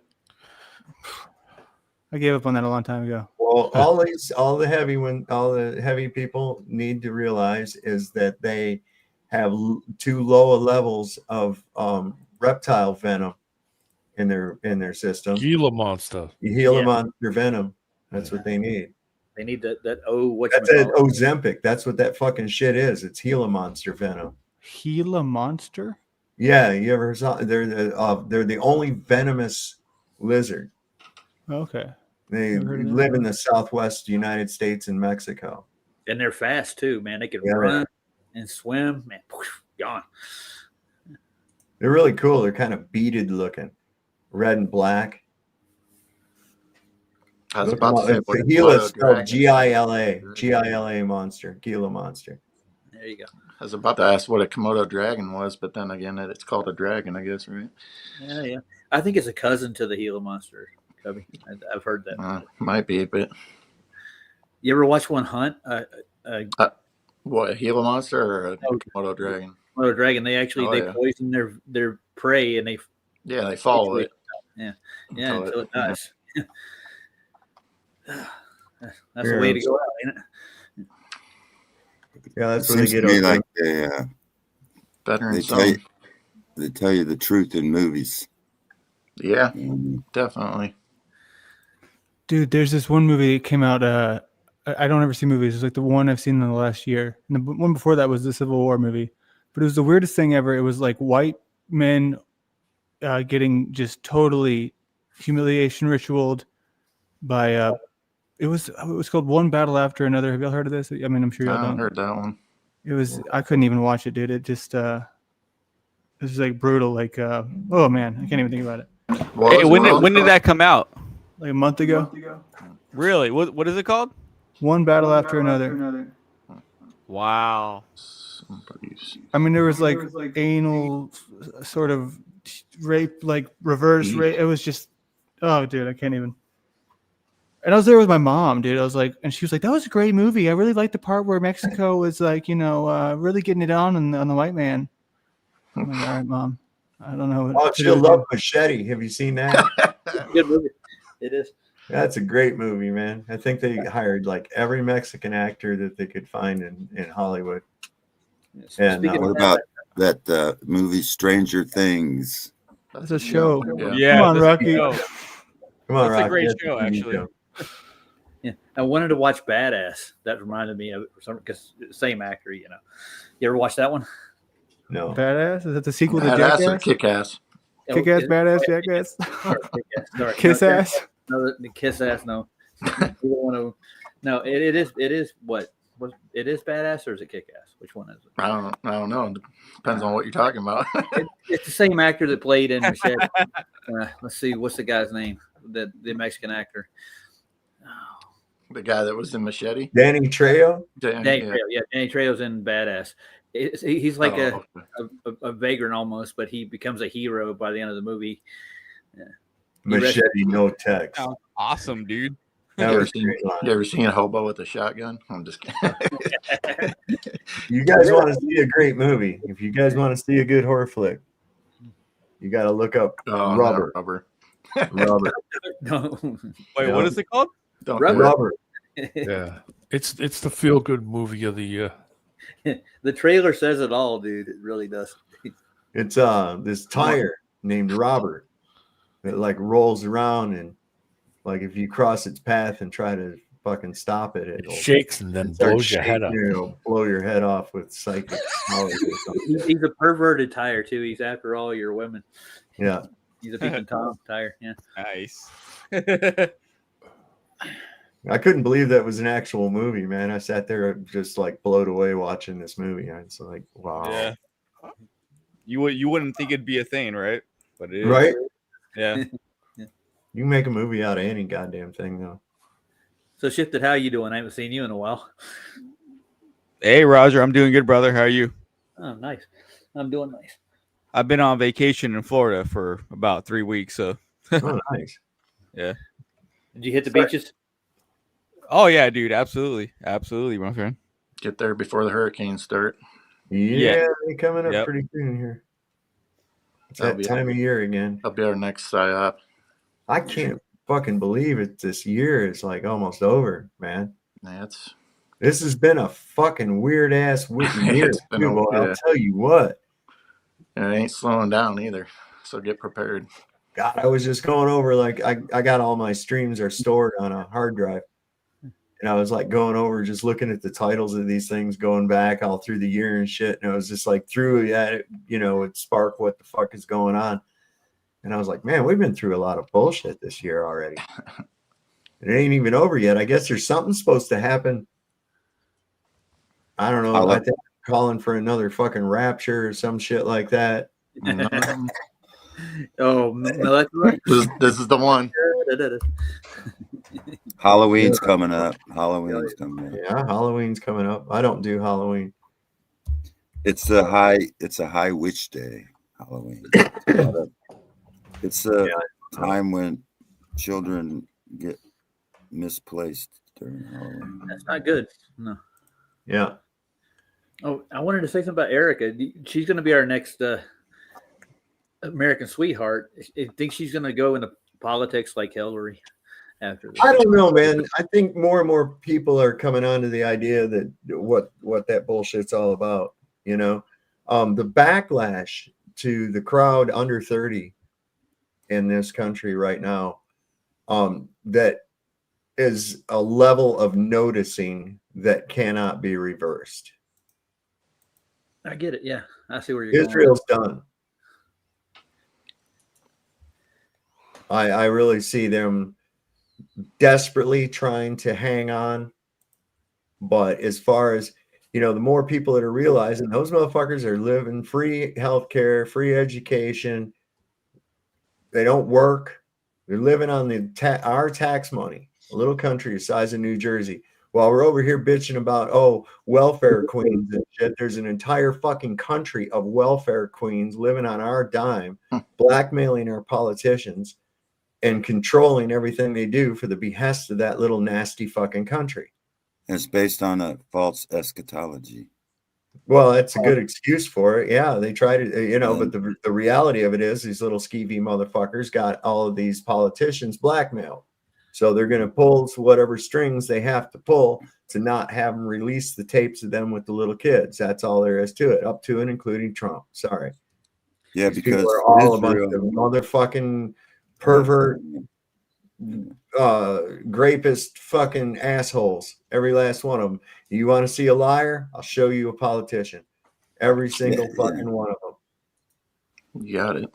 S: I gave up on that a long time ago.
K: Well, all the heavy people need to realize is that they have too low levels of reptile venom in their system.
L: Gila monster.
K: Gila monster venom. That's what they need.
M: They need that's
K: Ozempic. That's what that fucking shit is. It's Gila monster venom.
S: Gila monster?
K: Yeah, you ever saw? They're the only venomous lizard.
S: Okay.
K: They live in the Southwest United States and Mexico.
M: And they're fast too, man. They can run and swim. Man, gone.
K: They're really cool. They're kind of beaded looking, red and black.
E: I was about to say,
K: the Gila is spelled Gila monster. Gila monster.
M: There you go.
E: I was about to ask what a Komodo dragon was, but then again, it's called a dragon, I guess, right?
M: Yeah. I think it's a cousin to the Gila monster. Cubby. I've heard that.
E: Might be, but
M: you ever watch one hunt?
E: What, a Gila monster or a Komodo dragon?
M: Komodo dragon. They actually poison their prey and
E: they follow it.
M: Yeah, until it dies. That's the way to go out, ain't it?
K: Yeah, that's
B: what
K: they
B: get.
K: over.
B: Like they tell you the truth in movies.
E: Yeah, definitely.
S: Dude, there's this one movie that came out. I don't ever see movies. It's like the one I've seen in the last year. And the one before that was the Civil War movie. But it was the weirdest thing ever. It was like white men getting just totally humiliation ritualed by it was called One Battle After Another. Have y'all heard of this? I mean, I'm sure y'all
E: I haven't
S: don't.
E: heard that one.
S: It was, I couldn't even watch it, dude. It just it was like brutal. Like oh man, I can't even think about it.
D: Hey, when did that come out?
S: Like a month ago.
D: Really? What is it called?
S: One Battle After Another.
D: Wow.
S: I mean, there was like anal sort of rape, like reverse rape. It was just, oh, dude, I can't even. And I was there with my mom, dude. I was like, and she was like, "That was a great movie. I really liked the part where Mexico was like, really getting it on the white man." I'm like, all right, Mom. I don't know.
K: Oh, she'll love Machete. Have you seen that?
M: Good movie. It is.
K: That's a great movie, man. I think they hired like every Mexican actor that they could find in Hollywood. And
B: what about that movie Stranger Things?
S: That's a show.
D: Yeah.
S: Come on, Rocky.
K: Come on,
M: That's
K: Rocky.
M: a great
K: That's
M: show,
K: a TV
M: actually.
K: show.
M: Yeah, I wanted to watch Badass. That reminded me of it because same actor, You ever watch that one?
K: No.
S: Badass? Is that the sequel to
E: Badass or
S: Jackass?
E: Kick-Ass?
S: Kick-Ass, Badass, Jackass?
M: Sorry.
S: Kiss
M: No,
S: Ass?
M: No, the Kiss Ass, no. No, it is what? It is Badass or is it Kick-Ass? Which one is it?
E: I don't know. Depends on what you're talking about.
M: It's the same actor that played in Machete. Let's see, what's the guy's name? The Mexican actor.
E: The guy that was in Machete?
K: Danny Trejo?
M: Danny Trejo, yeah. Danny Trejo's in Badass. He's like a vagrant almost, but he becomes a hero by the end of the movie. Yeah.
K: Machete, no text.
D: Sounds awesome, dude.
E: You ever seen a hobo with a shotgun? I'm just kidding.
K: You guys want to see a great movie? If you guys want to see a good horror flick, you got to look up Rubber.
E: Rubber.
M: No.
D: Wait, what is it called?
K: Rubber.
L: Yeah, it's the feel good movie of the year.
M: The trailer says it all, dude. It really does.
K: It's this tire named Robert that like rolls around, and like if you cross its path and try to fucking stop it,
L: it shakes and then blows your head up.
K: It'll blow your head off with psychic powers or something.
M: He's a perverted tire too. He's after all your women.
K: Yeah.
M: He's a peeping Tom tire. Yeah.
D: Nice.
K: I couldn't believe that was an actual movie, man. I sat there just like blown away watching this movie. I was like, wow.
D: Yeah. You wouldn't think it'd be a thing, right? But it is.
K: Right?
D: Yeah.
K: You can make a movie out of any goddamn thing, though.
M: So, Shifted, how you doing? I haven't seen you in a while.
D: Hey, Roger, I'm doing good, brother. How are you?
M: Oh, nice. I'm doing nice.
D: I've been on vacation in Florida for about 3 weeks. So.
K: Oh, nice.
D: Yeah.
M: Did you hit the beaches?
D: Oh yeah, dude. Absolutely, my friend.
E: Get there before the hurricanes start.
K: Yeah, they're coming up pretty soon here. It's that time of year again.
E: That'll be our next psyop.
K: I can't fucking believe it. This year is like almost over, man. This has been a fucking weird ass year. I'll tell you what.
E: And it ain't slowing down either. So get prepared.
K: God, I was just going over, like, I got all my streams are stored on a hard drive. And I was like going over, just looking at the titles of these things, going back all through the year and shit. And I was just like it sparked what the fuck is going on. And I was like, man, we've been through a lot of bullshit this year already. It ain't even over yet. I guess there's something supposed to happen. I don't know. I think I'm calling for another fucking rapture or some shit like that.
M: Oh, no, that's right.
E: This is the one.
B: Halloween's coming up.
K: Yeah, Halloween's coming up. I don't do Halloween.
B: It's a high witch day, Halloween. It's a time when children get misplaced during Halloween.
M: That's not good. No.
K: Yeah.
M: Oh, I wanted to say something about Erica. She's going to be our next American sweetheart. I think she's going to go into politics like Hillary after this.
K: I don't know, man. I think more and more people are coming on to the idea that what that bullshit's all about. You know, the backlash to the crowd under 30 in this country right now, that is a level of noticing that cannot be reversed.
M: I get it. Yeah, I see where you're
K: Israel's done. I really see them desperately trying to hang on. But as far as, the more people that are realizing those motherfuckers are living free healthcare, free education. They don't work. They're living on our tax money. A little country the size of New Jersey. While we're over here bitching about, welfare queens and shit, there's an entire fucking country of welfare queens living on our dime, blackmailing our politicians and controlling everything they do for the behest of that little nasty fucking country.
B: It's based on a false eschatology.
K: Well, that's a good excuse for it. Yeah, they try to, but the reality of it is these little skeevy motherfuckers got all of these politicians blackmailed. So they're going to pull whatever strings they have to pull to not have them release the tapes of them with the little kids. That's all there is to it, up to and including Trump. Sorry.
B: Yeah,
K: These
B: because
K: people are all a bunch of motherfucking pervert, grapist fucking assholes. Every last one of them. You want to see a liar? I'll show you a politician. Every single fucking one of them.
E: You got it.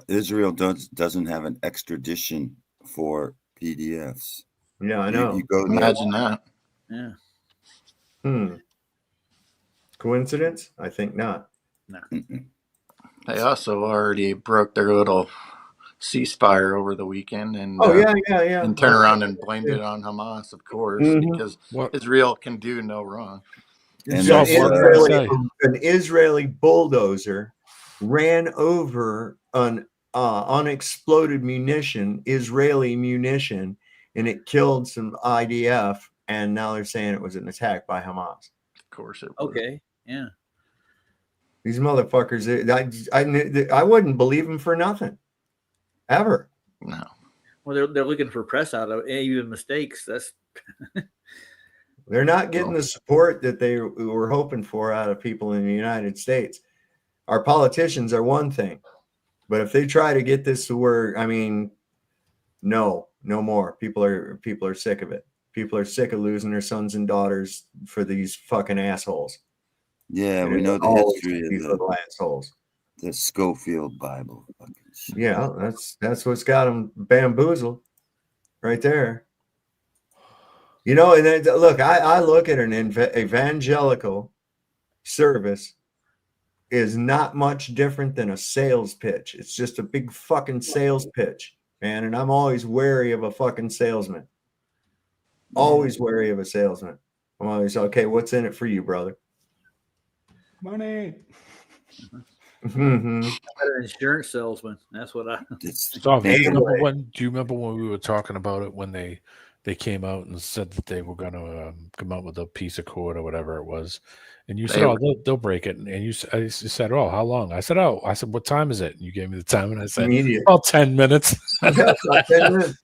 B: Israel doesn't have an extradition for PDFs.
K: Yeah, I know.
B: You go
E: Imagine that.
M: Yeah.
K: Coincidence? I think not.
M: No.
E: They also already broke their little ceasefire over the weekend and and turn around and blamed it on Hamas, of course, because Israel can do no wrong.
K: And an Israeli bulldozer ran over an unexploded Israeli munition, and it killed some IDF. And now they're saying it was an attack by Hamas.
E: Of course it was.
M: Okay. Yeah.
K: These motherfuckers, I wouldn't believe them for nothing. Ever.
E: No.
M: Well, they're looking for press out of even mistakes. That's
K: they're not getting the support that they were hoping for out of people in the United States. Our politicians are one thing, but if they try to get this to where, no more. People are sick of it. People are sick of losing their sons and daughters for these fucking assholes.
B: Yeah, we know the history of
K: these little assholes.
B: The Schofield Bible.
K: Yeah, that's what's got them bamboozled right there. And then, look, I look at an evangelical service is not much different than a sales pitch. It's just a big fucking sales pitch, man. And I'm always wary of a fucking salesman. Always wary of a salesman. I'm always, okay, what's in it for you, brother?
S: Money.
M: An insurance salesman. That's what I.
L: Do you remember when we were talking about it when they came out and said that they were going to come out with a piece of cord or whatever it was, and you said, they'll break it, and you said, oh, how long? I said, what time is it? And you gave me the time, and I said, 10 minutes.
K: 10 minutes.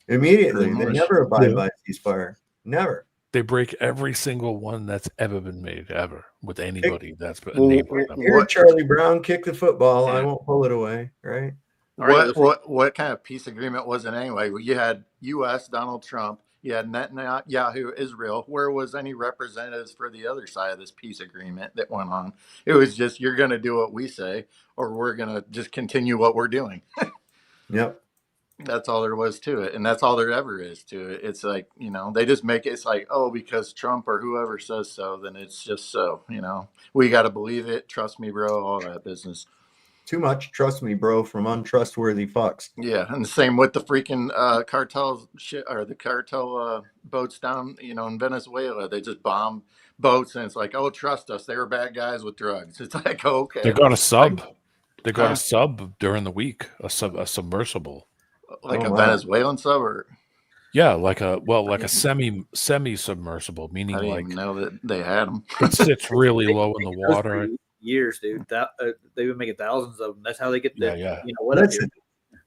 K: Immediately, they never abide by ceasefire. Never.
L: They break every single one that's ever been made, ever, with anybody that's been enabled them.
K: Here, Charlie Brown, kick the football. I won't pull it away, right?
E: What kind of peace agreement was it anyway? You had U.S. Donald Trump. You had Netanyahu, Israel. Where was any representatives for the other side of this peace agreement that went on? It was just, you're going to do what we say, or we're going to just continue what we're doing.
K: Yep.
E: That's all there was to it. And that's all there ever is to it. It's like, they just make it, it's like, because Trump or whoever says so, then it's just so, we got to believe it. Trust me, bro, all that business.
K: Too much trust me, bro, from untrustworthy fucks.
E: Yeah. And the same with the freaking cartel shit, or the cartel boats down, in Venezuela. They just bomb boats and it's like, trust us. They were bad guys with drugs. It's like, okay.
L: They got a sub. They got a sub during the week, a submersible.
E: Like a Venezuelan sub, or
L: like a semi submersible, meaning
E: I didn't
L: like
E: even know that they had them.
L: It sits really low in the water.
M: Years, dude. They've been making thousands of them. That's how they get the
K: Listen,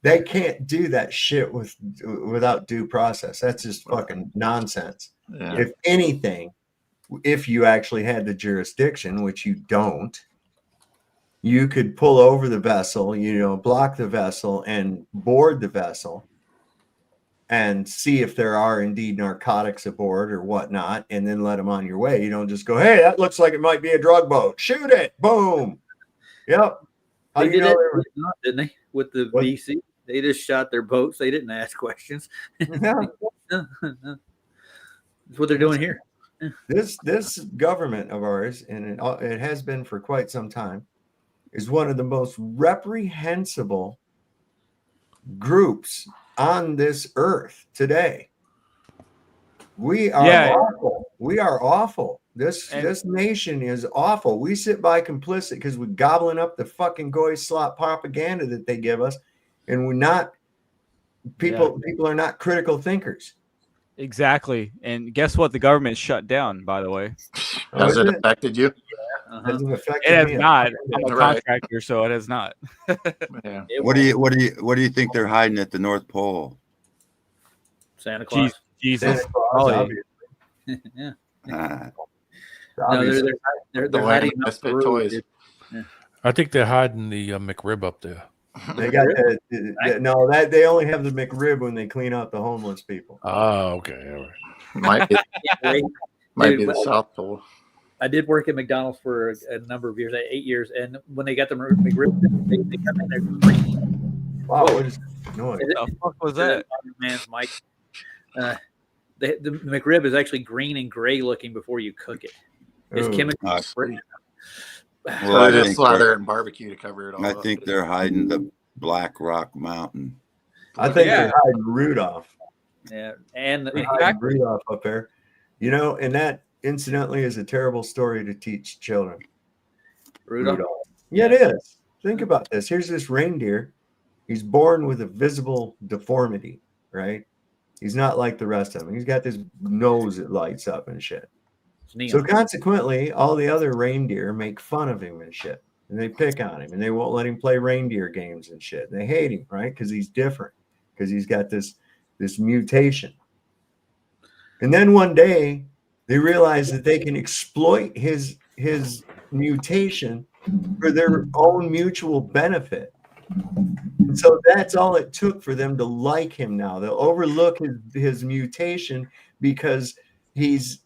K: they can't do that shit without due process. That's just fucking nonsense.
E: Yeah.
K: If anything, if you actually had the jurisdiction, which you don't, you could pull over the vessel, block the vessel and board the vessel and see if there are indeed narcotics aboard or whatnot, and then let them on your way. You don't just go, hey, that looks like it might be a drug boat. Shoot it. Boom. Yep. How
M: They
K: do you
M: did
K: know
M: that,
K: they were?
M: didn't they? With the BC, they just shot their boats. They didn't ask questions.
K: Yeah.
M: That's what they're doing here.
K: This government of ours, and it has been for quite some time, is one of the most reprehensible groups on this earth today. We are awful. We are awful. This nation is awful. We sit by complicit because we're gobbling up the fucking goy slop propaganda that they give us, and we're not people. People are not critical thinkers.
F: Exactly. And guess what? The government shut down, by the way.
E: Has it affected you?
K: Hasn't affected
F: It has
K: me.
F: not. I'm a
E: Right.
F: contractor, so it has not.
E: Yeah.
B: What do you think they're hiding at the North Pole?
M: Santa Claus.
F: Jesus.
K: Santa Claus,
F: Probably.
K: obviously.
M: Yeah.
B: Ah,
M: No, they're
E: The
M: hiding
E: land
M: up
E: misfit
M: Peru,
E: toys.
M: dude. Yeah.
L: I think they're hiding the McRib up there.
K: They got no, that they only have the McRib when they clean out the homeless people.
L: Oh, okay. All right.
E: Might be,
M: Right.
E: might
M: Dude,
E: be the
M: well,
E: South Pole.
M: I did work at McDonald's for a number of years, 8 years, and when they got the McRib, they come in there green.
K: Wow, what is noise?
F: What the fuck was that?
M: Man's mic. The McRib is actually green and gray looking before you cook it. It's
K: Ooh.
M: chemical.
B: Well,
E: So
B: I
E: they just
B: think
E: slather
B: they're-
E: it in barbecue to cover it all
B: I
E: up.
B: think they're hiding the Black Rock Mountain.
K: I think they're hiding Rudolph.
M: Yeah, and
K: They're hiding Rudolph up there. You know, and that incidentally is a terrible story to teach children.
M: Rudolph.
K: Yeah, it is. Think about this. Here's this reindeer. He's born with a visible deformity, right? He's not like the rest of them. He's got this nose that lights up and shit. So consequently, all the other reindeer make fun of him and shit. And they pick on him and they won't let him play reindeer games and shit. They hate him, right? Because he's different. Because he's got this mutation. And then one day they realize that they can exploit his mutation for their own mutual benefit. And so that's all it took for them to like him now. They'll overlook his mutation because his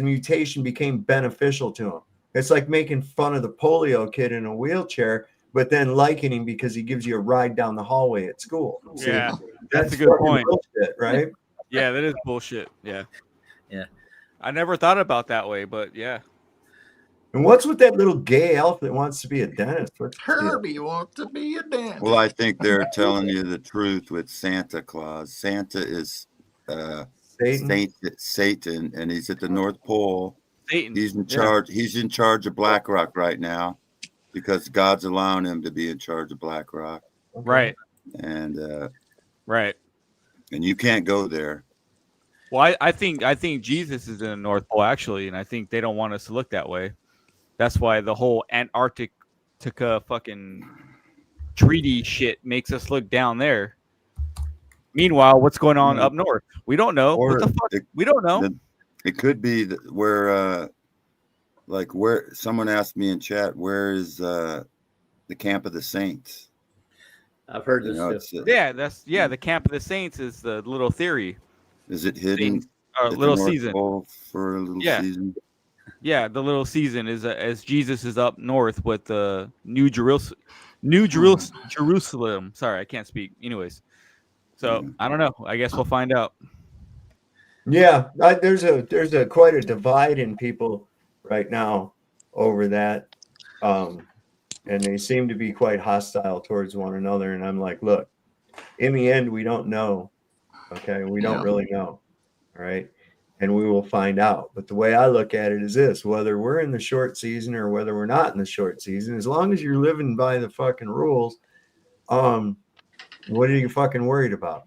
K: mutation became beneficial to him. It's like making fun of the polio kid in a wheelchair, but then liking him because he gives you a ride down the hallway at school. See?
F: Yeah, that's a good
K: fucking
F: point.
K: bullshit, right?
F: Yeah, that is bullshit. Yeah.
M: Yeah.
F: I never thought about that way, but yeah.
K: And what's with that little gay elf that wants to be a dentist? What's the deal?
E: Herbie wants to be a dentist.
B: Well, I think they're telling you the truth with Santa Claus. Santa is Satan, and he's at the North Pole.
F: Satan.
B: He's in charge. He's in charge of Black Rock right now because God's allowing him to be in charge of Black Rock.
F: Right.
B: And
F: right.
B: And you can't go there.
F: Well, I think Jesus is in the North Pole actually, and I think they don't want us to look that way. That's why the whole Antarctica fucking treaty shit makes us look down there. Meanwhile, what's going on up north? We don't know. What the fuck? We don't know.
B: It could be where, where someone asked me in chat, where is the Camp of the Saints?
M: I've heard this.
F: The Camp of the Saints is the little theory.
B: Is it hidden?
F: Or little season
B: for a little season.
F: Yeah, the little season is as Jesus is up north with the New Jerusalem. Sorry, I can't speak. Anyways, so I don't know. I guess we'll find out.
K: Yeah, there's a quite a divide in people right now over that, and they seem to be quite hostile towards one another. And I'm like, look, in the end, we don't know. Okay, we don't really know. All right. And we will find out. But the way I look at it is this: whether we're in the short season or whether we're not in the short season, as long as you're living by the fucking rules, what are you fucking worried about?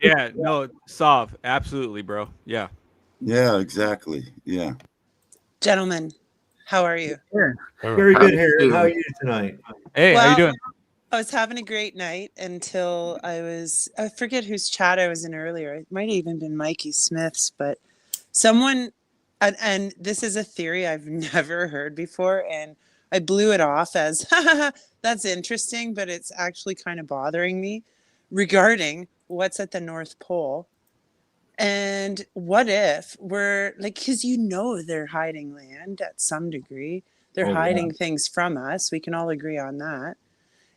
F: Yeah, no, Sav, absolutely, bro. Yeah.
B: Yeah, exactly. Yeah.
N: Gentlemen, how are you?
K: Very good here. How are you tonight?
F: Hey, how you doing?
N: I was having a great night until I forget whose chat I was in earlier. It might have even been Mikey Smith's, but someone, and this is a theory I've never heard before, and I blew it off as, that's interesting, but it's actually kind of bothering me regarding what's at the North Pole. And what if we're like, because they're hiding land at some degree. They're
K: Oh, yeah.
N: hiding things from us. We can all agree on that.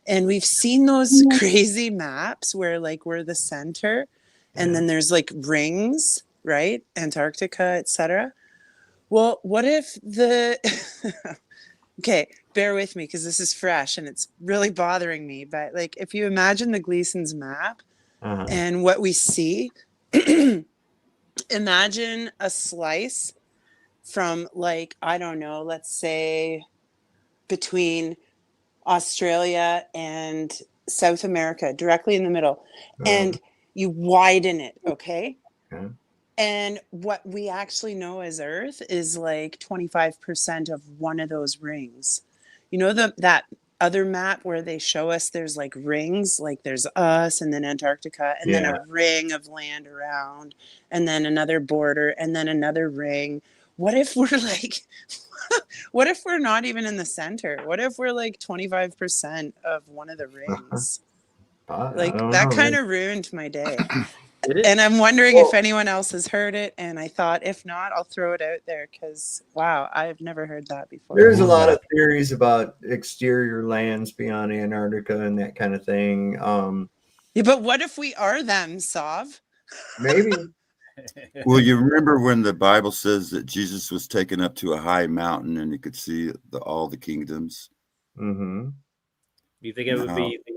N: And we've seen those crazy maps where like we're the center and then there's like rings, right? Antarctica, etc. Well, what if the okay, bear with me because this is fresh and it's really bothering me. But like if you imagine the Gleason's map and what we see, imagine a slice from like, I don't know, let's say between Australia and South America, directly in the middle, and you widen it, okay? And what we actually know as Earth is like 25% of one of those rings. You know that other map where they show us there's like rings, like there's us and then Antarctica and then a ring of land around and then another border and then another ring. What if we're like what if we're not even in the center? What if we're like 25% of one of the rings? Like that kind of ruined my day. And I'm wondering if anyone else has heard it. And I thought, if not, I'll throw it out there because, wow, I've never heard that before.
K: There's a lot of theories about exterior lands beyond Antarctica and that kind of thing.
N: Yeah, but what if we are them, Sav?
K: Maybe.
B: Well, you remember when the Bible says that Jesus was taken up to a high mountain and he could see all the kingdoms?
K: Mm-hmm.
M: You think it would be the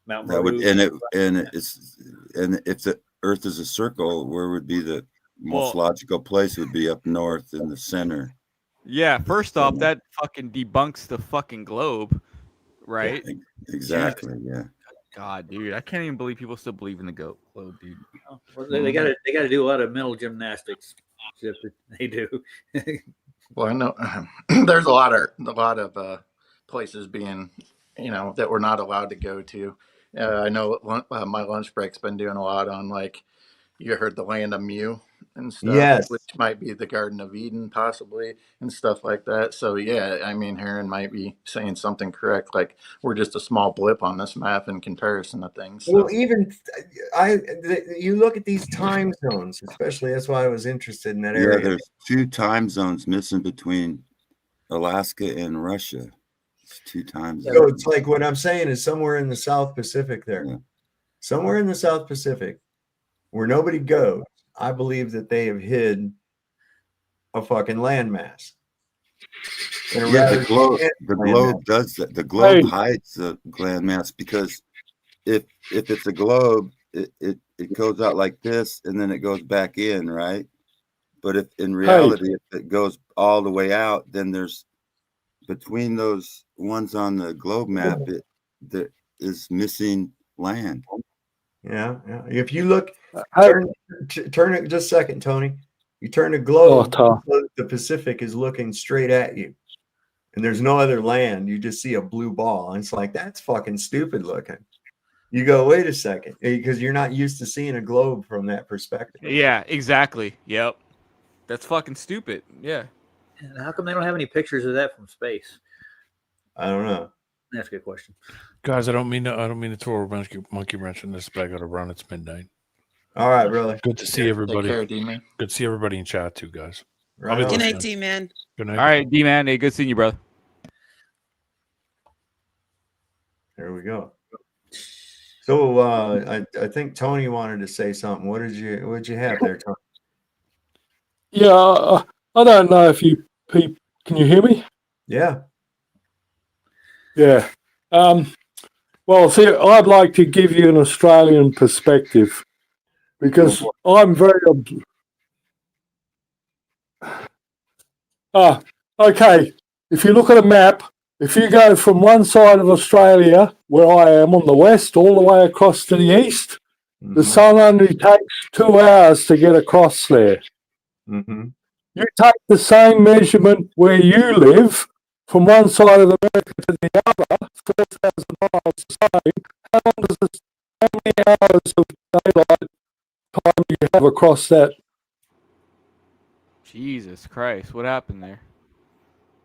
M: Mount
B: That would,
M: Meru?
B: and if the Earth is a circle, where would be the most logical place? Would be up north in the center.
F: Yeah, first off, that fucking debunks the fucking globe, right?
B: Yeah, exactly. Yeah.
F: God, dude, I can't even believe people still believe in the globe, dude.
M: Well, they got to do a lot of mental gymnastics. They do.
E: Well, I know there's a lot of places being, that we're not allowed to go to. I know my lunch break's been doing a lot on, like, you heard the land of Mu and stuff,
K: Yes.
E: which might be the Garden of Eden possibly and stuff like that. So yeah, I mean, Heron might be saying something correct. Like, we're just a small blip on this map in comparison to things. So.
K: Well, even you look at these time zones, especially. That's why I was interested in that area.
B: Yeah, there's 2 time zones missing between Alaska and Russia. It's 2 time zones.
K: So it's like what I'm saying is somewhere in the South Pacific there.
B: Yeah.
K: Somewhere in the South Pacific where nobody goes, I believe that they have hid a fucking landmass.
B: Yeah, the globe does that. The globe hides the landmass because if it's a globe, it goes out like this and then it goes back in, right? But if in reality, if it goes all the way out, then there's between those ones on the globe map, there is missing land.
K: Yeah. If you look, turn it just a second, Tony. You turn the globe, the Pacific is looking straight at you. And there's no other land. You just see a blue ball. And it's like, that's fucking stupid looking. You go, wait a second, because you're not used to seeing a globe from that perspective.
F: Yeah, exactly. Yep. That's fucking stupid. Yeah.
M: And how come they don't have any pictures of that from space?
K: I don't know.
M: That's a good question.
L: Guys, I don't mean to throw a monkey wrench in this, but I got to run. It's midnight.
K: All right, brother.
L: Good to see everybody.
E: Take care, D-Man.
L: Good to see everybody in chat too, guys.
K: Right.
N: Good night, D-Man.
L: Good night.
F: All right, D-Man. Hey, good seeing you, brother.
K: There we go. So I think Tony wanted to say something. What did you have there, Tony?
A: Yeah, I don't know if you people can you hear me?
K: Yeah.
A: Yeah. Well, see, I'd like to give you an Australian perspective because I'm very. Okay. If you look at a map, if you go from one side of Australia, where I am on the west, all the way across to the east, the sun only takes 2 hours to get across there.
K: Mm-hmm.
A: You take the same measurement where you live from one side of America to the other, 4,000 miles the same. How many hours of daylight time do you have across that?
F: Jesus Christ, what happened there?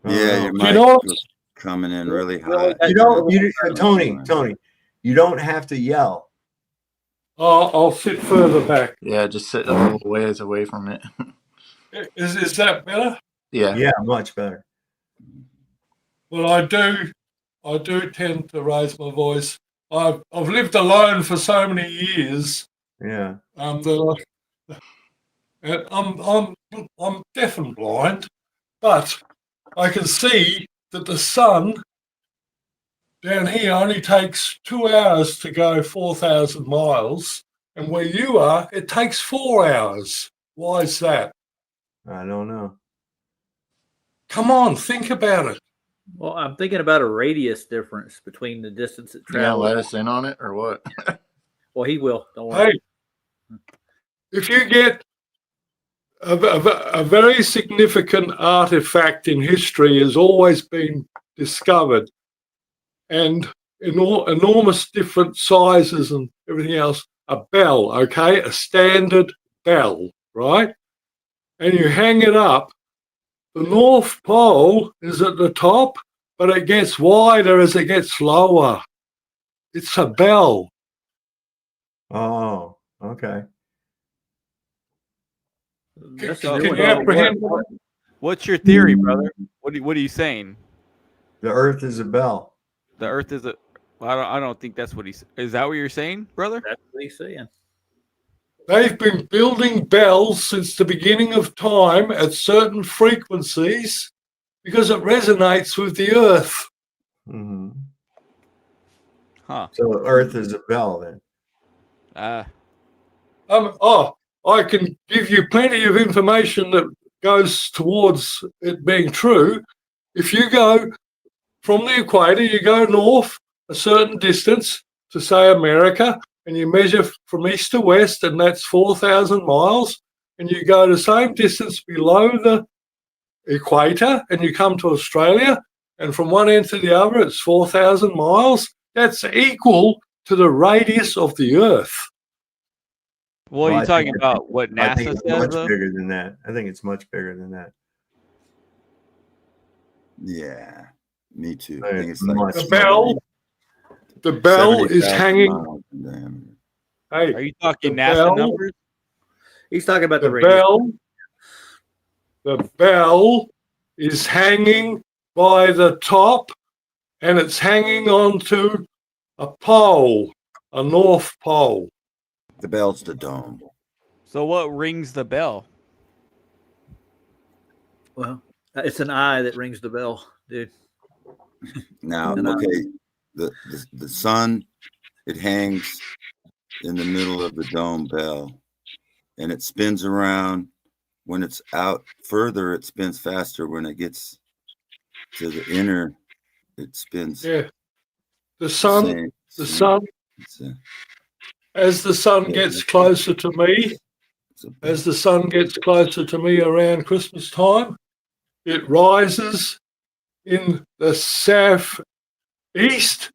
B: Yeah, your mic was coming in really high.
K: Tony, you don't have to yell.
A: I'll sit further back.
E: Yeah, just sit a little ways away from it.
A: Is that better?
E: Yeah.
K: Yeah, much better.
A: Well, I do tend to raise my voice. I've lived alone for so many years.
K: Yeah.
A: And I'm deaf and blind, but I can see that the sun down here only takes 2 hours to go 4,000 miles, and where you are, it takes 4 hours. Why is that?
K: I don't know.
A: Come on, think about it.
M: Well, I'm thinking about a radius difference between the distance it
E: You gonna
M: travels.
E: let us in on it or what?
M: Well, he will. Don't worry.
A: Hey, if you get a very significant artifact in history has always been discovered, and in enormous different sizes and everything else, a bell, okay, a standard bell, right? And you hang it up. The North Pole is at the top, but it gets wider as it gets lower. It's a bell.
K: Oh, okay.
A: Can you apprehend?
F: What's your theory, brother? What are you saying?
K: The Earth is a bell.
F: The Earth is a. I don't think that's what he's. Is that what you're saying, brother?
M: That's what he's saying.
A: They've been building bells since the beginning of time at certain frequencies because it resonates with the Earth.
K: Mm-hmm.
F: Huh.
K: So Earth is a bell then.
A: I can give you plenty of information that goes towards it being true. If you go from the equator, you go north a certain distance to, say, America, and you measure from east to west, and that's 4,000 miles, and you go the same distance below the equator, and you come to Australia, and from one end to the other, it's 4,000 miles. That's equal to the radius of the Earth.
F: Well,
K: I
F: you're talking
K: think
F: about what
K: I think
F: NASA
K: it's
F: says,
K: much
F: though?
K: bigger than that. I think it's much bigger than that.
B: Yeah, me too.
K: I
B: I
K: think
B: think
K: it's
B: it's like
K: much
A: The bell is
B: 70,000
A: hanging.
B: miles in diameter.
A: Hey,
F: Are you talking
A: the
F: NASA
A: bell-
F: numbers?
M: He's talking about
A: the
M: the radius.
A: the bell is hanging by the top, and it's hanging onto a pole, a north pole.
B: The bell's the dome.
F: So what rings the bell?
M: Well, it's an eye that rings the bell, dude.
B: Now,
M: And,
B: okay, the sun, it hangs in the middle of the dome bell, and it spins around. When it's out further, it spins faster. When it gets to the inner, it spins.
A: Yeah. The sun,
B: same-
A: the
B: same.
A: sun,
B: It's a-
A: as the sun gets closer to me, as the sun gets closer to me around Christmas time, it rises in the southeast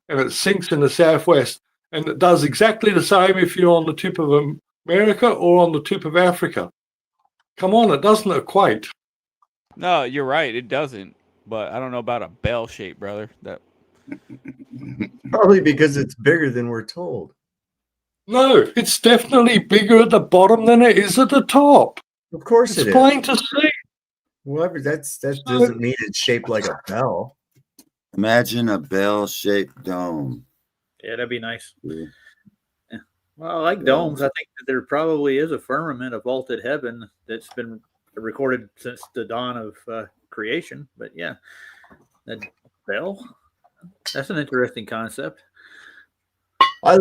A: and it sinks in the southwest. And it does exactly the same if you're on the tip of America or on the tip of Africa. Come on, it doesn't equate.
F: No, you're right. It doesn't. But I don't know about a bell shape, brother. That
K: Probably because it's bigger than we're told.
A: No, it's definitely bigger at the bottom than it is at the top.
K: Of course
A: It's
K: it is.
A: plain to see.
K: Whatever. That doesn't mean it's shaped like a bell.
B: Imagine a bell-shaped dome.
M: Yeah, that'd be nice.
B: Yeah.
M: Yeah. Well, I like domes. I think that there probably is a firmament, a vaulted heaven that's been recorded since the dawn of creation. But yeah, that bell, that's an interesting concept.
K: I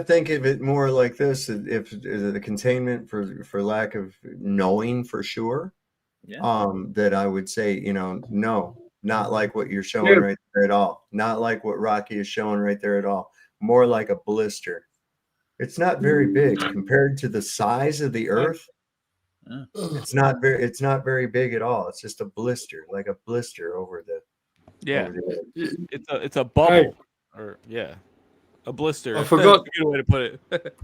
K: think of it more like this: if the containment for lack of knowing for sure,
M: Yeah.
K: that I would say, no, not like what you're showing right there at all. Not like what Rocky is showing right there at all. More like a blister. It's not very big compared to the size of the Earth. It's not very big at all. It's just a blister, like a blister over the.
F: yeah,
K: over the
F: it's a bubble, or yeah, a blister.
A: I forgot-
F: That's a good way to put it.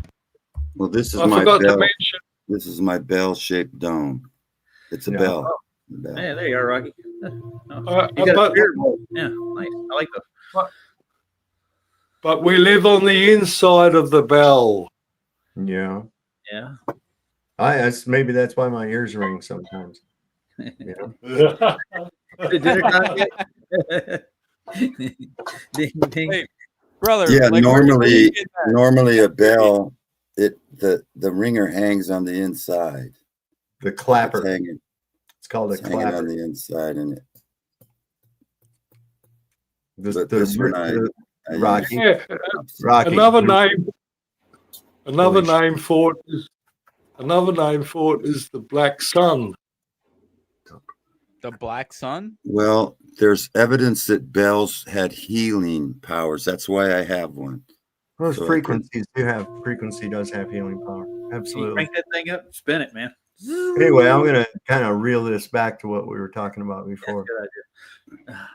B: Well, this is
A: I
B: my
A: forgot to
B: bell.
A: mention.
B: This is my bell-shaped dome. It's a
K: Yeah.
B: bell.
M: Oh.
B: A bell.
M: Yeah, there you are, Rocky.
A: But-
M: You got a beard. Yeah, nice. I like those.
A: But we live on the inside of the bell.
K: Yeah.
M: Yeah.
K: Maybe that's why my ears ring sometimes.
M: Dinner time yet? Ding, ding.
F: Hey, brother.
B: Yeah,
F: like, where did you get that?
B: normally a bell, the ringer hangs on the inside.
K: The clapper.
B: It's
K: called a
B: hanging on
K: clapper.
B: the inside, and it.
K: But
B: this one, I
K: Rocky.
A: Yeah,
K: Rocky.
A: another name for it is the Black Sun.
D: The Black Sun?
B: Well, there's evidence that bells had healing powers. That's why I have one.
K: Those
B: So
K: frequencies frequency does have healing power.
M: You
K: Absolutely.
M: crank that thing up, spin it, man.
K: Anyway, I'm gonna kind of reel this back to what we were talking about before.
M: Good idea.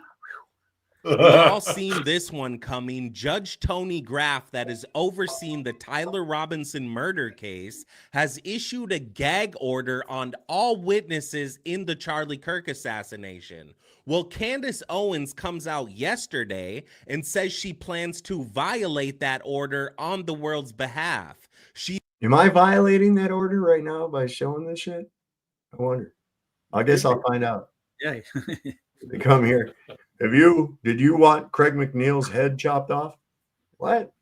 G: We all seen this one coming. Judge Tony Graff, that is overseeing the Tyler Robinson murder case, has issued a gag order on all witnesses in the Charlie Kirk assassination. Well, Candace Owens comes out yesterday and says she plans to violate that order on the world's behalf.
K: Am I violating that order right now by showing this shit? I wonder. I guess I'll find out.
M: Yeah.
K: They come here. Did you want Craig McNeil's head chopped off? What?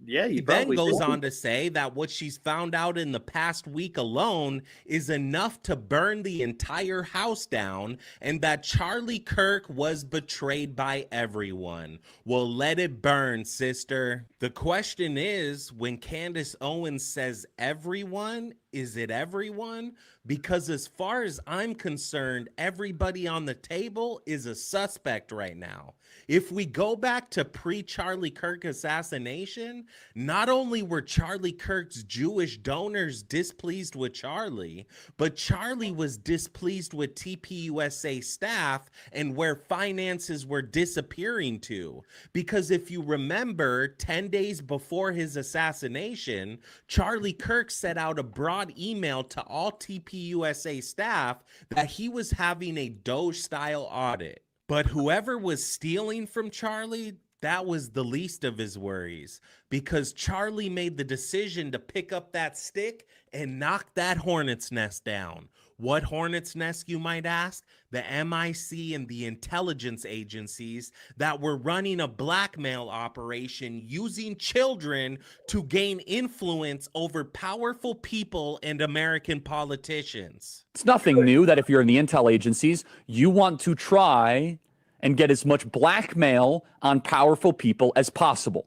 M: Yeah,
G: He then goes on to say that what she's found out in the past week alone is enough to burn the entire house down, and that Charlie Kirk was betrayed by everyone. Well, let it burn, sister. The question is, when Candace Owens says everyone, is it everyone? Because as far as I'm concerned, everybody on the table is a suspect right now. If we go back to pre-Charlie Kirk assassination, not only were Charlie Kirk's Jewish donors displeased with Charlie, but Charlie was displeased with TPUSA staff and where finances were disappearing to. Because if you remember, 10 days before his assassination, Charlie Kirk sent out a broad email to all TPUSA staff that he was having a Doge-style audit. But whoever was stealing from Charlie, that was the least of his worries, because Charlie made the decision to pick up that stick and knock that hornet's nest down. What hornet's nest, you might ask? The MIC and the intelligence agencies that were running a blackmail operation using children to gain influence over powerful people and American politicians.
U: It's nothing new that if you're in the intel agencies, you want to try and get as much blackmail on powerful people as possible.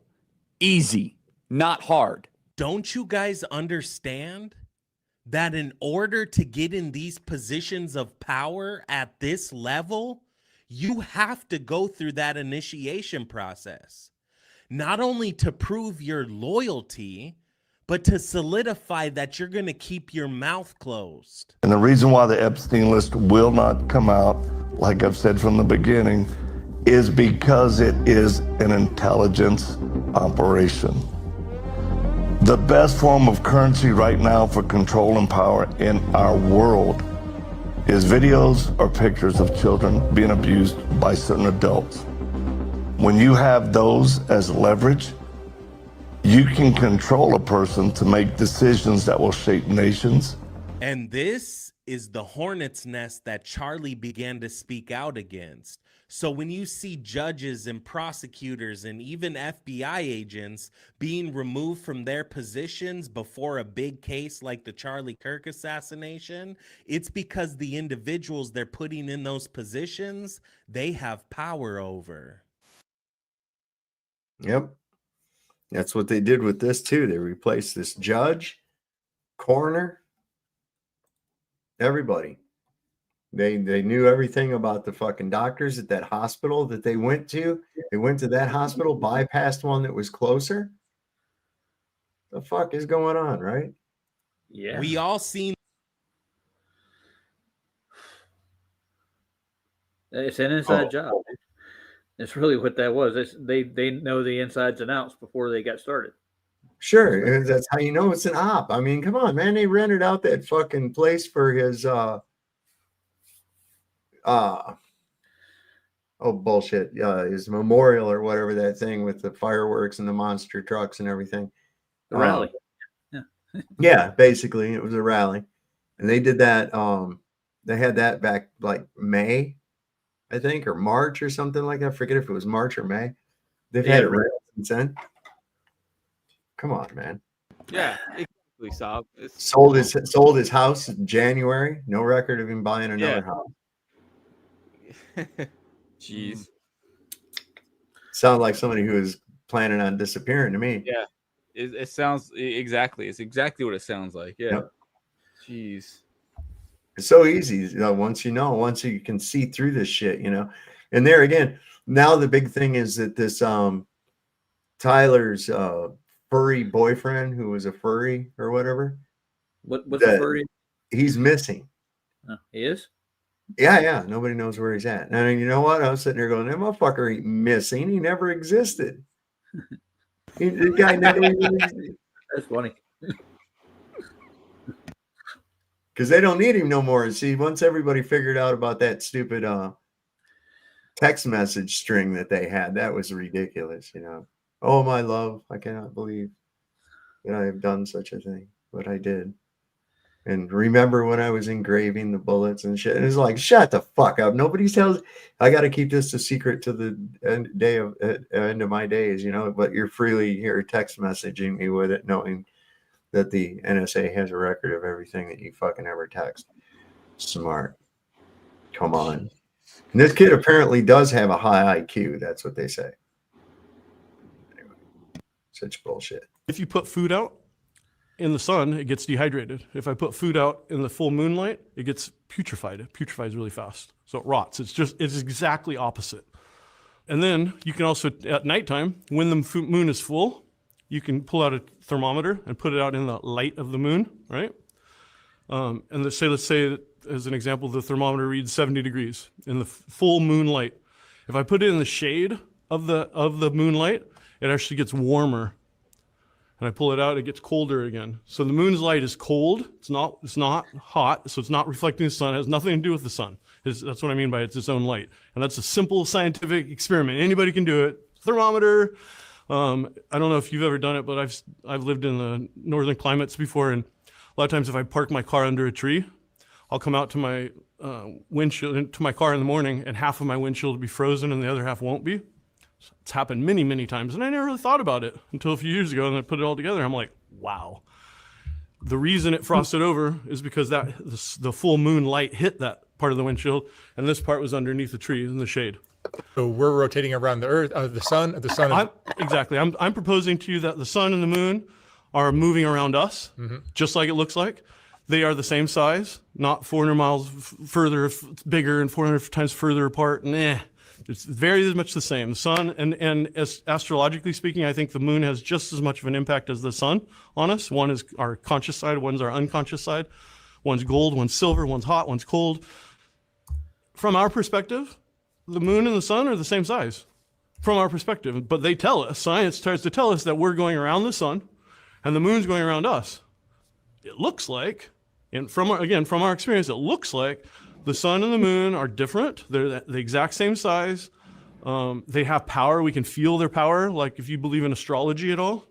U: Easy, not hard.
G: Don't you guys understand that in order to get in these positions of power at this level, you have to go through that initiation process? Not only to prove your loyalty, but to solidify that you're going to keep your mouth closed.
V: And the reason why the Epstein list will not come out, like I've said from the beginning, is because it is an intelligence operation. The best form of currency right now for control and power in our world is videos or pictures of children being abused by certain adults. When you have those as leverage, you can control a person to make decisions that will shape nations.
G: And this is the hornet's nest that Charlie began to speak out against. So when you see judges and prosecutors and even FBI agents being removed from their positions before a big case like the Charlie Kirk assassination, it's because the individuals they're putting in those positions, they have power over.
K: Yep. That's what they did with this too. They replaced this judge, coroner, everybody. They knew everything about the fucking doctors at that hospital that they went to. They went to that hospital, bypassed one that was closer. The fuck is going on, right?
M: Yeah.
G: We all seen.
M: It's an inside job. It's really what that was. They know the insides and outs before they got started.
K: Sure. And that's how you know it's an op. I mean, come on, man. They rented out that fucking place for his bullshit. His memorial or whatever, that thing with the fireworks and the monster trucks and everything.
M: The rally.
K: Yeah, basically, it was a rally, and they did that. They had that back like May, I think, or March or something like that. I forget if it was March or May. They've had it right since then. Come on, man.
F: Yeah, exactly. Sob.
K: Sold his house in January. No record of him buying another house.
F: Jeez.
K: Sound like somebody who is planning on disappearing to me.
F: Yeah. It sounds exactly. It's exactly what it sounds like. Yeah.
K: Yep.
F: Jeez.
K: It's so easy, once you can see through this shit, And there again, now the big thing is that this Tyler's furry boyfriend, who was a furry or whatever.
M: What's a furry?
K: He's missing.
M: He is?
K: Yeah. Nobody knows where he's at. And you know what? I was sitting there going, that motherfucker ain't missing. He never existed. The guy never even existed.
M: That's funny.
K: Because they don't need him no more. And see, once everybody figured out about that stupid text message string that they had, that was ridiculous, Oh, my love, I cannot believe that I have done such a thing, but I did. And remember when I was engraving the bullets and shit? And it's like, shut the fuck up. Nobody tells. I got to keep this a secret to the end of my days, But you're freely here text messaging me with it, knowing that the NSA has a record of everything that you fucking ever text. Smart. Come on. And this kid apparently does have a high IQ. That's what they say. Anyway, such bullshit.
C: If you put food out in the sun, it gets dehydrated. If I put food out in the full moonlight, it gets putrefied. It putrefies really fast. So it rots. It's exactly opposite. And then you can also, at nighttime, when the moon is full, you can pull out a thermometer and put it out in the light of the moon, right? And let's say, as an example, the thermometer reads 70 degrees in the full moonlight. If I put it in the shade of the moonlight, it actually gets warmer. And I pull it out, it gets colder again. So the moon's light is cold. It's not hot, so it's not reflecting the sun. It has nothing to do with the sun. That's what I mean by it's own light. And that's a simple scientific experiment. Anybody can do it. Thermometer. I don't know if you've ever done it, but I've lived in the northern climates before, and a lot of times if I park my car under a tree, I'll come out to my windshield, to my car in the morning, and half of my windshield will be frozen and the other half won't be. It's happened many, many times, and I never really thought about it until a few years ago, and I put it all together. I'm like, wow. The reason it frosted over is because the full moon light hit that part of the windshield, and this part was underneath the tree in the shade.
H: So we're rotating around the Earth, the sun.
C: Exactly. I'm proposing to you that the sun and the moon are moving around us, just like it looks like. They are the same size, not 400 miles further, bigger, and 400 times further apart. It's very much the same. The sun, and as astrologically speaking, I think the moon has just as much of an impact as the sun on us. One is our conscious side, one's our unconscious side. One's gold, one's silver, one's hot, one's cold. From our perspective, the moon and the sun are the same size from our perspective, but they tell us, science tries to tell us that we're going around the sun and the moon's going around us. It looks like, and from our experience, it looks like the sun and the moon are different. They're the exact same size. They have power. We can feel their power. Like if you believe in astrology at all,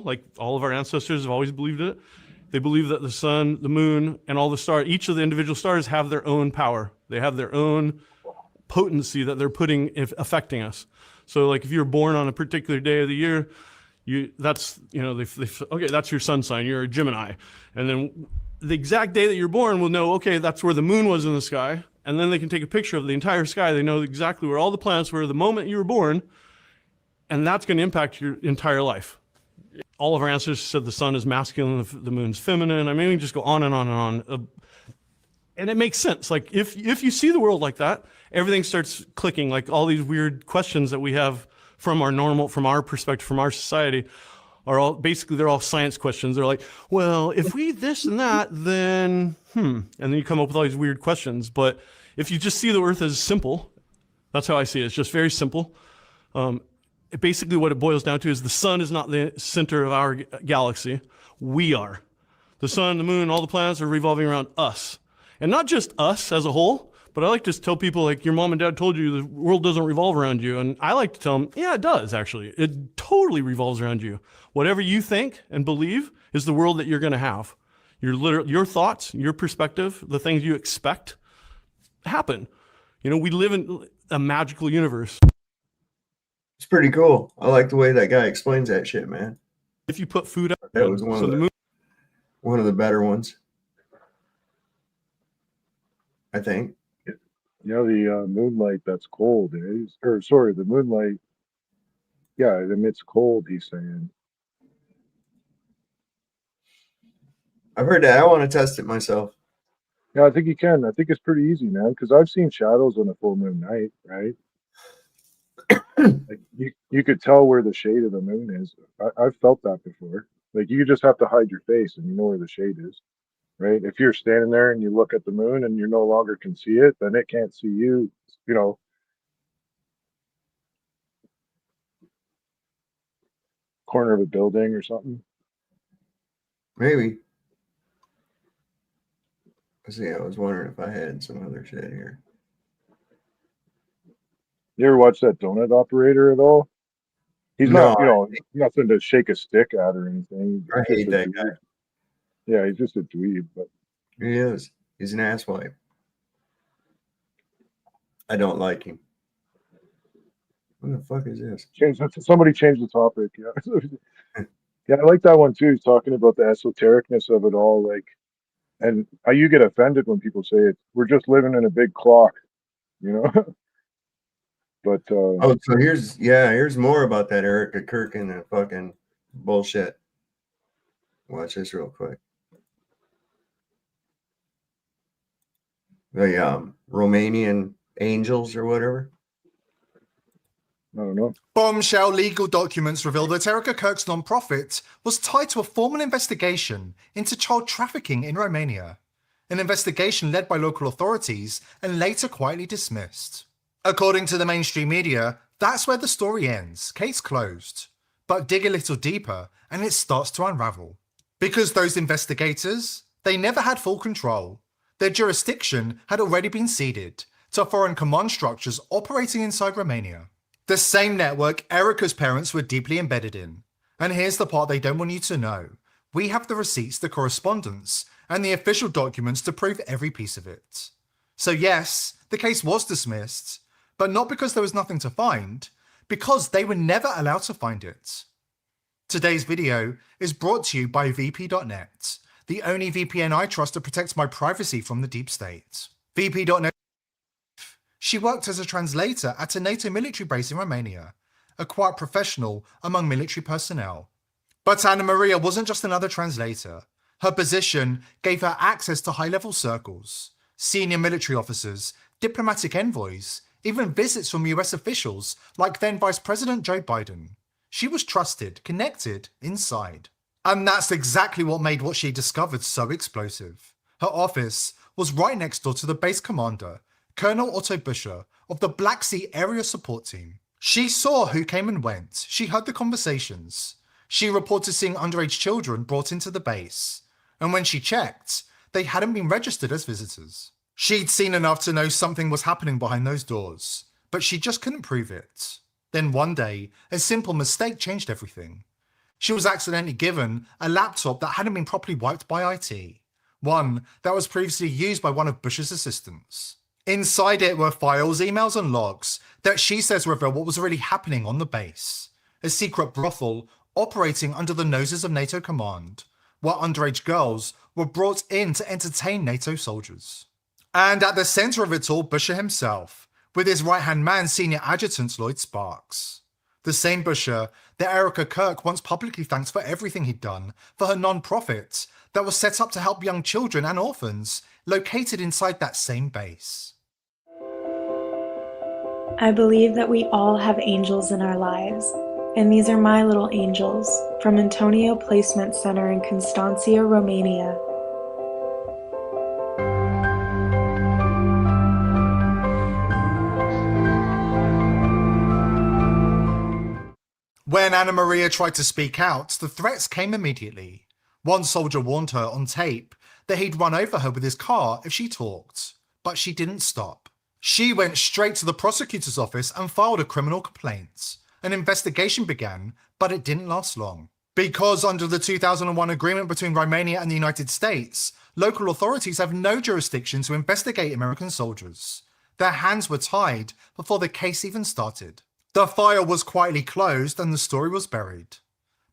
C: like all of our ancestors have always believed it. They believe that the sun, the moon, and all the stars, each of the individual stars have their own power. They have their own potency that they're affecting us. So like if you're born on a particular day of the year, that's your sun sign, you're a Gemini. And then the exact day that you're born will know, okay, that's where the moon was in the sky. And then they can take a picture of the entire sky. They know exactly where all the planets were the moment you were born. And that's going to impact your entire life. All of our ancestors said the sun is masculine, the moon's feminine. I mean, we can just go on and on and on. And it makes sense. Like if you see the world like that, everything starts clicking. Like all these weird questions that we have from our perspective, from our society, are they're all science questions. They're like, well, if we this and that, then and then you come up with all these weird questions. But if you just see the Earth as simple, that's how I see it. It's just very simple. Basically, what it boils down to is the sun is not the center of our galaxy. We are. The sun, the moon, all the planets are revolving around us. And not just us as a whole, but I like to tell people, like, your mom and dad told you the world doesn't revolve around you. And I like to tell them, yeah, it does, actually. It totally revolves around you. Whatever you think and believe is the world that you're going to have. Your thoughts, your perspective, the things you expect happen. You know, we live in a magical universe.
K: It's pretty cool. I like the way that guy explains that shit, man.
C: If you put food out,
K: that was one of the better ones, I think.
J: You know, the moonlight that's cold, the moonlight, yeah, it emits cold, he's saying.
K: I've heard that. I want to test it myself.
J: Yeah, I think you can. I think it's pretty easy, man, because I've seen shadows on a full moon night, right? Like you could tell where the shade of the moon is. I've felt that before. Like you just have to hide your face and you know where the shade is, right? If you're standing there and you look at the moon and you no longer can see it, then it can't see you, you know. Corner of a building or something.
K: Maybe. See, I was wondering if I had some other shit here.
J: You ever watch that donut operator at all? He's not, you know, nothing to shake a stick at or anything.
K: I hate that guy.
J: Yeah, he's just a dweeb, but
K: he is. He's an asswipe. I don't like him. What the fuck is this?
J: Somebody changed the topic. Yeah, yeah, I like that one too. He's talking about the esotericness of it all, like, and how you get offended when people say it. We're just living in a big clock, you know. But
K: oh, so here's more about that Erica Kirk and the fucking bullshit. Watch this real quick. The Romanian angels or whatever.
J: I don't know.
O: Bombshell legal documents reveal that Erica Kirk's nonprofit was tied to a formal investigation into child trafficking in Romania, an investigation led by local authorities and later quietly dismissed. According to the mainstream media, that's where the story ends, case closed. But dig a little deeper and it starts to unravel. Because those investigators, they never had full control. Their jurisdiction had already been ceded to foreign command structures operating inside Romania. The same network Erica's parents were deeply embedded in. And here's the part they don't want you to know. We have the receipts, the correspondence, and the official documents to prove every piece of it. So yes, the case was dismissed, but not because there was nothing to find, because they were never allowed to find it. Today's video is brought to you by VP.net, the only VPN I trust to protect my privacy from the deep state. VP.net. She worked as a translator at a NATO military base in Romania, a quiet professional among military personnel. But Anna Maria wasn't just another translator. Her position gave her access to high-level circles, senior military officers, diplomatic envoys, even visits from US officials like then Vice President Joe Biden. She was trusted, connected, inside. And that's exactly what made what she discovered so explosive. Her office was right next door to the base commander, Colonel Otto Buscher of the Black Sea Area Support Team. She saw who came and went. She heard the conversations. She reported seeing underage children brought into the base. And when she checked, they hadn't been registered as visitors. She'd seen enough to know something was happening behind those doors, but she just couldn't prove it. Then one day, a simple mistake changed everything. She was accidentally given a laptop that hadn't been properly wiped by IT, one that was previously used by one of Bush's assistants. Inside it were files, emails, and logs that she says reveal what was really happening on the base. A secret brothel operating under the noses of NATO command, where underage girls were brought in to entertain NATO soldiers. And at the center of it all, Buscher himself, with his right-hand man, Senior Adjutant Lloyd Sparks. The same Buscher that Erica Kirk once publicly thanked for everything he'd done for her non-profit that was set up to help young children and orphans located inside that same base.
W: I believe that we all have angels in our lives, and these are my little angels from Antonio Placement Center in Constanța, Romania.
O: When Anna Maria tried to speak out, the threats came immediately. One soldier warned her on tape that he'd run over her with his car if she talked, but she didn't stop. She went straight to the prosecutor's office and filed a criminal complaint. An investigation began, but it didn't last long. Because under the 2001 agreement between Romania and the United States, local authorities have no jurisdiction to investigate American soldiers. Their hands were tied before the case even started. The file was quietly closed and the story was buried.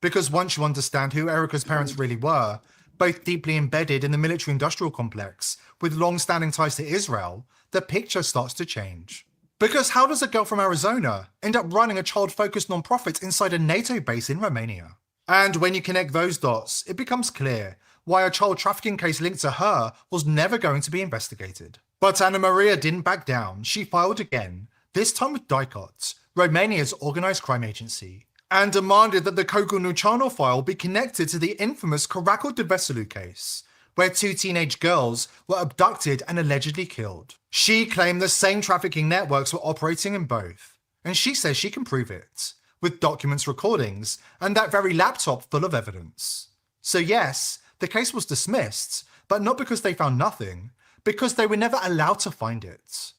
O: Because once you understand who Erica's parents really were, both deeply embedded in the military-industrial complex with long-standing ties to Israel, the picture starts to change. Because how does a girl from Arizona end up running a child-focused nonprofit inside a NATO base in Romania? And when you connect those dots, it becomes clear why a child trafficking case linked to her was never going to be investigated. But Anna Maria didn't back down. She filed again, this time with DICOT, Romania's organised crime agency, and demanded that the Cogunuciano file be connected to the infamous Caracal de Veselu case, where 2 teenage girls were abducted and allegedly killed. She claimed the same trafficking networks were operating in both, and she says she can prove it, with documents, recordings, and that very laptop full of evidence. So yes, the case was dismissed, but not because they found nothing, because they were never allowed to find it.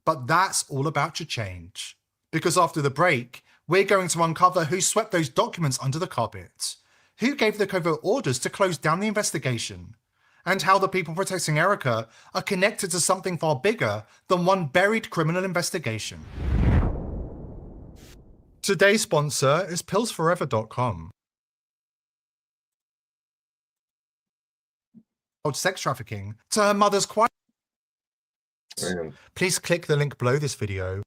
O: But that's all about to change, because after the break, we're going to uncover who swept those documents under the carpet, who gave the covert orders to close down the investigation, and how the people protecting Erica are connected to something far bigger than one buried criminal investigation. Today's sponsor is pillsforever.com. Sex trafficking to her mother's quiet. Please click the link below this video.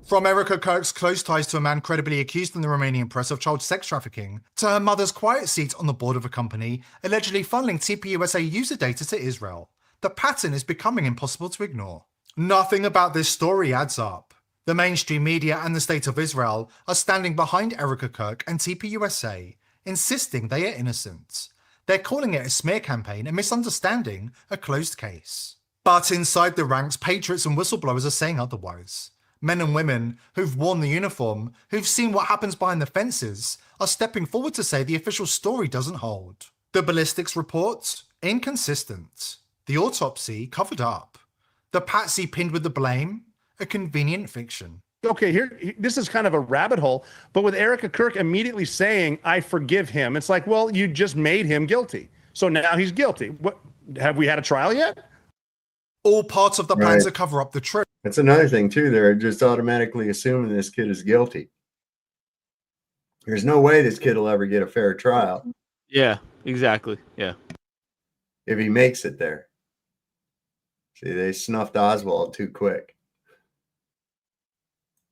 O: From Erica Kirk's close ties to a man credibly accused in the Romanian press of child sex trafficking, to her mother's quiet seat on the board of a company allegedly funneling TPUSA user data to Israel, the pattern is becoming impossible to ignore. Nothing about this story adds up. The mainstream media and the state of Israel are standing behind Erica Kirk and TPUSA, insisting they are innocent. They're calling it a smear campaign, a misunderstanding, a closed case. But inside the ranks, patriots and whistleblowers are saying otherwise. Men and women who've worn the uniform, who've seen what happens behind the fences, are stepping forward to say the official story doesn't hold. The ballistics report? Inconsistent. The autopsy? Covered up. The patsy pinned with the blame? A convenient fiction.
I: Okay, this is kind of a rabbit hole, but with Erica Kirk immediately saying, I forgive him, it's like, well, you just made him guilty. So now he's guilty. What, have we had a trial yet?
O: All parts of the plan to cover up the truth.
K: That's another thing, too. They're just automatically assuming this kid is guilty. There's no way this kid will ever get a fair trial.
F: Yeah, exactly. Yeah.
K: If he makes it there. See, they snuffed Oswald too quick.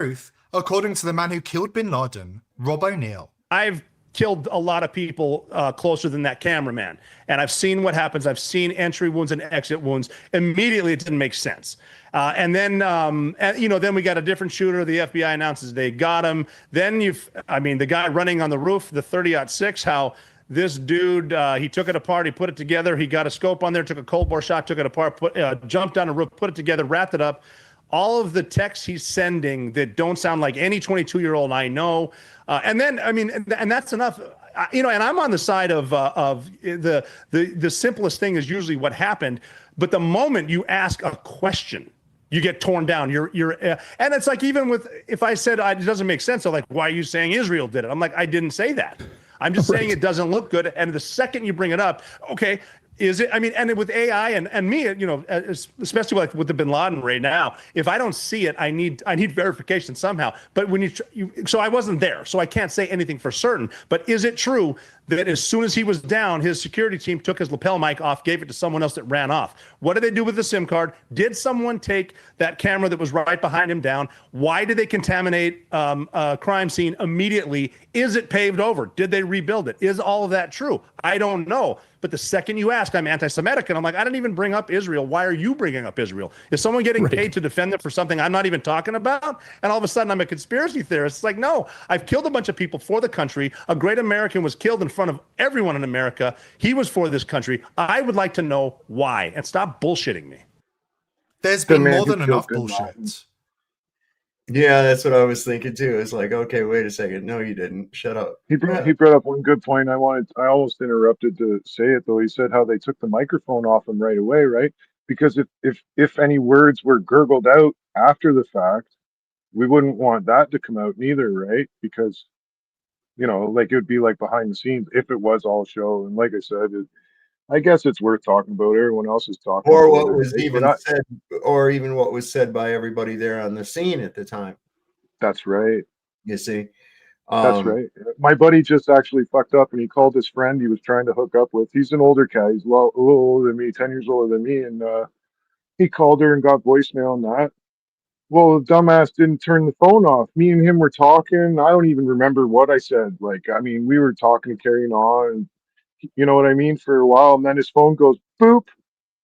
O: Truth, according to the man who killed bin Laden, Rob O'Neill.
I: I've killed a lot of people closer than that cameraman, and I've seen what happens. I've seen entry wounds and exit wounds. Immediately, it didn't make sense. And then we got a different shooter. The FBI announces they got him. Then the guy running on the roof, the 30-06, how this dude, he took it apart, he put it together, he got a scope on there, took a cold bore shot, took it apart, jumped down a roof, put it together, wrapped it up. All of the texts he's sending that don't sound like any 22-year-old I know. And that's enough. And I'm on the side of the simplest thing is usually what happened. But the moment you ask a question, you get torn down. And it's like, even with, if I said it doesn't make sense, I'm like, why are you saying Israel did it? I'm like, I didn't say that. I'm just saying it doesn't look good. And the second you bring it up, okay, is it? I mean, and with AI and me, especially like with the bin Laden right now, if I don't see it, I need verification somehow. But when so I wasn't there, so I can't say anything for certain. But is it true that as soon as he was down, his security team took his lapel mic off, gave it to someone else that ran off? What did they do with the SIM card? Did someone take that camera that was right behind him down? Why did they contaminate a crime scene immediately? Is it paved over? Did they rebuild it? Is all of that true? I don't know. But the second you ask, I'm anti-Semitic, and I'm like, I didn't even bring up Israel. Why are you bringing up Israel? Is someone getting paid to defend them for something I'm not even talking about? And all of a sudden, I'm a conspiracy theorist. It's like, no, I've killed a bunch of people for the country. A great American was killed in front of everyone in America. He was for this country. I would like to know why, and stop bullshitting me.
O: There's been more than enough bullshit.
K: Yeah, that's what I was thinking too. It's like, okay, wait a second. No, you didn't. Shut up.
J: He brought up one good point. I almost interrupted to say it though. He said how they took the microphone off him right away, right? Because if any words were gurgled out after the fact, we wouldn't want that to come out neither, right? Because, you know, like it would be like behind the scenes if it was all show. And like I said, I guess it's worth talking about. Everyone else is talking
K: Or
J: about
K: what
J: it,
K: was
J: right?
K: even said, or even what was said by everybody there on the scene at the time.
J: That's right.
K: You see,
J: That's right. My buddy just actually fucked up, and he called his friend he was trying to hook up with. He's an older guy. He's a little older than me, 10 years older than me, and he called her and got voicemail and that. Well, the dumbass didn't turn the phone off. Me and him were talking. I don't even remember what I said. Like, I mean, we were talking and carrying on, and you know what I mean, for a while. And then his phone goes boop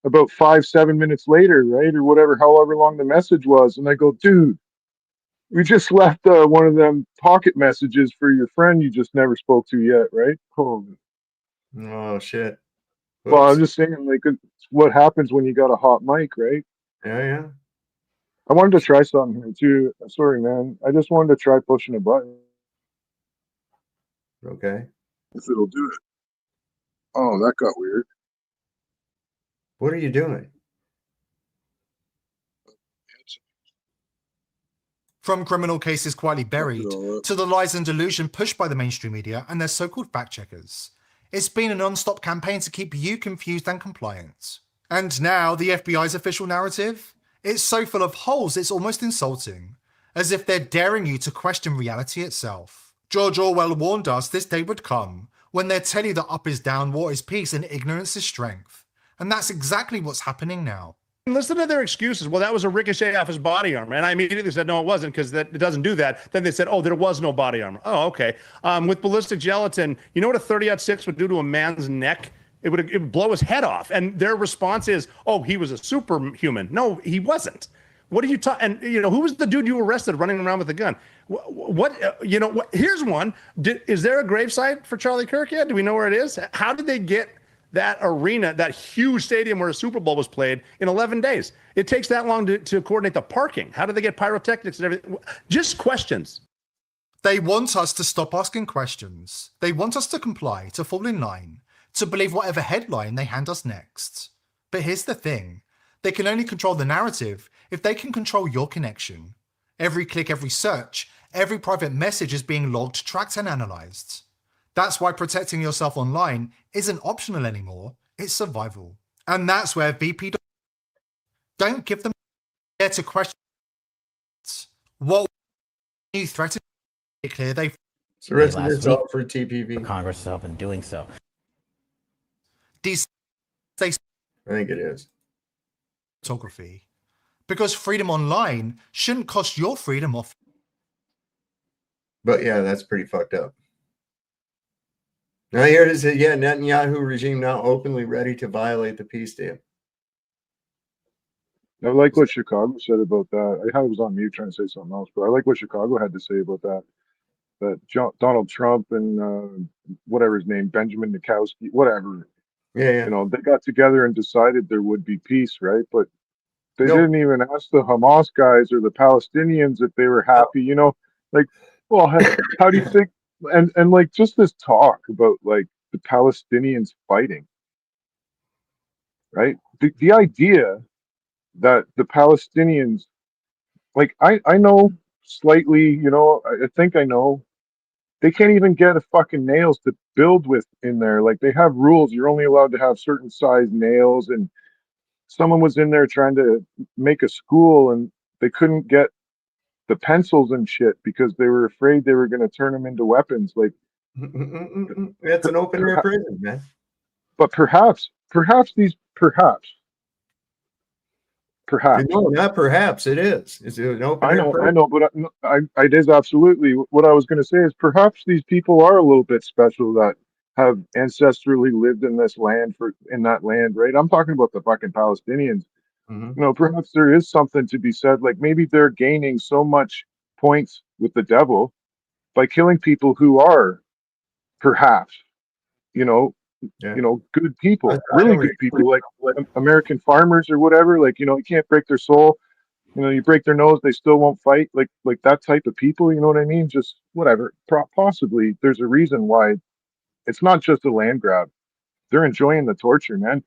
J: about 5, 7 minutes later, right? Or whatever, however long the message was. And I go, dude, we just left one of them pocket messages for your friend you just never spoke to yet, right?
K: Oh, shit.
J: Well, I'm
K: Whoops.
J: just saying, like, it's what happens when you got a hot mic, right?
K: Yeah.
J: I wanted to try something here too. Sorry, man. I just wanted to try pushing a button.
K: Okay.
J: If it'll do it. Oh, that got weird.
K: What are you doing?
O: From criminal cases quietly buried to the lies and delusion pushed by the mainstream media and their so-called fact-checkers, it's been a non-stop campaign to keep you confused and compliant. And now, the FBI's official narrative? It's so full of holes it's almost insulting, as if they're daring you to question reality itself. George Orwell warned us this day would come, when they'd tell you that up is down, war is peace, and ignorance is strength. And that's exactly what's happening now.
I: Listen to their excuses. Well, that was a ricochet off his body armor. And I immediately said, no, it wasn't, because it doesn't do that. Then they said, oh, there was no body armor. Oh, okay. With ballistic gelatin, you know what a 30-06 would do to a man's neck? It would blow his head off. And their response is, oh, he was a superhuman. No, he wasn't. What are you talking? And, you know, who was the dude you arrested running around with a gun? Here's one. Is there a gravesite for Charlie Kirk yet? Do we know where it is? How did they get that arena, that huge stadium where a Super Bowl was played, in 11 days? It takes that long to coordinate the parking. How did they get pyrotechnics and everything? Just questions.
O: They want us to stop asking questions. They want us to comply, to fall in line, to believe whatever headline they hand us next. But here's the thing. They can only control the narrative if they can control your connection. Every click, every search, every private message is being logged, tracked, and analyzed. That's why protecting yourself online isn't optional anymore, it's survival. And that's where VP don't give them dare to question what you threaten to clear they
K: Surrender yourself for TPV.
P: Congress is helping doing so.
K: I think it is.
O: Photography. Because freedom online shouldn't cost your freedom off.
K: But yeah, that's pretty fucked up. Now here it is. Yeah, Netanyahu regime now openly ready to violate the peace deal.
J: I like what Chicago said about that. I was on mute trying to say something else, but I like what Chicago had to say about that. That Donald Trump and whatever his name, Benjamin Nikowski, whatever.
K: Yeah.
J: You know, they got together and decided there would be peace, right? But they didn't even ask the Hamas guys or the Palestinians if they were happy. You know, like, well, how do you think? And like just this talk about like the Palestinians fighting, right? The idea that the Palestinians, like, I know slightly, you know, I think I know, they can't even get a fucking nails to build with in there. Like, they have rules. You're only allowed to have certain size nails. And someone was in there trying to make a school and they couldn't get the pencils and shit because they were afraid they were going to turn them into weapons. Like,
K: it's an open air prison, man.
J: But perhaps
K: No, not perhaps. It is. It's an open air prison.
J: I know, but it is absolutely what I was going to say is perhaps these people are a little bit special that have ancestrally lived in this land in that land, right? I'm talking about the fucking Palestinians.
K: Mm-hmm.
J: You know, perhaps there is something to be said. Like maybe they're gaining so much points with the devil by killing people who are perhaps, you know, good people, really good people, like American farmers or whatever. Like, you know, you can't break their soul. You know, you break their nose, they still won't fight. Like that type of people. You know what I mean? Just whatever. Possibly, there's a reason why it's not just a land grab. They're enjoying the torture, man.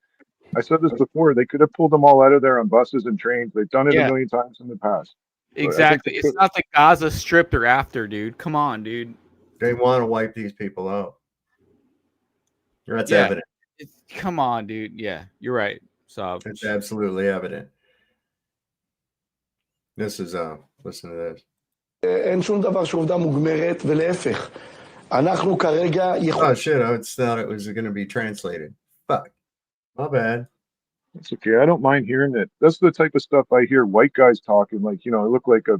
J: I said this before. They could have pulled them all out of there on buses and trains. They've done it a million times in the past.
F: Exactly. It's not the Gaza Strip they're after, dude. Come on, dude.
K: They want to wipe these people out. That's
F: Yeah,
K: evident.
F: Come on, dude. Yeah, you're right. So
K: It's absolutely evident. This is listen to this.
P: אין שום דבר שעובדה מוגמרת, ולהפך. אנחנו כרגע
K: Oh shit, I thought it was going to be translated. Fuck. My bad.
J: It's okay. I don't mind hearing it. That's the type of stuff I hear white guys talking. Like, I look like a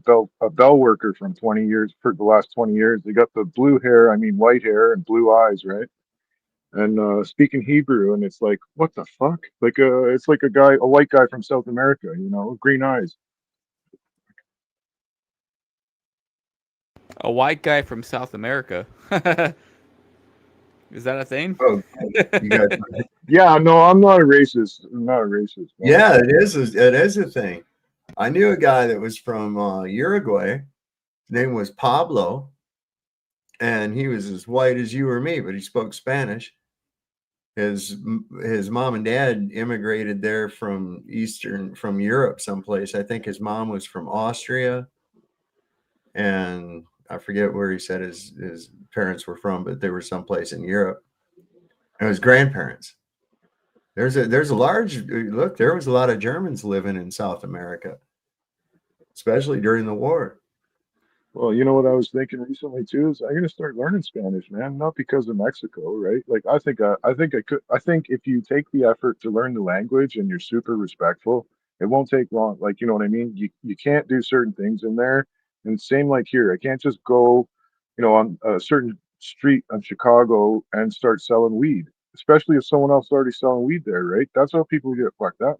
J: bell worker from 20 years for the last 20 years. They got the blue hair, white hair and blue eyes, right? And speaking Hebrew, and it's like, what the fuck? Like, it's like a white guy from South America, with green eyes.
F: a white guy from South America. Is that a thing?
K: Oh, you got
J: Yeah, no, I'm not a racist. I'm not a racist. No.
K: Yeah, it is. It is a thing. I knew a guy that was from Uruguay. His name was Pablo, and he was as white as you or me, but he spoke Spanish. His mom and dad immigrated there from Europe someplace. I think his mom was from Austria, and I forget where he said his parents were from, but they were someplace in Europe. And his grandparents. There was a lot of Germans living in South America, especially during the war.
J: Well, you know what I was thinking recently too is I'm gonna start learning Spanish, man. Not because of Mexico, right? Like I think I could. I think if you take the effort to learn the language and you're super respectful, it won't take long. Like, you know what I mean? You can't do certain things in there, and same like here. I can't just go, on a certain street in Chicago and start selling weed, especially if someone else is already selling weed there, right? That's how people get fucked up.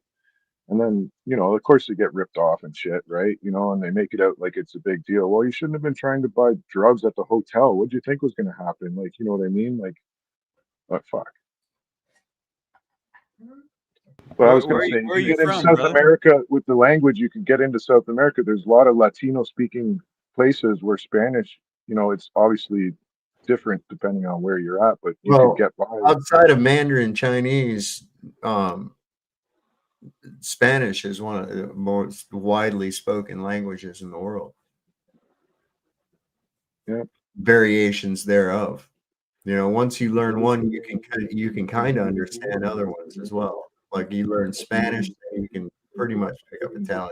J: And then, of course they get ripped off and shit, right? And they make it out like it's a big deal. Well, you shouldn't have been trying to buy drugs at the hotel. What do you think was going to happen? Like, you know what I mean? Like, fuck. But I was going to say,
F: where are
J: you
F: you
J: get into
F: from,
J: South
F: brother?
J: America with the language, you can get into South America. There's a lot of Latino speaking places where Spanish, it's obviously different depending on where you're at, but you can get by.
K: Outside of Mandarin Chinese, Spanish is one of the most widely spoken languages in the world.
J: Yeah.
K: Variations thereof. Once you learn one, you can kind of understand other ones as well. Like you learn Spanish, you can pretty much pick up Italian.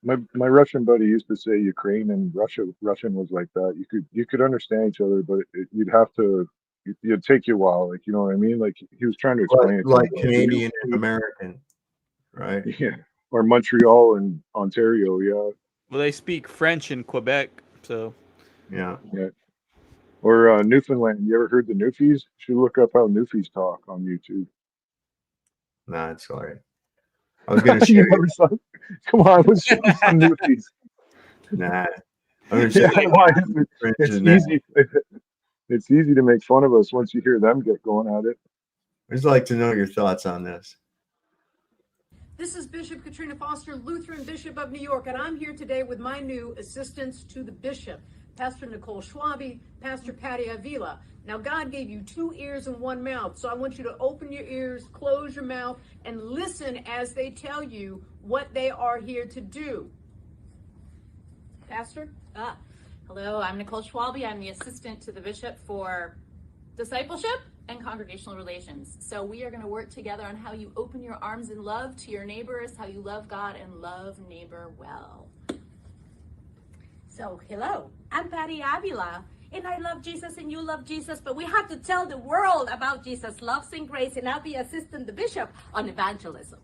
J: My Russian buddy used to say Ukraine and Russian was like that. You could understand each other, but it'd take you a while. Like, you know what I mean? Like he was trying to explain it.
K: Like Canadian and American, right?
J: Yeah. Or Montreal and Ontario, yeah.
F: Well, they speak French in Quebec, so
K: yeah.
J: Or Newfoundland. You ever heard the Newfies? You should look up how Newfies talk on YouTube.
K: Nah, it's all right. I was going to show you.
J: Come on, let's show you some Newfies.
K: Nah. I'm going to show you.
J: It's easy. It's easy to make fun of us once you hear them get going at it.
K: I'd just like to know your thoughts on this.
Q: This is Bishop Katrina Foster, Lutheran Bishop of New York, and I'm here today with my new assistants to the bishop, Pastor Nicole Schwabe, Pastor Patty Avila. Now, God gave you 2 ears and 1 mouth, so I want you to open your ears, close your mouth, and listen as they tell you what they are here to do. Pastor?
R: Hello, I'm Nicole Schwabe. I'm the assistant to the bishop for discipleship and congregational relations. So we are going to work together on how you open your arms in love to your neighbors, how you love God and love neighbor well.
X: So, hello, I'm Patty Avila, and I love Jesus and you love Jesus, but we have to tell the world about Jesus' love and grace, and I'll be assistant the bishop on evangelism.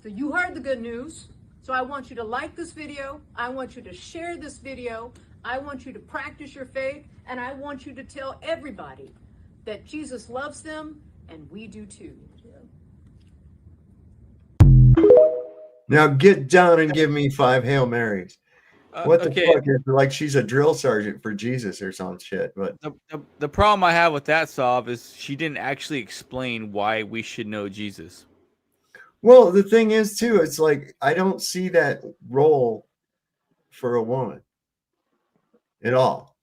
Q: So you heard the good news. So I want you to like this video. I want you to share this video. I want you to practice your faith, and I want you to tell everybody that Jesus loves them, and we do too.
K: Now get down and give me 5 Hail Marys. What the fuck? Is like she's a drill sergeant for Jesus or some shit. But
F: the problem I have with that, Sav, is she didn't actually explain why we should know Jesus.
K: Well, the thing is too, it's like I don't see that role for a woman at all.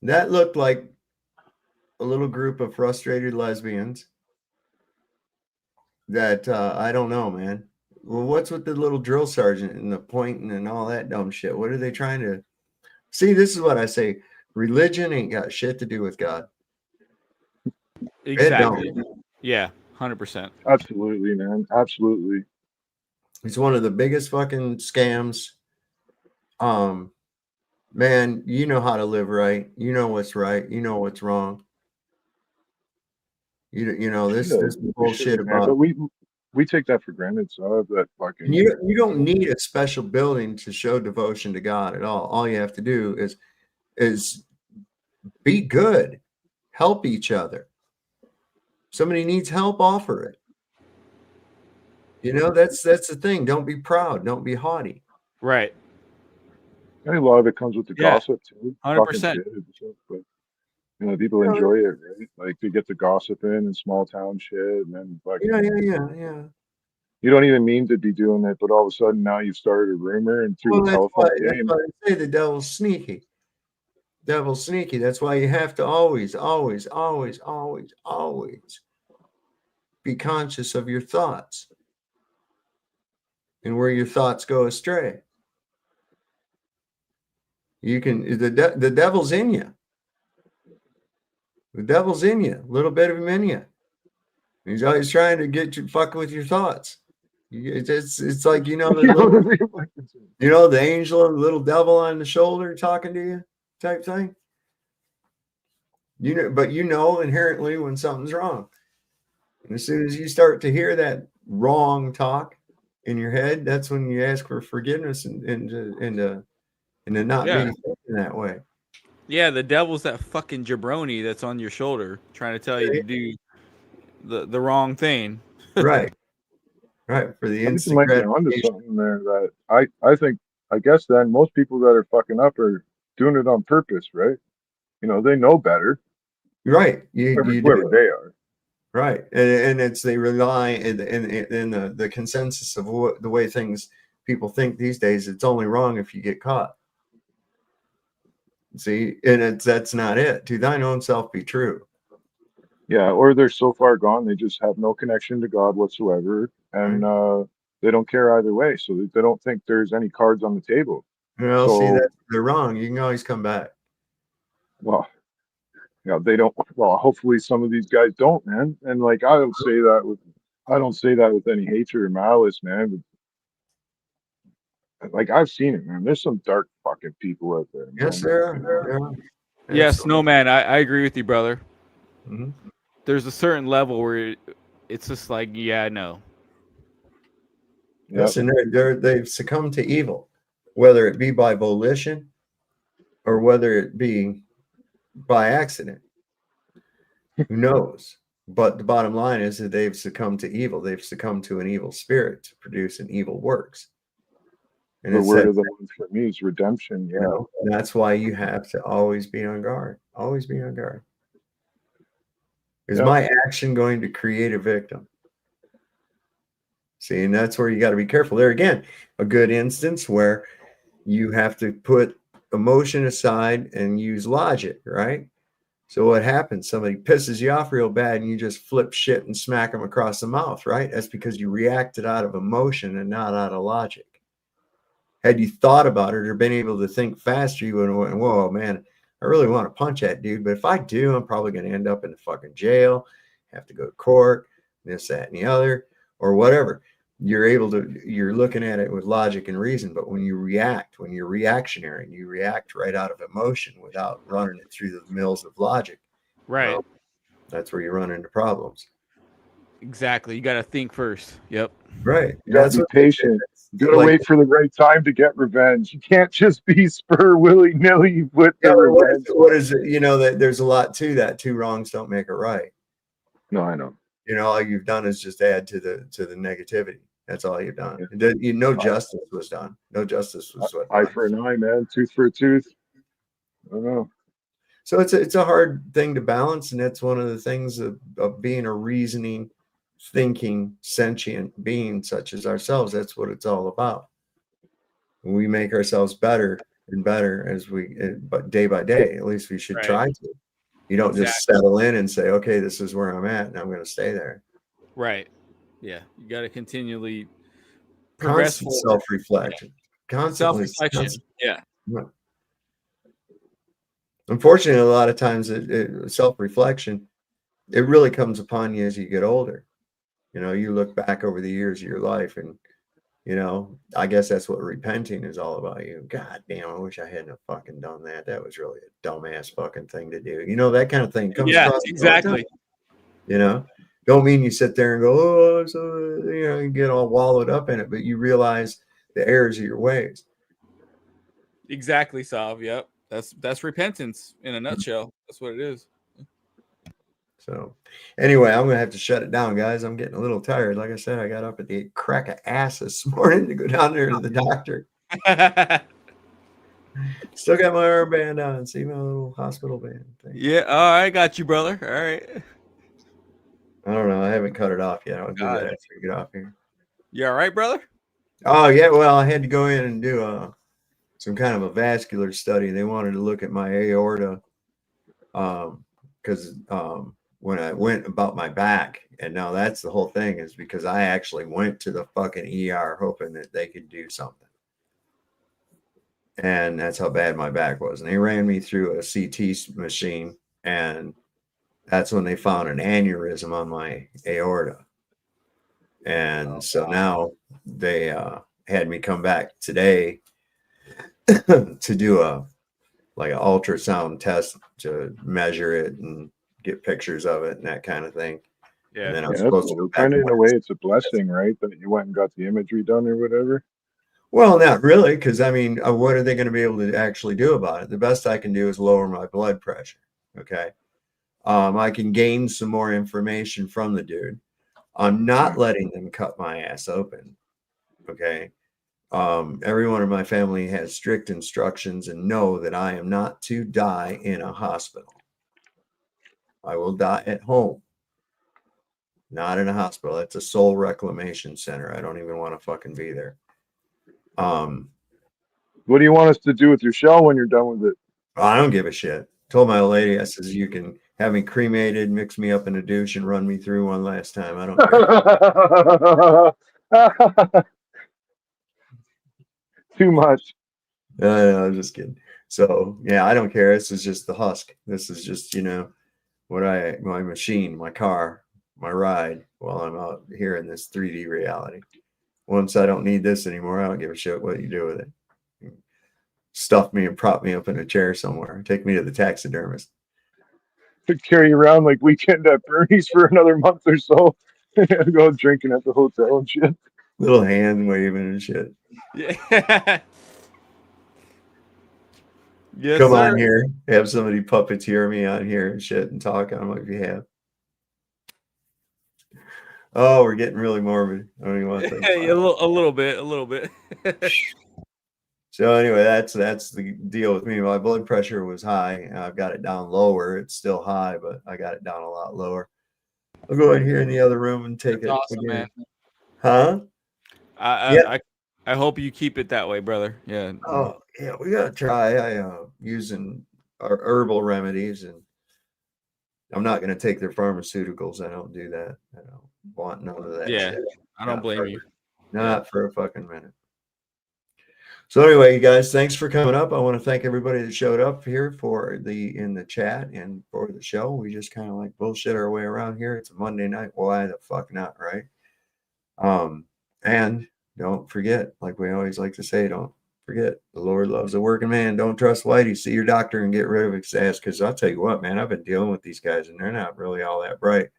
K: That looked like a little group of frustrated lesbians that I don't know, man. Well, what's with the little drill sergeant and the pointing and all that dumb shit? What are they trying to see? This is what I say. Religion ain't got shit to do with God.
F: Exactly.
K: It don't.
F: Yeah, 100%.
J: Absolutely, man. Absolutely.
K: It's one of the biggest fucking scams. Man, you know how to live right. You know what's right. You know what's wrong. You know this bullshit
J: man.
K: about.
J: But we take that for granted. So that fucking
K: You don't need a special building to show devotion to God at all. All you have to do is be good, help each other. Somebody needs help, offer it. You know, that's the thing. Don't be proud. Don't be haughty.
F: Right.
J: I think a lot of it comes with the gossip too.
F: 100%.
J: Shit, but you know, people enjoy it, right? Like they get the gossip in small town shit, and then fucking
K: Yeah.
J: you don't even mean to be doing it, but all of a sudden now you've started a rumor, and through the telephone
K: That's
J: game.
K: why I say the devil's sneaky. Devil's sneaky. That's why you have to always be conscious of your thoughts and where your thoughts go astray. You can the devil's in you. The devil's in you. A little bit of him in you. He's always trying to get you fucking with your thoughts. It's like the little, the angel and the little devil on the shoulder talking to you type thing. But inherently when something's wrong. And as soon as you start to hear that wrong talk in your head, that's when you ask for forgiveness and to not being thinking that way.
F: Yeah, the devil's that fucking jabroni that's on your shoulder trying to tell you to do the wrong thing.
K: Right. For the
J: I think you
K: instant
J: might be onto something there that I think, I guess then most people that are fucking up are doing it on purpose, right? You know, they know better.
K: Right.
J: Whoever they are.
K: Right. And they rely in the consensus of the way people think these days. It's only wrong if you get caught. See, and that's not it. To thine own self be true.
J: Yeah, or they're so far gone they just have no connection to God whatsoever, and they don't care either way. So they don't think there's any cards on the table.
K: Well,
J: so,
K: see that they're wrong. You can always come back.
J: Well, they don't. Well, hopefully some of these guys don't, man. And like I don't say that with any hatred or malice, man. But, like I've seen it, man. There's some dark fucking people out there. Man.
K: Yes, there are.
F: Yes, no, man. I agree with you, brother.
K: Mm-hmm.
F: There's a certain level where it's just like, yeah, no.
K: Yes, and they've succumbed to evil, whether it be by volition or whether it be by accident. Who knows? But the bottom line is that they've succumbed to evil. They've succumbed to an evil spirit to produce an evil works.
J: And the word of the Lord for me is redemption.
K: You know, that's why you have to always be on guard. Always be on guard. Is my action going to create a victim? See, and that's where you got to be careful. There again, a good instance where you have to put emotion aside and use logic, right? So what happens? Somebody pisses you off real bad and you just flip shit and smack them across the mouth, right? That's because you reacted out of emotion and not out of logic. Had you thought about it or been able to think faster, you would have went, whoa, man, I really want to punch that dude. But if I do, I'm probably going to end up in the fucking jail, have to go to court, this, that, and the other, or whatever. You're looking at it with logic and reason. But when you react, when you're reactionary, and you react right out of emotion without running it through the mills of logic.
F: Right.
K: Well, that's where you run into problems.
F: Exactly. You got to think first. Yep.
K: Right.
J: You got to be patient. You got to wait for the right time to get revenge. You can't just be spur willy-nilly with the revenge.
K: What is it? You know, that there's a lot to that. Two wrongs don't make a right.
J: No, I know.
K: You know, all you've done is just add to the negativity. That's all you've done. No justice was done. No justice was done.
J: Eye for an eye, man. Tooth for a tooth. I don't know.
K: So it's a hard thing to balance, and that's one of the things of being a reasoning, thinking, sentient being such as ourselves. That's what it's all about. We make ourselves better and better but day by day. At least we should try to. You don't just settle in and say, okay, this is where I'm at and I'm going to stay there.
F: Right. Yeah. You got to continually
K: constant
F: forward.
K: self-reflection. Constantly.
F: Self-reflection. Yeah.
K: Unfortunately, a lot of times self-reflection, it really comes upon you as you get older. You know, you look back over the years of your life and, you know, I guess that's what repenting is all about. You, God damn, I wish I hadn't have fucking done that. That was really a dumbass fucking thing to do. You know, that kind of thing comes across.
F: Exactly.
K: You know, don't mean you sit there and go, oh, so, you know, you get all wallowed up in it, but you realize the errors of your ways.
F: Exactly, Sav. Yep. That's repentance in a nutshell. That's what it is.
K: So anyway, I'm gonna have to shut it down, guys. I'm getting a little tired. Like I said, I got up at the crack of ass this morning to go down there to the doctor. Still got my armband on. See my little hospital band thing.
F: Yeah. All right, got you, brother. All right.
K: I don't know. I haven't cut it off yet. I'll do that after we get off here.
F: You all right, brother?
K: Oh yeah. Well, I had to go in and do some kind of a vascular study. They wanted to look at my aorta because when I went about my back, and now that's the whole thing, is because I actually went to the fucking ER hoping that they could do something. And that's how bad my back was. And they ran me through a CT machine, and that's when they found an aneurysm on my aorta. And so now they had me come back today to do an ultrasound test to measure it and get pictures of it and that kind of thing.
F: Yeah,
K: and then I'm supposed to go back.
J: Kind of in a way, it's a blessing, right? That you went and got the imagery done or whatever.
K: Well, not really, because I mean, what are they going to be able to actually do about it? The best I can do is lower my blood pressure. Okay. I can gain some more information from the dude. I'm not letting them cut my ass open. Okay. Everyone in my family has strict instructions and know that I am not to die in a hospital. I will die at home, not in a hospital. It's a soul reclamation center. I don't even want to fucking be there.
J: What do you want us to do with your shell when you're done with it?
K: I don't give a shit. Told my lady, I says, you can have me cremated, mix me up in a douche, and run me through one last time. I don't care.
J: Too much.
K: No, I'm just kidding. So yeah, I don't care. This is just the husk. This is just, you know, my machine, my car, my ride while I'm out here in this 3D reality. Once I don't need this anymore, I don't give a shit what you do with it. Stuff me and prop me up in a chair somewhere. Take me to the taxidermist.
J: To carry around like weekend at Bernie's for another month or so. Go drinking at the hotel and shit.
K: Little hand waving and shit.
F: Yeah. Yes,
K: Come
F: sir.
K: on here. Have somebody puppeteer me on here and shit and talk on my behalf. Oh, we're getting really morbid. I don't even want to think about it.
F: a little bit.
K: So anyway, that's the deal with me. My blood pressure was high. I've got it down lower. It's still high, but I got it down a lot lower. I'll go in here in the other room and take
F: That's
K: it
F: awesome,
K: again.
F: man.
K: Huh?
F: I hope you keep it that way, brother. Yeah.
K: Oh yeah, we gotta try. Using our herbal remedies, and I'm not gonna take their pharmaceuticals. I don't do that. I don't want none of that.
F: Yeah,
K: shit.
F: I don't blame you.
K: Not for a fucking minute. So anyway, you guys, thanks for coming up. I want to thank everybody that showed up here in the chat and for the show. We just kind of like bullshit our way around here. It's a Monday night. Why the fuck not, right? And don't forget, like we always like to say, don't forget, the Lord loves a working man. Don't trust Whitey. See your doctor and get rid of his ass. Because I'll tell you what, man, I've been dealing with these guys and they're not really all that bright.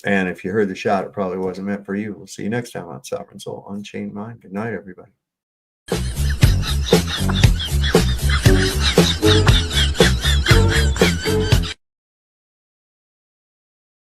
K: And if you heard the shot, it probably wasn't meant for you. We'll see you next time on Sovereign Soul Unchained Mind. Good night, everybody.